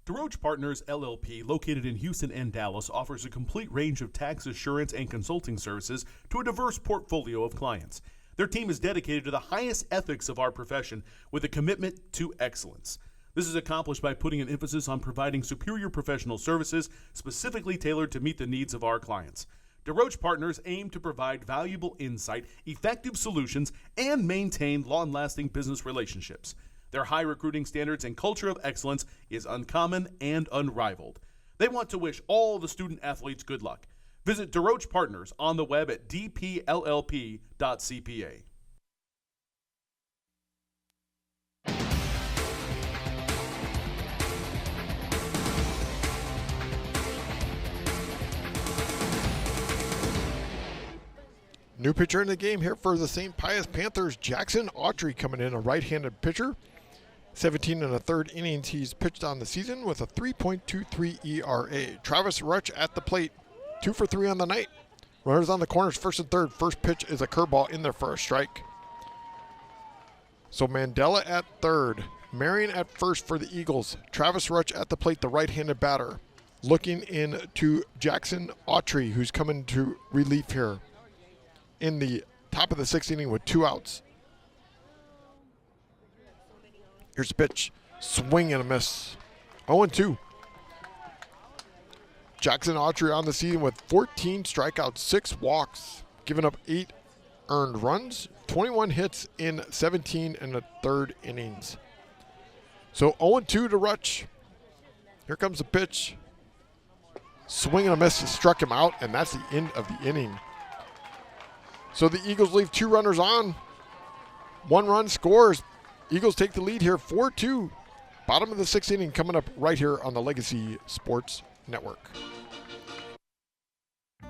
DeRoche Partners, LLP, located in Houston and Dallas, offers a complete range of tax assurance and consulting services to a diverse portfolio of clients. Their team is dedicated to the highest ethics of our profession with a commitment to excellence. This is accomplished by putting an emphasis on providing superior professional services specifically tailored to meet the needs of our clients. DeRoche Partners aim to provide valuable insight, effective solutions, and maintain long-lasting business relationships. Their high recruiting standards and culture of excellence is uncommon and unrivaled. They want to wish all the student athletes good luck. Visit DeRoche Partners on the web at dpllp.cpa. New pitcher in the game here for the St. Pius Panthers, Jackson Autry, coming in, a right-handed pitcher. 17 1/3 innings he's pitched on the season with a 3.23 ERA. Travis Rutch at the plate, 2 for 3 on the night. Runners on the corners, first and third. First pitch is a curveball in there for a strike. So Mandela at third, Marion at first for the Eagles. Travis Rutch at the plate, the right-handed batter. Looking into Jackson Autry, who's coming to relief here in the top of the 6th inning with 2 outs. Here's a pitch, swing and a miss. 0-2. Jackson Autry on the season with 14 strikeouts, 6 walks, giving up 8 earned runs, 21 hits in 17 1/3 innings. So 0-2 to Rutch. Here comes the pitch. Swing and a miss, struck him out, and that's the end of the inning. So the Eagles leave 2 runners on. 1 run scores. Eagles take the lead here, 4-2. Bottom of the 6th inning coming up right here on the Legacy Sports Network.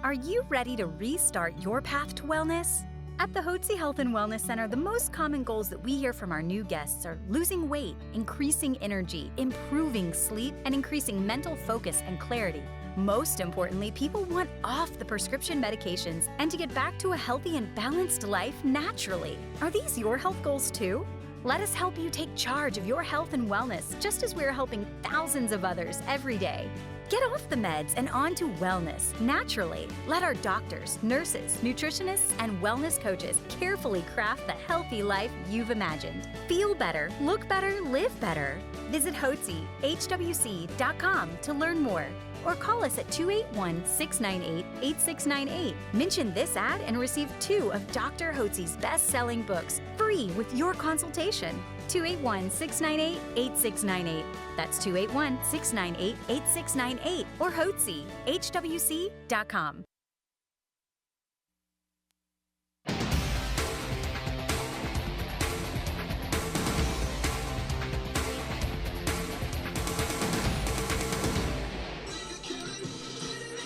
Are you ready to restart your path to wellness? At the Hotze Health and Wellness Center, the most common goals that we hear from our new guests are losing weight, increasing energy, improving sleep, and increasing mental focus and clarity. Most importantly, people want off the prescription medications and to get back to a healthy and balanced life naturally. Are these your health goals too? Let us help you take charge of your health and wellness, just as we're helping thousands of others every day. Get off the meds and on to wellness naturally. Let our doctors, nurses, nutritionists, and wellness coaches carefully craft the healthy life you've imagined. Feel better, look better, live better. Visit Hotze, HWC.com to learn more, or call us at 281-698-8698. Mention this ad and receive 2 of Dr. Hotze's best-selling books free with your consultation. 281-698-8698. That's 281-698-8698 or Hotze, HWC.com.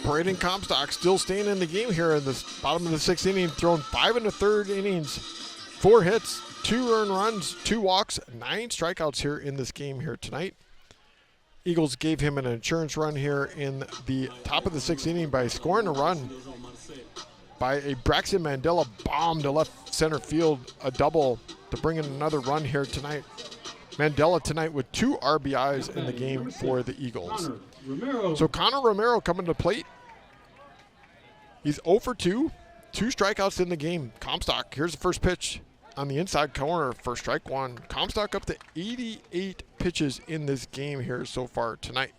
Braden Comstock still staying in the game here in the bottom of the 6th inning, thrown 5 1/3 innings, 4 hits, 2 earned runs, 2 walks, 9 strikeouts here in this game here tonight. Eagles gave him an insurance run here in the top of the 6th inning by scoring a run by a Braxton Mandela bomb to left center field, a double to bring in another run here tonight. Mandela tonight with 2 RBIs in the game for the Eagles. So Connor Romero coming to plate. He's 0 for 2, 2 strikeouts in the game. Comstock, here's the first pitch on the inside corner for strike 1. Comstock up to 88 pitches in this game here so far tonight.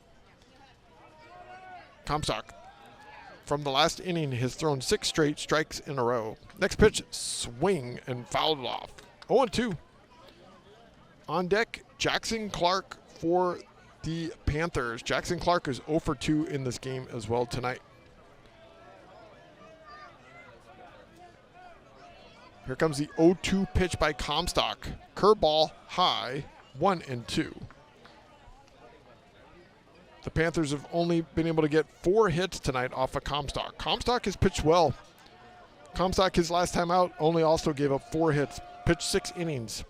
Comstock, from the last inning, has thrown 6 straight strikes in a row. Next pitch, swing and fouled off. 0-2. On deck, Jackson Clark for the Panthers. Jackson Clark is 0 for 2 in this game as well tonight. Here comes the 0-2 pitch by Comstock. Curveball high, 1-2. The Panthers have only been able to get 4 hits tonight off of Comstock. Comstock has pitched well. Comstock, his last time out, only also gave up 4 hits, pitched 6 innings.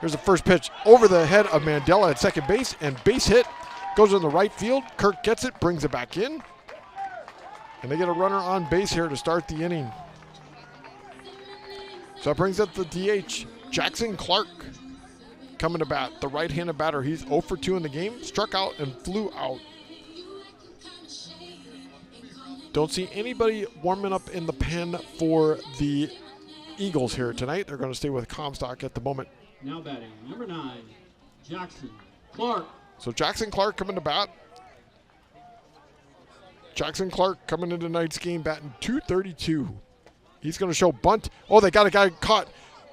Here's the first pitch over the head of Mandela at second base, and base hit goes in the right field. Kirk gets it, brings it back in, and they get a runner on base here to start the inning. So that brings up the DH, Jackson Clark, coming to bat. The right-handed batter, he's 0 for 2 in the game, struck out and flew out. Don't see anybody warming up in the pen for the Eagles here tonight. They're going to stay with Comstock at the moment. Now batting, number 9, Jackson Clark. So Jackson Clark coming to bat. Jackson Clark coming into tonight's game batting .232. He's going to show bunt. Oh, they got a guy caught.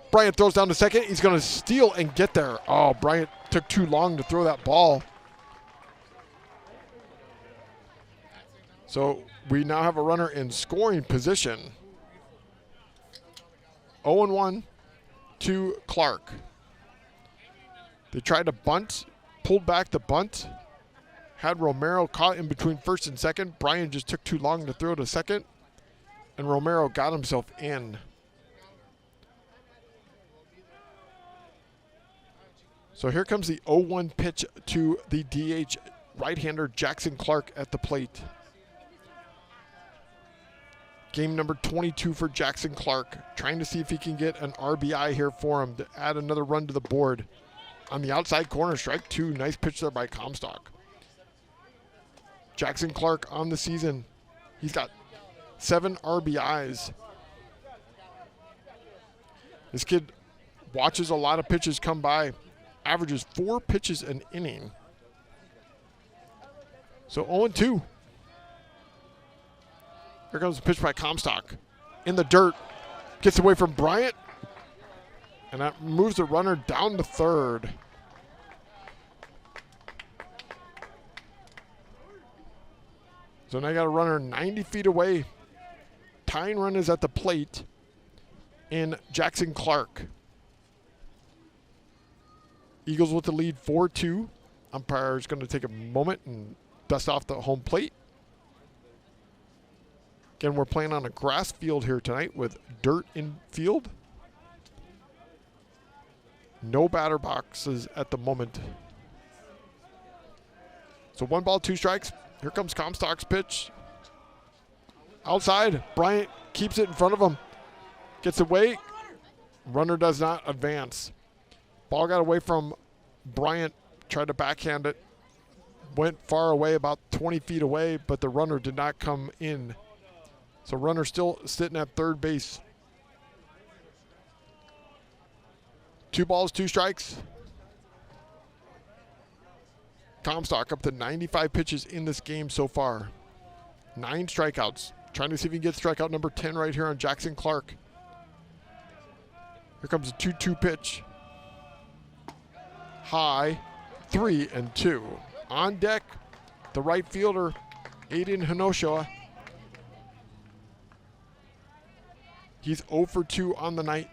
Bryant throws down to second. He's going to steal and get there. Oh, Bryant took too long to throw that ball. So we now have a runner in scoring position. 0-1 to Clark. They tried to bunt, pulled back the bunt, had Romero caught in between first and second. Bryant just took too long to throw to second, and Romero got himself in. So here comes the 0-1 pitch to the DH right-hander Jackson Clark at the plate. Game number 22 for Jackson Clark, trying to see if he can get an RBI here for him to add another run to the board. On the outside corner, strike 2. Nice pitch there by Comstock. Jackson Clark on the season, he's got 7 RBIs. This kid watches a lot of pitches come by, averages 4 pitches an inning. So 0-2. Here comes the pitch by Comstock. In the dirt, gets away from Bryant, and that moves the runner down to third. So now you got a runner 90 feet away. Tying run is at the plate in Jackson Clark. Eagles with the lead 4-2. Umpire is going to take a moment and dust off the home plate. Again, we're playing on a grass field here tonight with dirt in field. No batter boxes at the moment. So 1 ball, 2 strikes. Here comes Comstock's pitch. Outside, Bryant keeps it in front of him. Gets away. Runner does not advance. Ball got away from Bryant. Tried to backhand it. Went far away, about 20 feet away, but the runner did not come in. So runner still sitting at third base. 2 balls, 2 strikes. Comstock up to 95 pitches in this game so far. 9 strikeouts. Trying to see if he can get strikeout number 10 right here on Jackson Clark. Here comes a 2-2 pitch. High, 3-2. On deck, the right fielder, Aiden Hinoshoa. He's 0 for 2 on the night.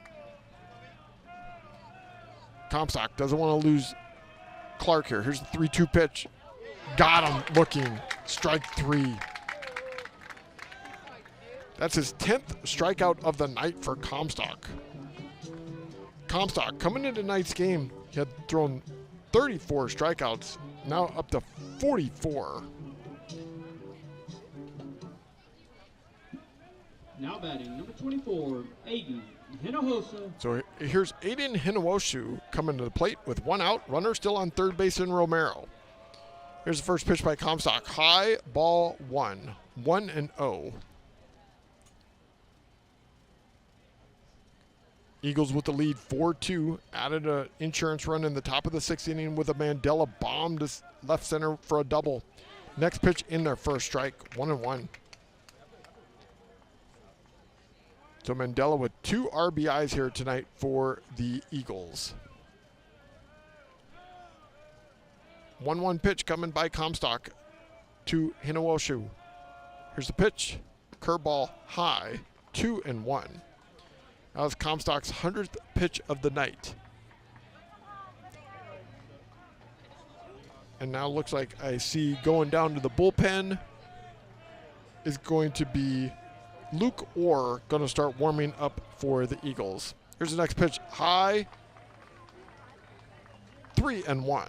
Comstock doesn't want to lose Clark here. Here's the 3-2 pitch. Got him looking. Strike 3. That's his 10th strikeout of the night for Comstock. Comstock coming into tonight's game, he had thrown 34 strikeouts, now up to 44. Now batting, number 24, Aiden Hinojosa. So here's Aiden Hinowoshu coming to the plate with 1 out. Runner still on third base in Romero. Here's the first pitch by Comstock. High, ball 1. 1-0. Eagles with the lead 4-2. Added an insurance run in the top of the 6th inning with a Mandela bomb to left center for a double. Next pitch in their first strike, 1-1. So Mandela with 2 RBIs here tonight for the Eagles. 1-1 pitch coming by Comstock to Hinawoshu. Here's the pitch. Curveball high, 2-1. That was Comstock's 100th pitch of the night. And now looks like I see going down to the bullpen is going to be Luke Orr, going to start warming up for the Eagles. Here's the next pitch, high, 3-1.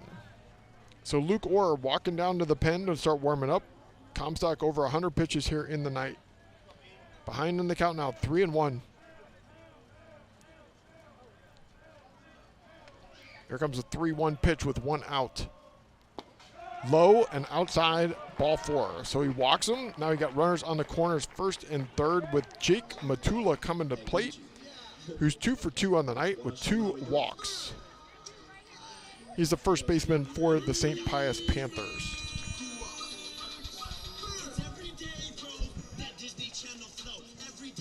So Luke Orr walking down to the pen to start warming up. Comstock over 100 pitches here in the night. Behind in the count now, 3-1. Here comes a 3-1 pitch with 1 out. Low and outside, ball 4. So he walks him. Now he got runners on the corners, first and third, with Jake Matula coming to plate, who's 2 for 2 on the night with 2 walks. He's the first baseman for the St. Pius Panthers.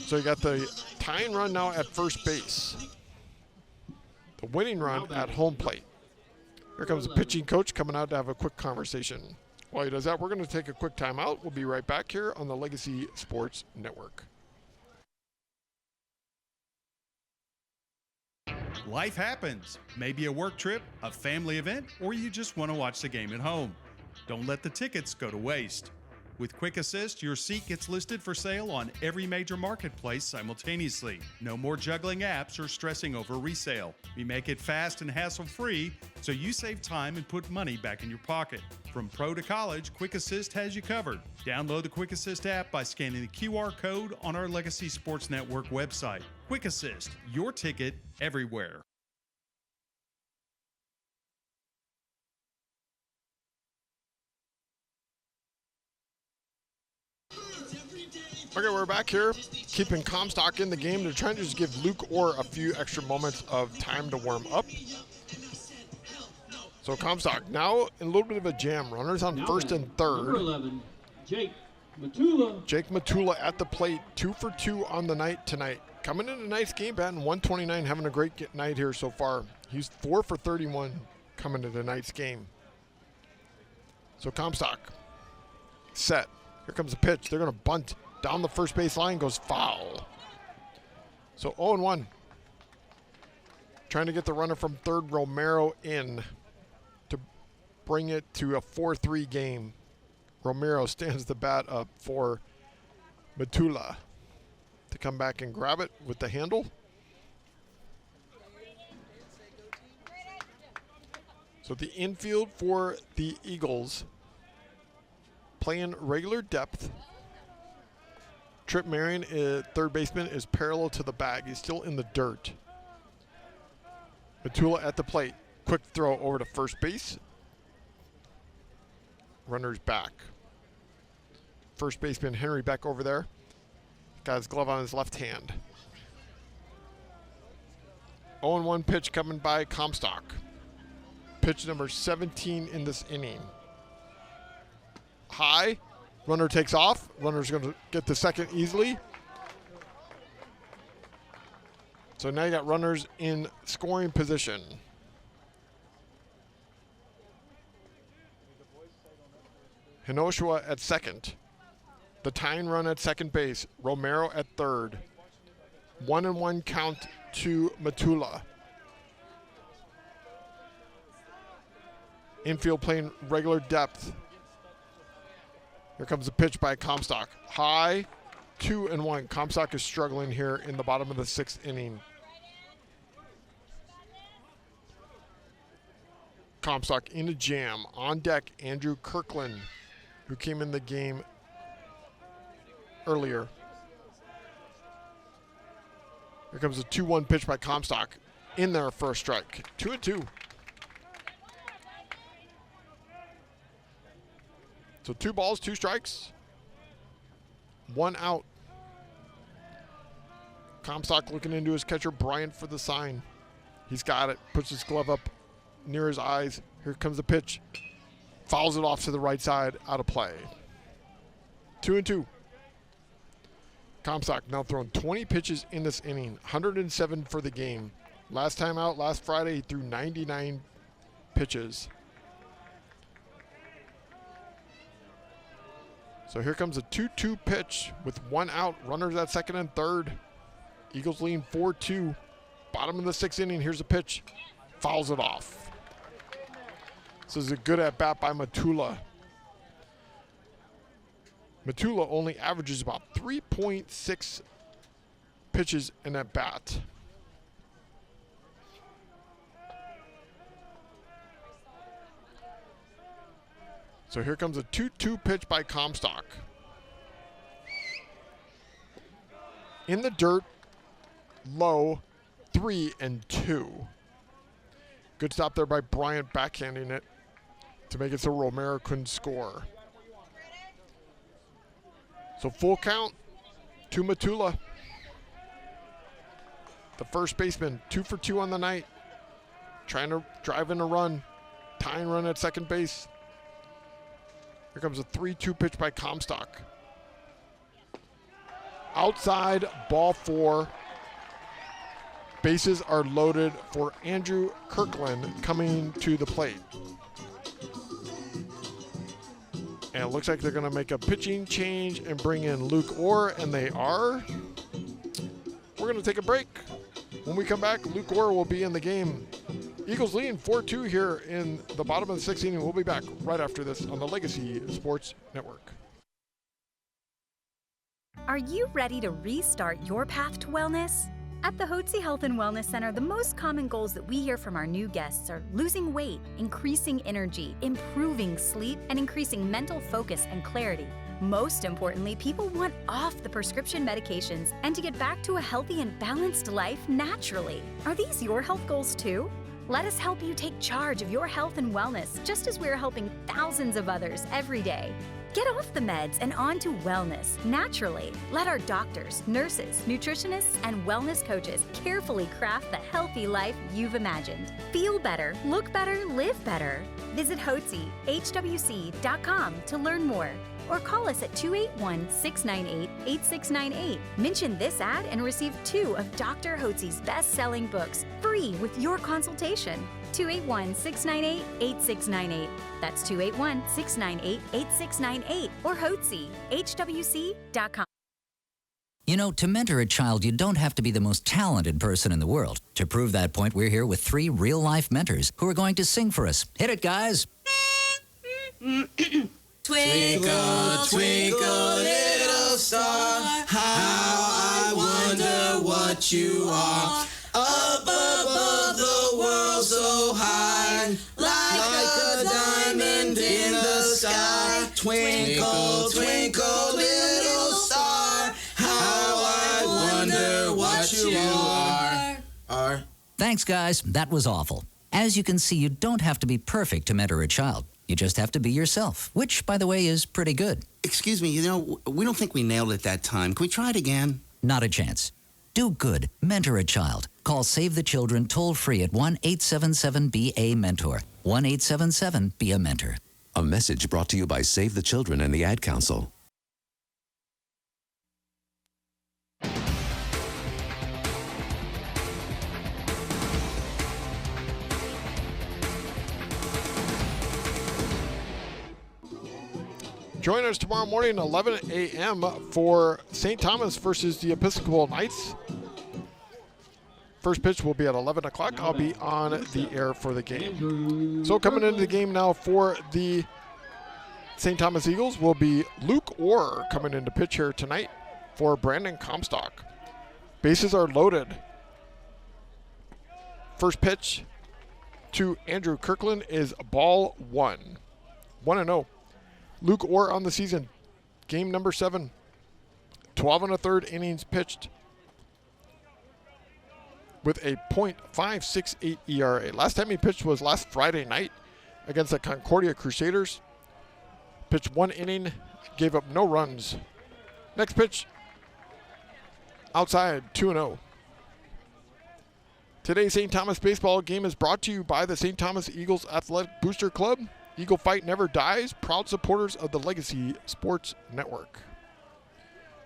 So you got the tying run now at first base. The winning run at home plate. Here comes the pitching coach coming out to have a quick conversation. While he does that, we're going to take a quick timeout. We'll be right back here on the Legacy Sports Network. Life happens. Maybe a work trip, a family event, or you just want to watch the game at home. Don't let the tickets go to waste. With Quick Assist, your seat gets listed for sale on every major marketplace simultaneously. No more juggling apps or stressing over resale. We make it fast and hassle-free, so you save time and put money back in your pocket. From pro to college, Quick Assist has you covered. Download the Quick Assist app by scanning the QR code on our Legacy Sports Network website. Quick Assist, your ticket everywhere. Okay, we're back here, keeping Comstock in the game. They're trying to just give Luke Orr a few extra moments of time to warm up. So Comstock now in a little bit of a jam. Runners on first and third. Number 11, Jake Matula. Jake Matula at the plate, 2 for 2 on the night tonight. Coming in a nice game, batting 129, having a great night here so far. He's 4 for 31 coming into tonight's game. So Comstock set. Here comes the pitch. They're going to bunt. Down the first base line, goes foul. So 0-1. Trying to get the runner from third, Romero, in to bring it to a 4-3 game. Romero stands the bat up for Matula to come back and grab it with the handle. So the infield for the Eagles playing regular depth. Trip Marion, third baseman, is parallel to the bag. He's still in the dirt. Matula at the plate. Quick throw over to first base. Runner's back. First baseman Henry back over there. Got his glove on his left hand. 0-1 pitch coming by Comstock. Pitch number 17 in this inning. High. Runner takes off. Runner's going to get the second easily. So now you got runners in scoring position. Hinoshua at second. The tying run at second base. Romero at third. 1-1 count to Matula. Infield playing regular depth. Here comes the pitch by Comstock. High, 2-1. Comstock is struggling here in the bottom of the 6th inning. Comstock in a jam. On deck, Andrew Kirkland, who came in the game earlier. Here comes a 2-1 pitch by Comstock. In there, first strike. 2-2. So 2 balls, 2 strikes, 1 out. Comstock looking into his catcher, Bryant, for the sign. He's got it. Puts his glove up near his eyes. Here comes the pitch. Fouls it off to the right side, out of play. 2-2. Comstock now thrown 20 pitches in this inning, 107 for the game. Last time out, last Friday, he threw 99 pitches. So here comes a 2-2 pitch with one out. Runners at second and third. Eagles lean 4-2. Bottom of the sixth inning. Here's a pitch. Fouls it off. This is a good at-bat by Matula. Matula only averages about 3.6 pitches in at bat. So here comes a 2-2 pitch by Comstock. In the dirt, low, 3-2. Good stop there by Bryant, backhanding it to make it so Romero couldn't score. So full count to Matula. The first baseman, 2 for 2 on the night. Trying to drive in a run. Tying run at second base. Here comes a 3-2 pitch by Comstock. Outside, ball 4. Bases are loaded for Andrew Kirkland coming to the plate. And it looks like they're going to make a pitching change and bring in Luke Orr, and they are. We're going to take a break. When we come back, Luke Orr will be in the game. Eagles leading 4-2 here in the bottom of the sixth inning. We'll be back right after this on the Legacy Sports Network. Are you ready to restart your path to wellness? At the Hotze Health and Wellness Center, the most common goals that we hear from our new guests are losing weight, increasing energy, improving sleep, and increasing mental focus and clarity. Most importantly, people want off the prescription medications and to get back to a healthy and balanced life naturally. Are these your health goals too? Let us help you take charge of your health and wellness, just as we're helping thousands of others every day. Get off the meds and on to wellness naturally. Let our doctors, nurses, nutritionists, and wellness coaches carefully craft the healthy life you've imagined. Feel better, look better, live better. Visit HWC.com to learn more, or call us at 281-698-8698. Mention this ad and receive 2 of Dr. Hotze's best-selling books free with your consultation. 281-698-8698. That's 281-698-8698 or Hotze, HWC.com. You know, to mentor a child, you don't have to be the most talented person in the world. To prove that point, we're here with 3 real-life mentors who are going to sing for us. Hit it, guys. Twinkle, twinkle, little star, how I wonder what you are. Up above the world so high, like a diamond in the sky. Twinkle, twinkle, little star, how I wonder what you are. Thanks, guys. That was awful. As you can see, you don't have to be perfect to mentor a child. You just have to be yourself, which, by the way, is pretty good. Excuse me, we don't think we nailed it that time. Can we try it again? Not a chance. Do good. Mentor a child. Call Save the Children toll-free at 1-877-BA-MENTOR. 1-877-BE-A-MENTOR. A message brought to you by Save the Children and the Ad Council. Join us tomorrow morning at 11 a.m. for St. Thomas versus the Episcopal Knights. First pitch will be at 11 o'clock. I'll be on the air for the game. So coming into the game now for the St. Thomas Eagles will be Luke Orr coming into pitch here tonight for Brandon Comstock. Bases are loaded. First pitch to Andrew Kirkland is ball 1. 1-0. Luke Orr on the season, game number 7, 12 1/3 innings pitched with a .568 ERA. Last time he pitched was last Friday night against the Concordia Crusaders. Pitched 1 inning, gave up no runs. Next pitch outside 2-0. Today's St. Thomas baseball game is brought to you by the St. Thomas Eagles Athletic Booster Club. Eagle Fight never dies. Proud supporters of the Legacy Sports Network.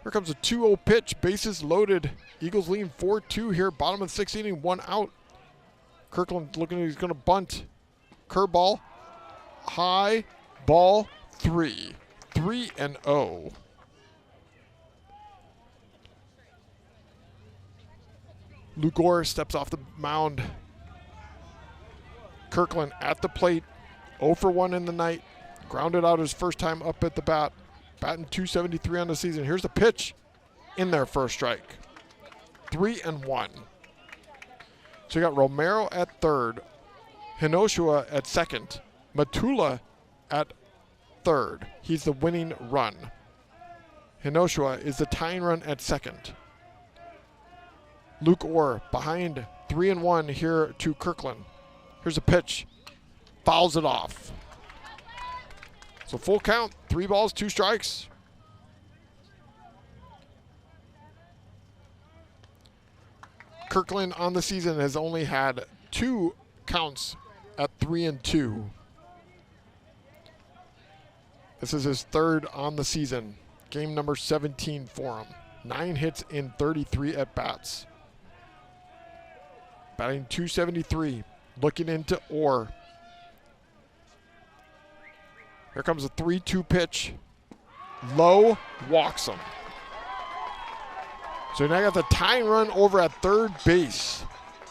Here comes a 2-0 pitch. Bases loaded. Eagles lead 4-2 here. Bottom of the 6th inning. 1 out. Kirkland looking like he's going to bunt. Curveball. High. Ball 3. 3-0. Luke Orr steps off the mound. Kirkland at the plate. 0 for 1 in the night. Grounded out his first time up at the bat. Batting .273 on the season. Here's the pitch in there for a strike. 3-1. So you got Romero at third. Hinoshua at second. Matula at third. He's the winning run. Hinoshua is the tying run at second. Luke Orr behind 3-1 here to Kirkland. Here's a pitch. Fouls it off. So full count, 3 balls, 2 strikes. Kirkland on the season has only had 2 counts at 3-2. This is his 3rd on the season. Game number 17 for him. 9 hits in 33 at-bats. Batting .273. Looking into Orr. Here comes a 3-2 pitch. Low, walks him. So now I got the tying run over at third base.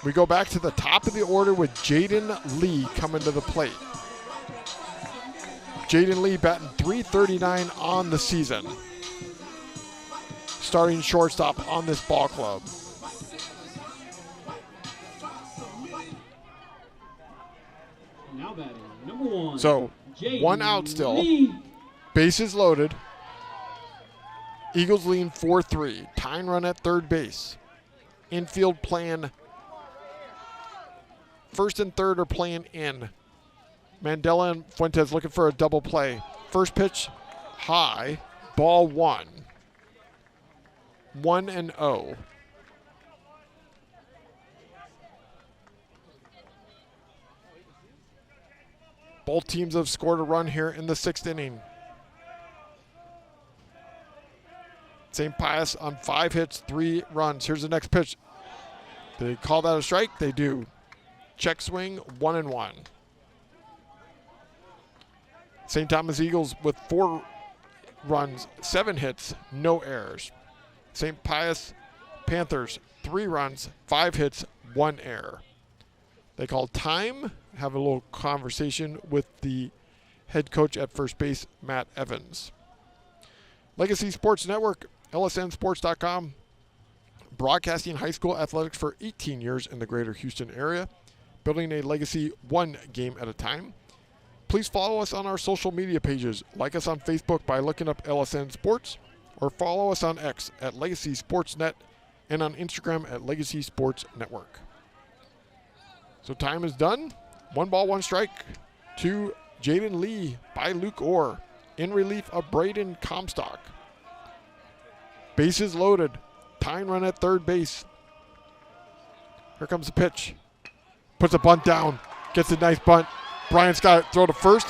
We go back to the top of the order with Jaden Lee coming to the plate. Jaden Lee batting .339 on the season. Starting shortstop on this ball club. Now batting, number 1. So, Jaden 1 out still. Lee. Bases loaded. Eagles lead 4-3. Tying run at third base. Infield playing. First and third are playing in. Mandela and Fuentes looking for a double play. First pitch, high. Ball 1. 1-0. Both teams have scored a run here in the 6th inning. St. Pius on 5 hits, 3 runs. Here's the next pitch. They call that a strike? They do. Check swing, 1-1. St. Thomas Eagles with 4 runs, 7 hits, no errors. St. Pius Panthers, 3 runs, 5 hits, 1 error. They call time, have a little conversation with the head coach at first base, Matt Evans. Legacy Sports Network, lsnsports.com, broadcasting high school athletics for 18 years in the greater Houston area, building a legacy 1 game at a time. Please follow us on our social media pages. Like us on Facebook by looking up LSN Sports, or follow us on X at Legacy Sportsnet and on Instagram at Legacy Sports Network. So time is done. 1 ball, 1 strike to Jaden Lee by Luke Orr in relief of Braden Comstock. Bases loaded. Tying run at third base. Here comes the pitch. Puts a bunt down. Gets a nice bunt. Bryant's got to throw to first.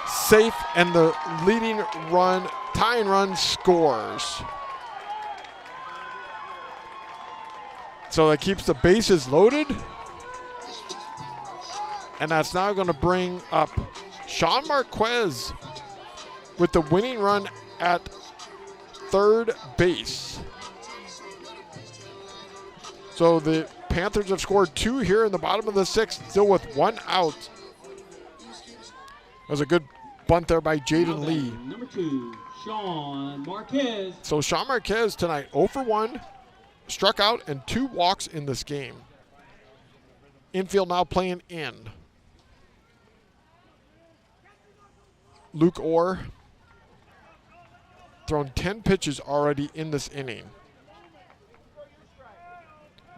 Safe, and the leading run, tying run, scores. So that keeps the bases loaded. And that's now going to bring up Sean Marquez with the winning run at third base. So the Panthers have scored 2 here in the bottom of the 6th, still with 1 out. That was a good bunt there by Jaden Lee. Number 2, Sean Marquez. So Sean Marquez tonight 0 for 1, struck out, and 2 walks in this game. Infield now playing in. Luke Orr thrown 10 pitches already in this inning.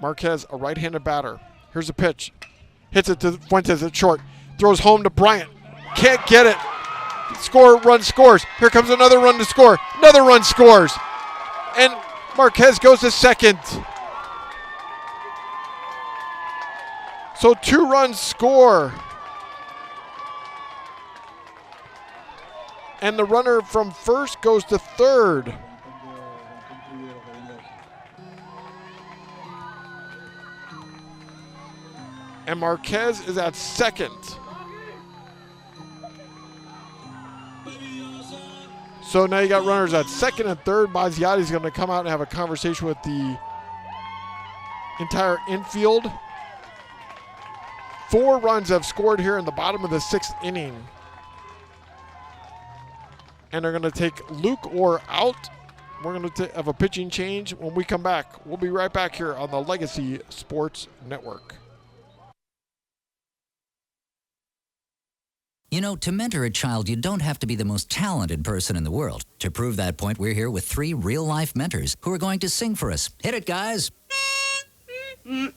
Marquez, a right-handed batter. Here's a pitch. Hits it to Fuentes at short. Throws home to Bryant. Can't get it. Score, run, scores. Here comes another run to score. Another run scores. And Marquez goes to second. So 2 runs score. And the runner from first goes to third. And Marquez is at second. So now you got runners at second and third. Mazziotti's going to come out and have a conversation with the entire infield. 4 runs have scored here in the bottom of the 6th inning. And they're going to take Luke Orr out. We're going to have a pitching change when we come back. We'll be right back here on the Legacy Sports Network. You know, to mentor a child, you don't have to be the most talented person in the world. To prove that point, we're here with 3 real-life mentors who are going to sing for us. Hit it, guys. Twinkle,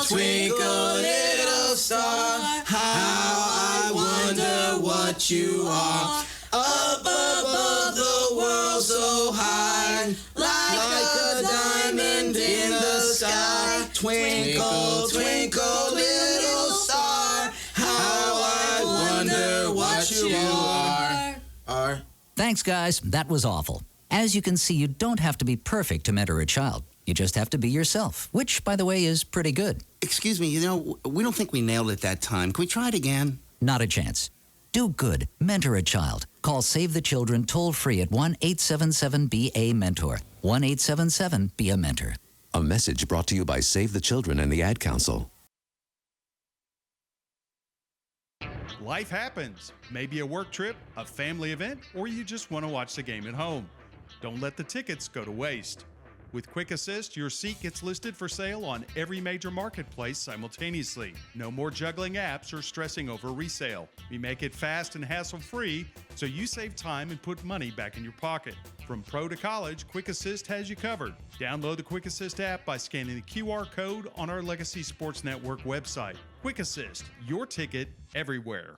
twinkle, little star, how I wonder what you are. Up above the world so high, like a diamond in the sky. Twinkle, twinkle, little star, how I wonder what you are. Thanks, guys. That was awful. As you can see, you don't have to be perfect to mentor a child. You just have to be yourself, which, by the way, is pretty good. Excuse me, we don't think we nailed it that time. Can we try it again? Not a chance. Do good. Mentor a child. Call Save the Children toll-free at 1-877-BA-MENTOR. 1-877-BE-A-MENTOR. A message brought to you by Save the Children and the Ad Council. Life happens. Maybe a work trip, a family event, or you just want to watch the game at home. Don't let the tickets go to waste. With Quick Assist, your seat gets listed for sale on every major marketplace simultaneously. No more juggling apps or stressing over resale. We make it fast and hassle-free, so you save time and put money back in your pocket. From pro to college, Quick Assist has you covered. Download the Quick Assist app by scanning the QR code on our Legacy Sports Network website. Quick Assist, your ticket everywhere.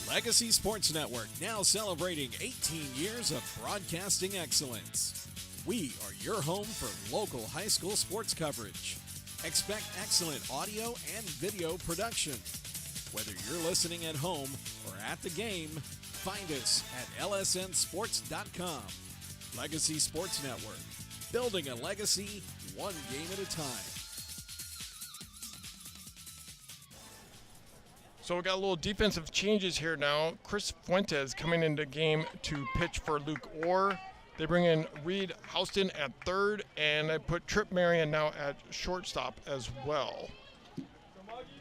Legacy Sports Network, now celebrating 18 years of broadcasting excellence. We are your home for local high school sports coverage. Expect excellent audio and video production. Whether you're listening at home or at the game, find us at lsnsports.com. Legacy Sports Network, building a legacy one game at a time. So we got a little defensive changes here now. Chris Fuentes coming into game to pitch for Luke Orr. They bring in Reed Houston at third, and they put Trip Marion now at shortstop as well.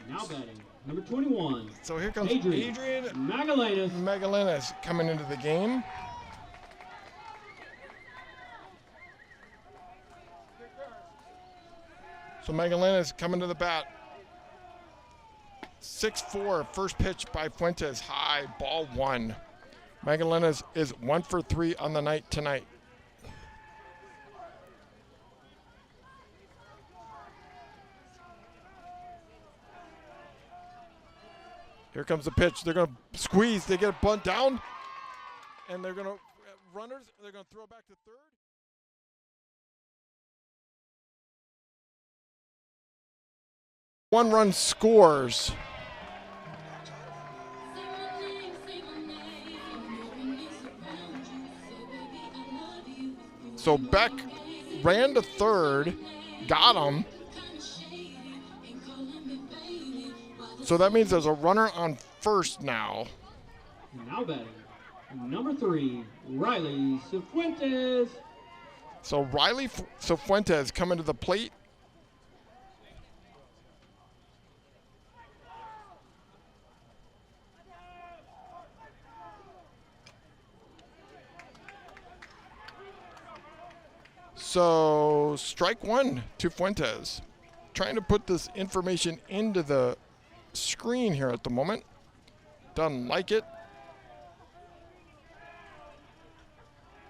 Now batting, number 21. So here comes Adrian Magallanes coming into the game. So Magallanes coming to the bat. 6-4, first pitch by Fuentes, high, ball 1. Magallanes is 1 for 3 on the night tonight. Here comes the pitch. They're going to squeeze. They get a bunt down, and they're going to runners. They're going to throw back to third. One run scores. So Beck ran to third, got him. So that means there's a runner on first now. Now batting, number 3, Riley Cifuentes. So Riley Cifuentes coming to the plate. So strike 1 to Fuentes. Trying to put this information into the screen here at the moment. Doesn't like it.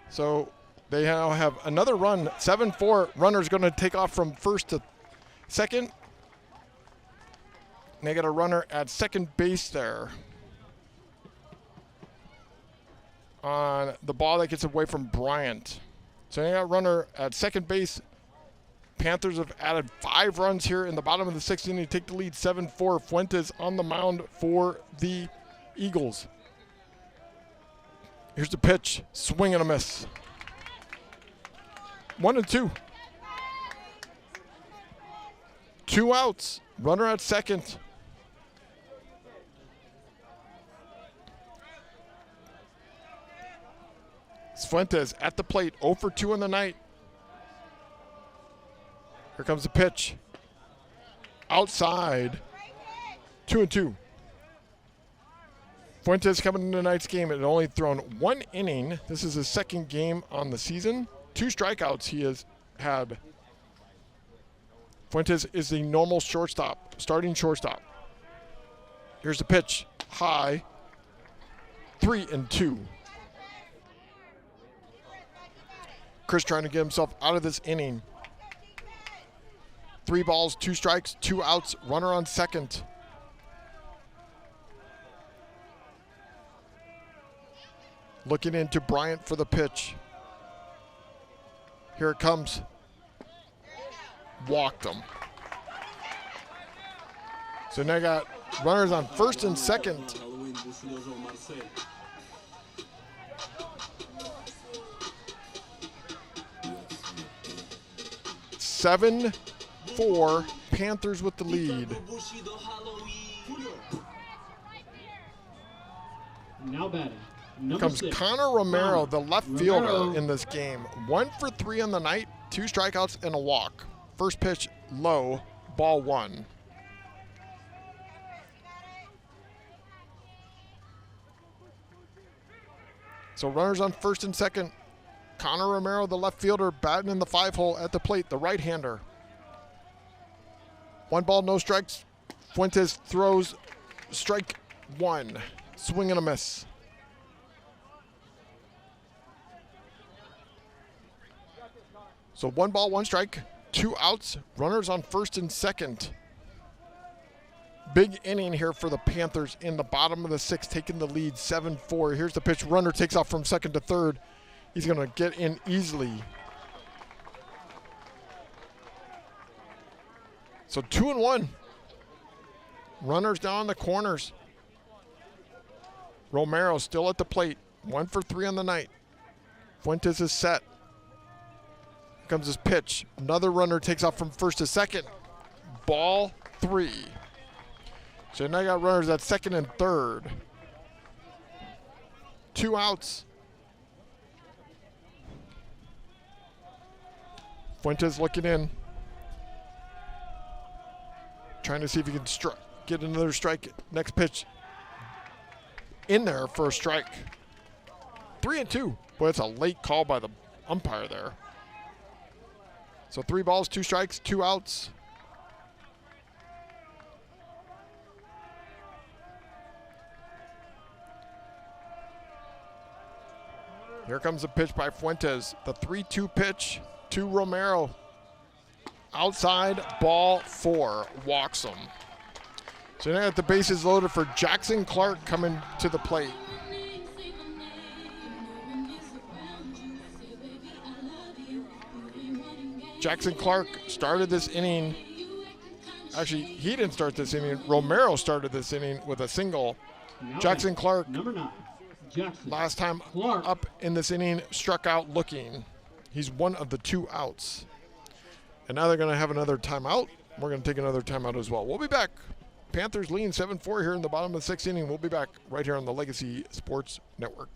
So they now have another run. 7-4. Runner's going to take off from first to second. And they got a runner at second base there on the ball that gets away from Bryant. So they got a runner at second base. Panthers have added 5 runs here in the bottom of the 6th inning to take the lead 7-4. Fuentes on the mound for the Eagles. Here's the pitch. Swing and a miss. 1-2. 2 outs. Runner at second. Fuentes at the plate. 0 for 2 in the night. Here comes the pitch. Outside. 2-2. Fuentes coming into tonight's game and only thrown 1 inning. This is his 2nd game on the season. 2 strikeouts he has had. Fuentes is the normal shortstop, starting shortstop. Here's the pitch. High. 3-2. Chris trying to get himself out of this inning. 3 balls, 2 strikes, 2 outs, runner on second. Looking into Bryant for the pitch. Here it comes. Walked him. So now I got runners on first and second. Seven, 4, Panthers with the lead. Now batting. Comes 6, Connor Romero, the left fielder Romero. in this game. 1 for 3 on the night, 2 strikeouts and a walk. First pitch low, ball 1. So runners on first and second. Connor Romero, the left fielder, batting in the 5-hole at the plate, the right-hander. 1 ball, no strikes. Fuentes throws strike 1. Swing and a miss. So 1 ball, 1 strike, 2 outs, runners on first and second. Big inning here for the Panthers in the bottom of the 6th, taking the lead 7-4. Here's the pitch. Runner takes off from second to third. He's going to get in easily. So 2-1. Runners down in the corners. Romero still at the plate. 1 for 3 on the night. Fuentes is set. Here comes his pitch. Another runner takes off from first to second. Ball 3. So now you got runners at second and third. 2 outs. Fuentes looking in. Trying to see if he can get another strike. Next pitch. In there for a strike. 3-2. Boy, that's a late call by the umpire there. So 3 balls, 2 strikes, 2 outs. Here comes a pitch by Fuentes. The 3-2 pitch to Romero. Outside, ball 4. Walks him. So now at the bases loaded for Jackson Clark coming to the plate. Jackson Clark started this inning. Actually, he didn't start this inning. Romero started this inning with a single. Jackson Clark, number 9. Jackson last time Clark. up in this inning, struck out looking. He's one of the 2 outs. And now they're going to have another timeout. We're going to take another timeout as well. We'll be back. Panthers leading 7-4 here in the bottom of the 6th inning. We'll be back right here on the Legacy Sports Network.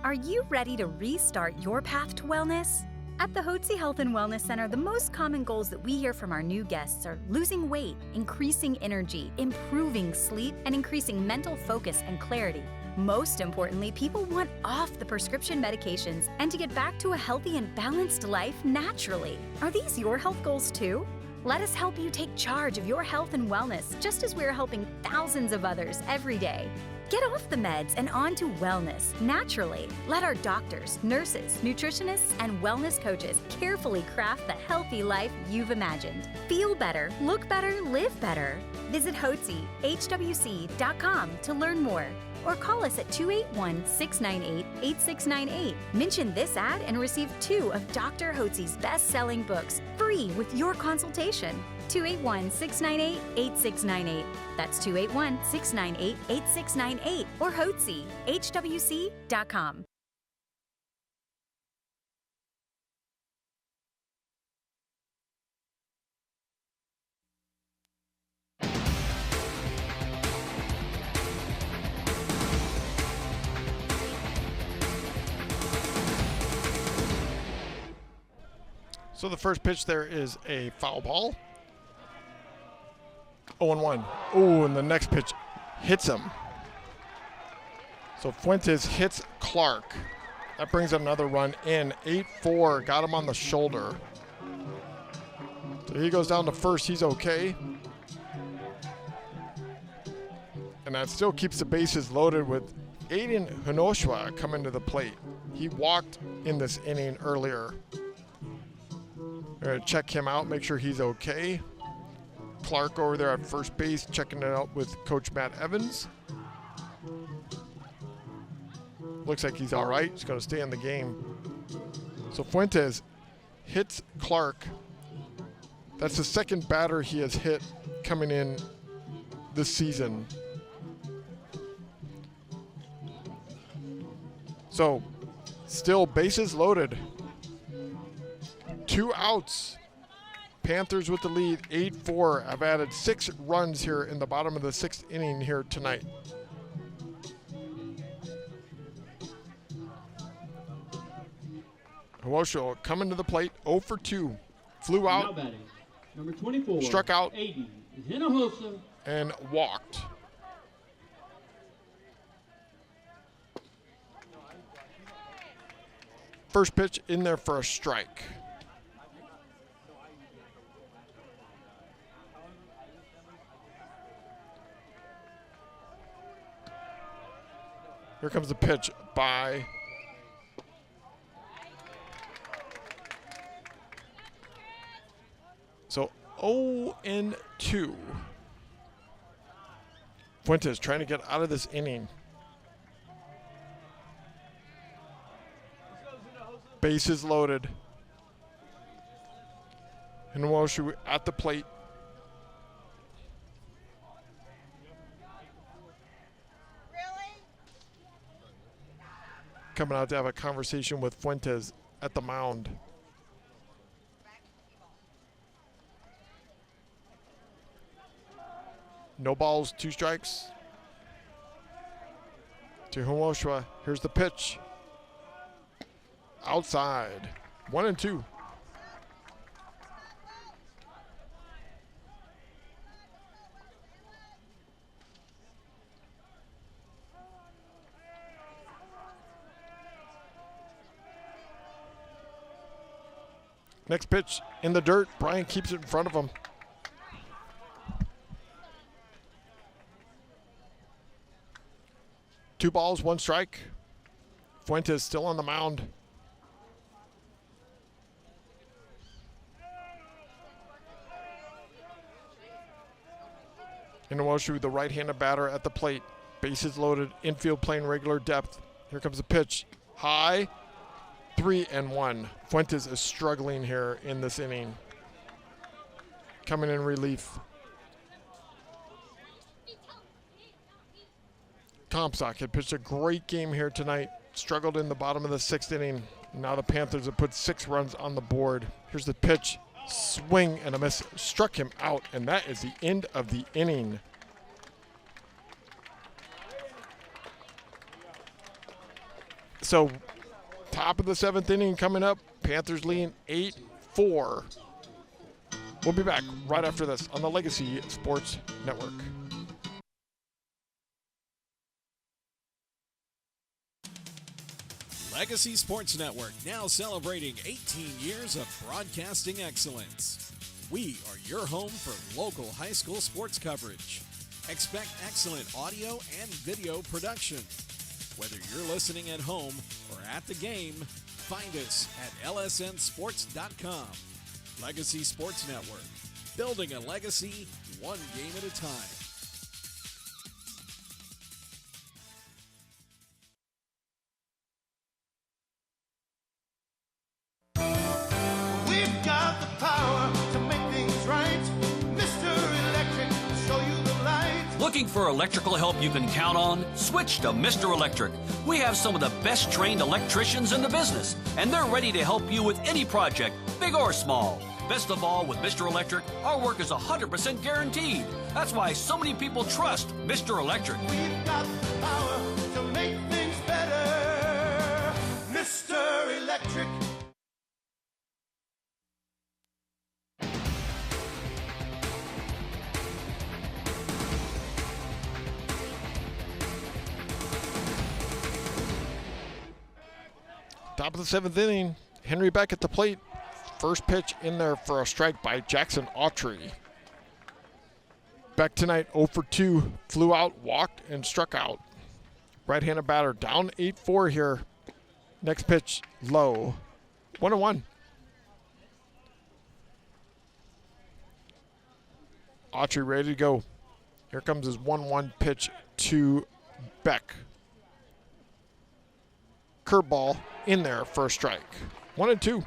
Are you ready to restart your path to wellness? At the Hotze Health and Wellness Center, the most common goals that we hear from our new guests are losing weight, increasing energy, improving sleep, and increasing mental focus and clarity. Most importantly, people want off the prescription medications and to get back to a healthy and balanced life naturally. Are these your health goals too? Let us help you take charge of your health and wellness, just as we're helping thousands of others every day. Get off the meds and on to wellness naturally. Let our doctors, nurses, nutritionists, and wellness coaches carefully craft the healthy life you've imagined. Feel better, look better, live better. Visit HWC.com to learn more, or call us at 281-698-8698. Mention this ad and receive 2 of Dr. Hotze's best-selling books free with your consultation. 281-698-8698. That's 281-698-8698 or Hotze, HWC.com. So the first pitch there is a foul ball. 0-1. Oh, and the next pitch hits him. So Fuentes hits Clark. That brings another run in. 8-4, got him on the shoulder. So he goes down to first, he's okay. And that still keeps the bases loaded with Aiden Hinoshwa coming to the plate. He walked in this inning earlier. We're going to check him out, make sure he's okay. Clark over there at first base, checking it out with Coach Matt Evans. Looks like he's all right. He's going to stay in the game. So Fuentes hits Clark. That's the second batter he has hit coming in this season. So still bases loaded. 2 outs. Panthers with the lead, 8-4. Have added 6 runs here in the bottom of the 6th inning here tonight. Hwosho coming to the plate, 0 for 2. Flew out, Now batting, number 24, struck out, Aiden Hinoshwa, and walked. First pitch in there for a strike. Here comes the pitch by so 0-2. Fuentes trying to get out of this inning. Bases loaded. Hwosho at the plate. Coming out to have a conversation with Fuentes at the mound. No balls, 2 strikes. To Hwosho. Here's the pitch. Outside. 1-2. Next pitch in the dirt. Brian keeps it in front of him. Two balls, 1 strike. Fuentes still on the mound. Hwosho, the right-handed batter at the plate. Bases loaded, infield playing regular depth. Here comes the pitch. High. 3-1. Fuentes is struggling here in this inning. Coming in relief. Comstock had pitched a great game here tonight. Struggled in the bottom of the 6th inning. Now the Panthers have put 6 runs on the board. Here's the pitch. Swing and a miss. Struck him out, and that is the end of the inning. So top of the 7th inning coming up. Panthers leading 8-4. We'll be back right after this on the Legacy Sports Network. Legacy Sports Network, now celebrating 18 years of broadcasting excellence. We are your home for local high school sports coverage. Expect excellent audio and video production. Whether you're listening at home or at the game, find us at lsnsports.com. Legacy Sports Network. Building a legacy, one game at a time. We've got the power to make things right. Mr. Electric, show you the light. Looking for electrical help you can count on? Switch to Mr. Electric. We have some of the best trained electricians in the business, and they're ready to help you with any project, big or small. Best of all, with Mr. Electric, our work is 100% guaranteed. That's why so many people trust Mr. Electric. We've got the power to make things better. Mr. Electric. Top of the seventh inning, Henry Beck at the plate. First pitch in there for a strike by Jackson Autry. Beck tonight 0 for 2, flew out, walked, and struck out. Right-handed batter down 8-4 here. Next pitch low, 1-1. Autry ready to go. Here comes his 1-1 pitch to Beck. Curveball in there for a strike. 1-2.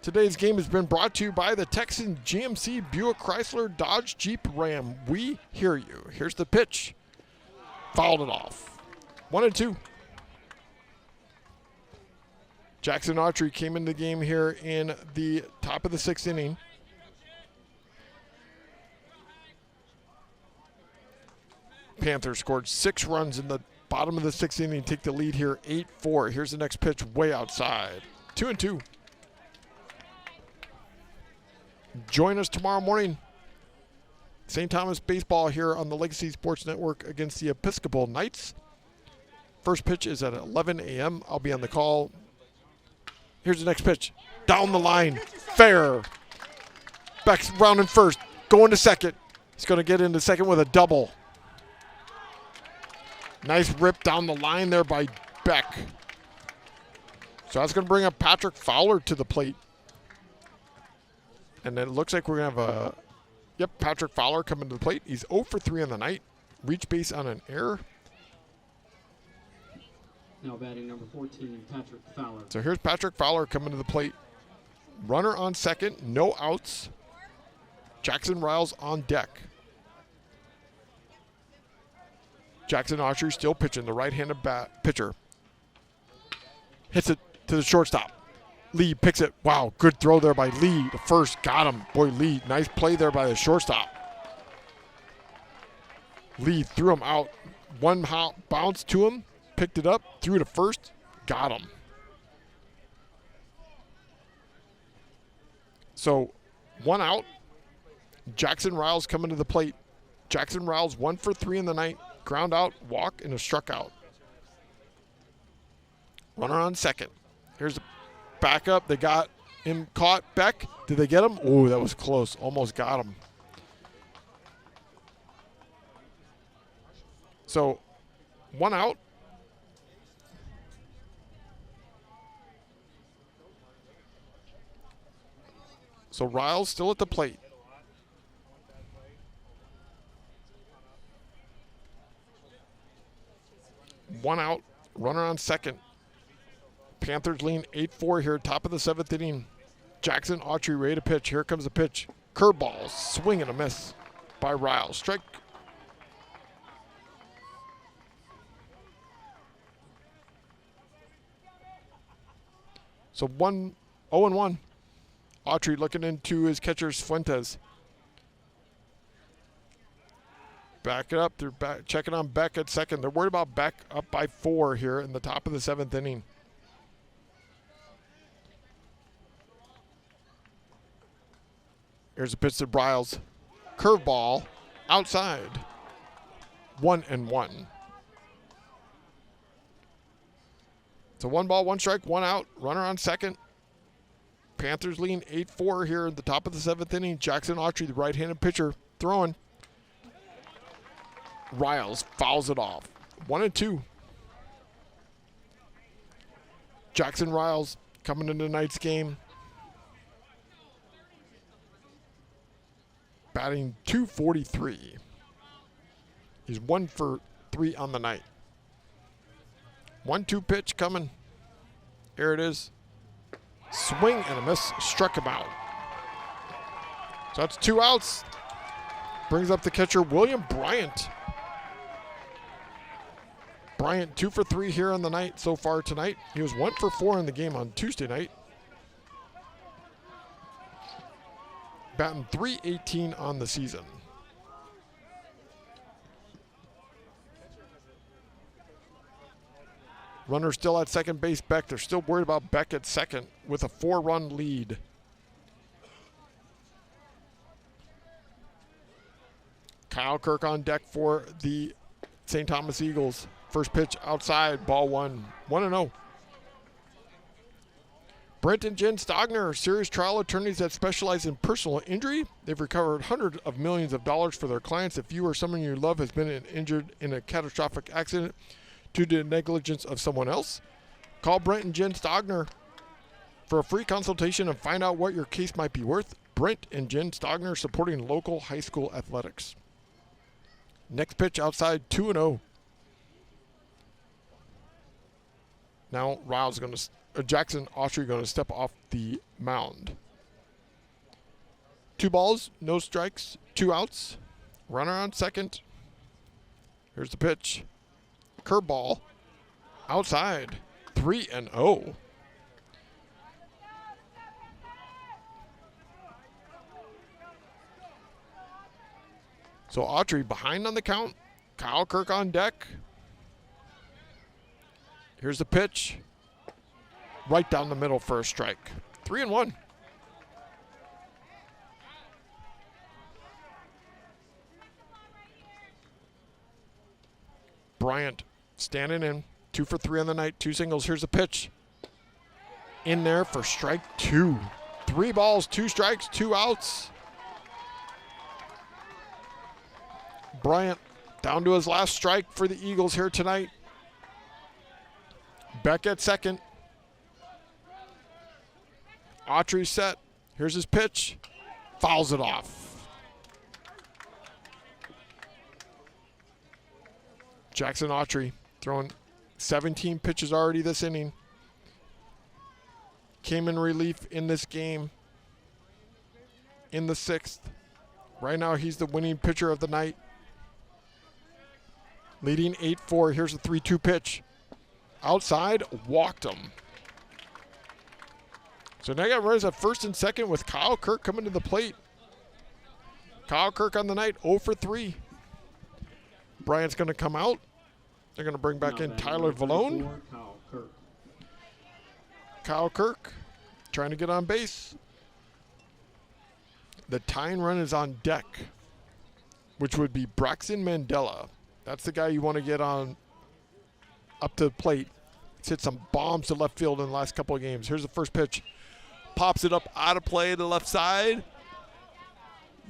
Today's game has been brought to you by the Texan GMC Buick Chrysler Dodge Jeep Ram. We hear you. Here's the pitch. Fouled it off. 1-2. Jackson Autry came into the game here in the top of the sixth inning. Panthers scored 6 runs in the bottom of the sixth inning, take the lead here 8-4. Here's the next pitch way outside. 2-2. Join us tomorrow morning. St. Thomas baseball here on the Legacy Sports Network against the Episcopal Knights. First pitch is at 11 a.m. I'll be on the call. Here's the next pitch. Down the line. Fair. Beck's rounding first. Going to second. He's going to get into second with a double. Nice rip down the line there by Beck. So that's going to bring up Patrick Fowler to the plate. And it looks like we're going to have Patrick Fowler coming to the plate. He's 0 for 3 on the night. Reach base on an error. Now batting number 14, Patrick Fowler. So here's Patrick Fowler coming to the plate. Runner on second, no outs. Jackson Riles on deck. Jackson Autry still pitching, the right-handed pitcher. Hits it to the shortstop. Lee picks it. Wow, good throw there by Lee. The first got him. Boy, Lee, nice play there by the shortstop. Lee threw him out. One bounce to him, picked it up, threw to first, got him. So 1 out. Jackson Riles coming to the plate. Jackson Riles 1 for 3 in the night. Ground out, walk, and a struck out. Runner on second. Here's the backup. They got him caught. Beck. Did they get him? Oh, that was close. Almost got him. So 1 out. So Riles still at the plate. One out, runner on second. Panthers lean 8-4 here, top of the seventh inning. Jackson Autry ready to pitch. Here comes the pitch. Curveball, swing and a miss by Riles. Strike. So 0-1. Autry looking into his catcher's Fuentes. Back it up. They're checking on Beck at second. They're worried about Beck up by 4 here in the top of the seventh inning. Here's a pitch to Riles. Curveball outside. 1-1. So 1 ball, 1 strike, 1 out. Runner on second. Panthers lean 8-4 here at the top of the seventh inning. Jackson Autry, the right-handed pitcher, throwing. Riles fouls it off. 1-2. Jackson Riles coming into tonight's game. Batting .243. He's 1 for 3 on the night. 1-2 pitch coming. Here it is. Swing and a miss. Struck him out. So that's 2 outs. Brings up the catcher, William Bryant. Bryant 2 for 3 here on the night so far tonight. He was 1 for 4 in the game on Tuesday night. Batting .318 on the season. Runner still at second base, Beck. They're still worried about Beck at second with a 4-run lead. Kyle Kirk on deck for the St. Thomas Eagles. First pitch outside, ball 1. 1-0. Brent and Jen Stogner, serious trial attorneys that specialize in personal injury. They've recovered hundreds of millions of dollars for their clients. If you or someone you love has been injured in a catastrophic accident due to the negligence of someone else, call Brent and Jen Stogner for a free consultation and find out what your case might be worth. Brent and Jen Stogner, supporting local high school athletics. Next pitch outside, 2-0. Now Riles going to Jackson Autry going to step off the mound. 2 balls, no strikes, 2 outs. Runner on second. Here's the pitch. Curveball. Outside. 3-0. So Autry behind on the count. Kyle Kirk on deck. Here's the pitch. Right down the middle for a strike. 3-1. Bryant standing in. 2 for 3 on the night. 2 singles. Here's the pitch. In there for strike 2. 3 balls, 2 strikes, 2 outs. Bryant down to his last strike for the Eagles here tonight. Beck at second. Autry set. Here's his pitch. Fouls it off. Jackson Autry throwing 17 pitches already this inning. Came in relief in this game in the 6th. Right now he's the winning pitcher of the night. Leading 8-4. Here's a 3-2 pitch. Outside, walked him. So now you got runners at first and second with Kyle Kirk coming to the plate. Kyle Kirk on the night, 0 for 3. Bryant's going to come out. They're going to bring back in Tyler Vallone. Kyle Kirk trying to get on base. The tying run is on deck, which would be Braxton Mandela. That's the guy you want to get on up to the plate. He's hit some bombs to left field in the last couple of games. Here's the first pitch. Pops it up out of play to the left side.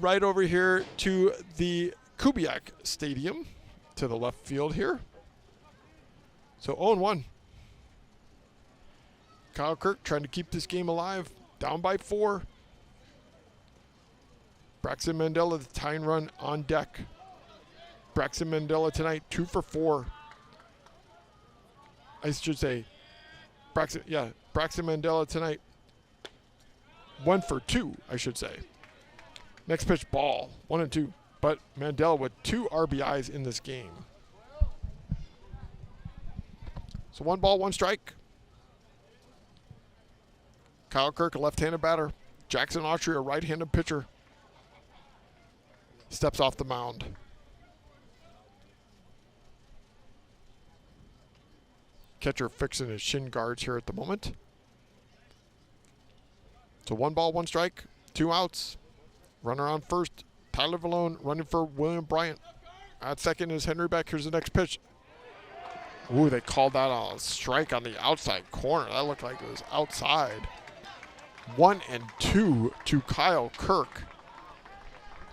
Right over here to the Kubiak Stadium to the left field here. So 0-1. Kyle Kirk trying to keep this game alive. Down by 4. Braxton Mandela, the tying run on deck. Braxton Mandela tonight, 2 for 4. I should say, Braxton Mandela tonight, 1 for 2, I should say. Next pitch, ball, 1-2. But Mandela with 2 RBIs in this game. So 1 ball, 1 strike. Kyle Kirk, a left-handed batter. Jackson Autry, a right-handed pitcher. Steps off the mound. Catcher fixing his shin guards here at the moment. So 1 ball, 1 strike, 2 outs. Runner on first. Tyler Vallone running for William Bryant. At second is Henry Beck. Here's the next pitch. Ooh, they called that a strike on the outside corner. That looked like it was outside. 1-2 to Kyle Kirk.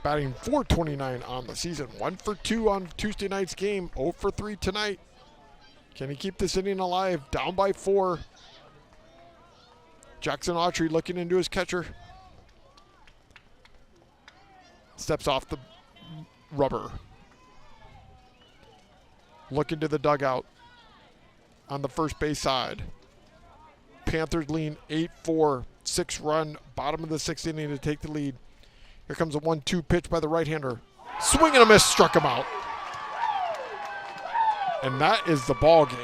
batting .429 on the season. 1 for 2 on Tuesday night's game. 0 for 3 tonight. Can he keep this inning alive? Down by 4. Jackson Autry looking into his catcher. Steps off the rubber. Looking to the dugout on the first base side. Panthers lean 8-4, 6-run, bottom of the 6th inning to take the lead. Here comes a 1-2 pitch by the right-hander. Swing and a miss, struck him out. And that is the ball game.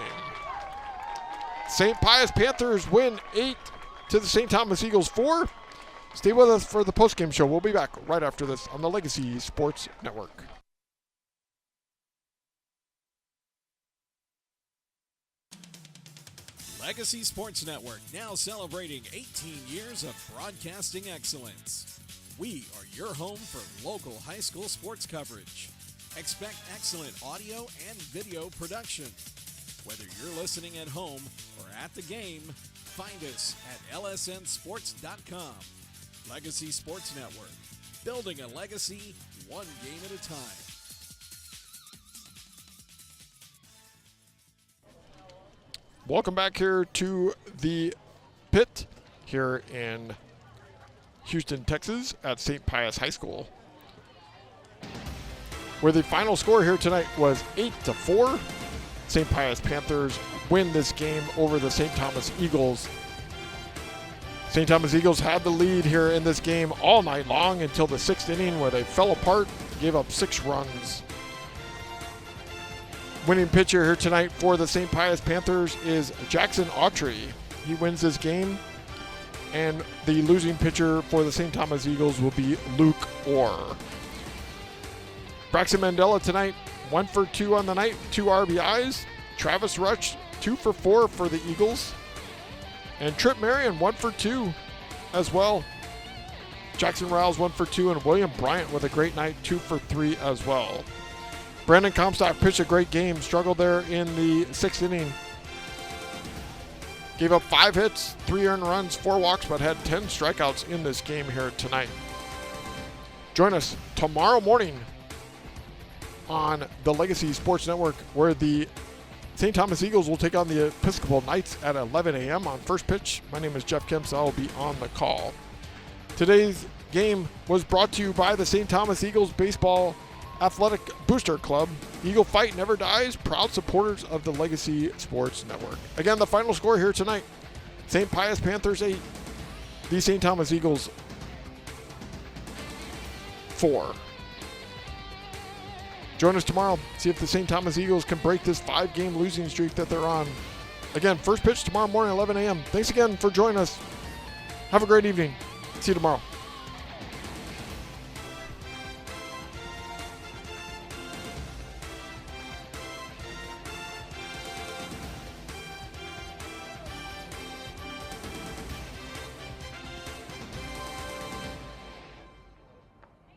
St. Pius Panthers win 8 to the St. Thomas Eagles 4. Stay with us for the postgame show. We'll be back right after this on the Legacy Sports Network. Legacy Sports Network, now celebrating 18 years of broadcasting excellence. We are your home for local high school sports coverage. Expect excellent audio and video production. Whether you're listening at home or at the game, find us at lsnsports.com. Legacy Sports Network, building a legacy one game at a time. Welcome back here to the pit here in Houston, Texas at St. Pius High School, where the final score here tonight was 8-4. St. Pius Panthers win this game over the St. Thomas Eagles. St. Thomas Eagles had the lead here in this game all night long until the 6th inning, where they fell apart, gave up 6 runs. Winning pitcher here tonight for the St. Pius Panthers is Jackson Autry. He wins this game. And the losing pitcher for the St. Thomas Eagles will be Luke Orr. Braxton Mandela tonight, 1 for 2 on the night, 2 RBIs. Travis Rush, 2 for 4 for the Eagles. And Trip Marion, 1 for 2 as well. Jackson Riles, 1 for 2, and William Bryant with a great night, 2 for 3 as well. Brandon Comstock pitched a great game, struggled there in the 6th inning. Gave up 5 hits, 3 earned runs, 4 walks, but had 10 strikeouts in this game here tonight. Join us tomorrow morning on the Legacy Sports Network, where the St. Thomas Eagles will take on the Episcopal Knights at 11 a.m. on first pitch. My name is Jeff Kemps. I'll be on the call. Today's game was brought to you by the St. Thomas Eagles Baseball Athletic Booster Club. Eagle Fight never dies, proud supporters of the Legacy Sports Network. Again, the final score here tonight, St. Pius Panthers 8, the St. Thomas Eagles 4. Join us tomorrow, see if the St. Thomas Eagles can break this 5-game losing streak that they're on. Again, first pitch tomorrow morning, 11 a.m. Thanks again for joining us. Have a great evening. See you tomorrow.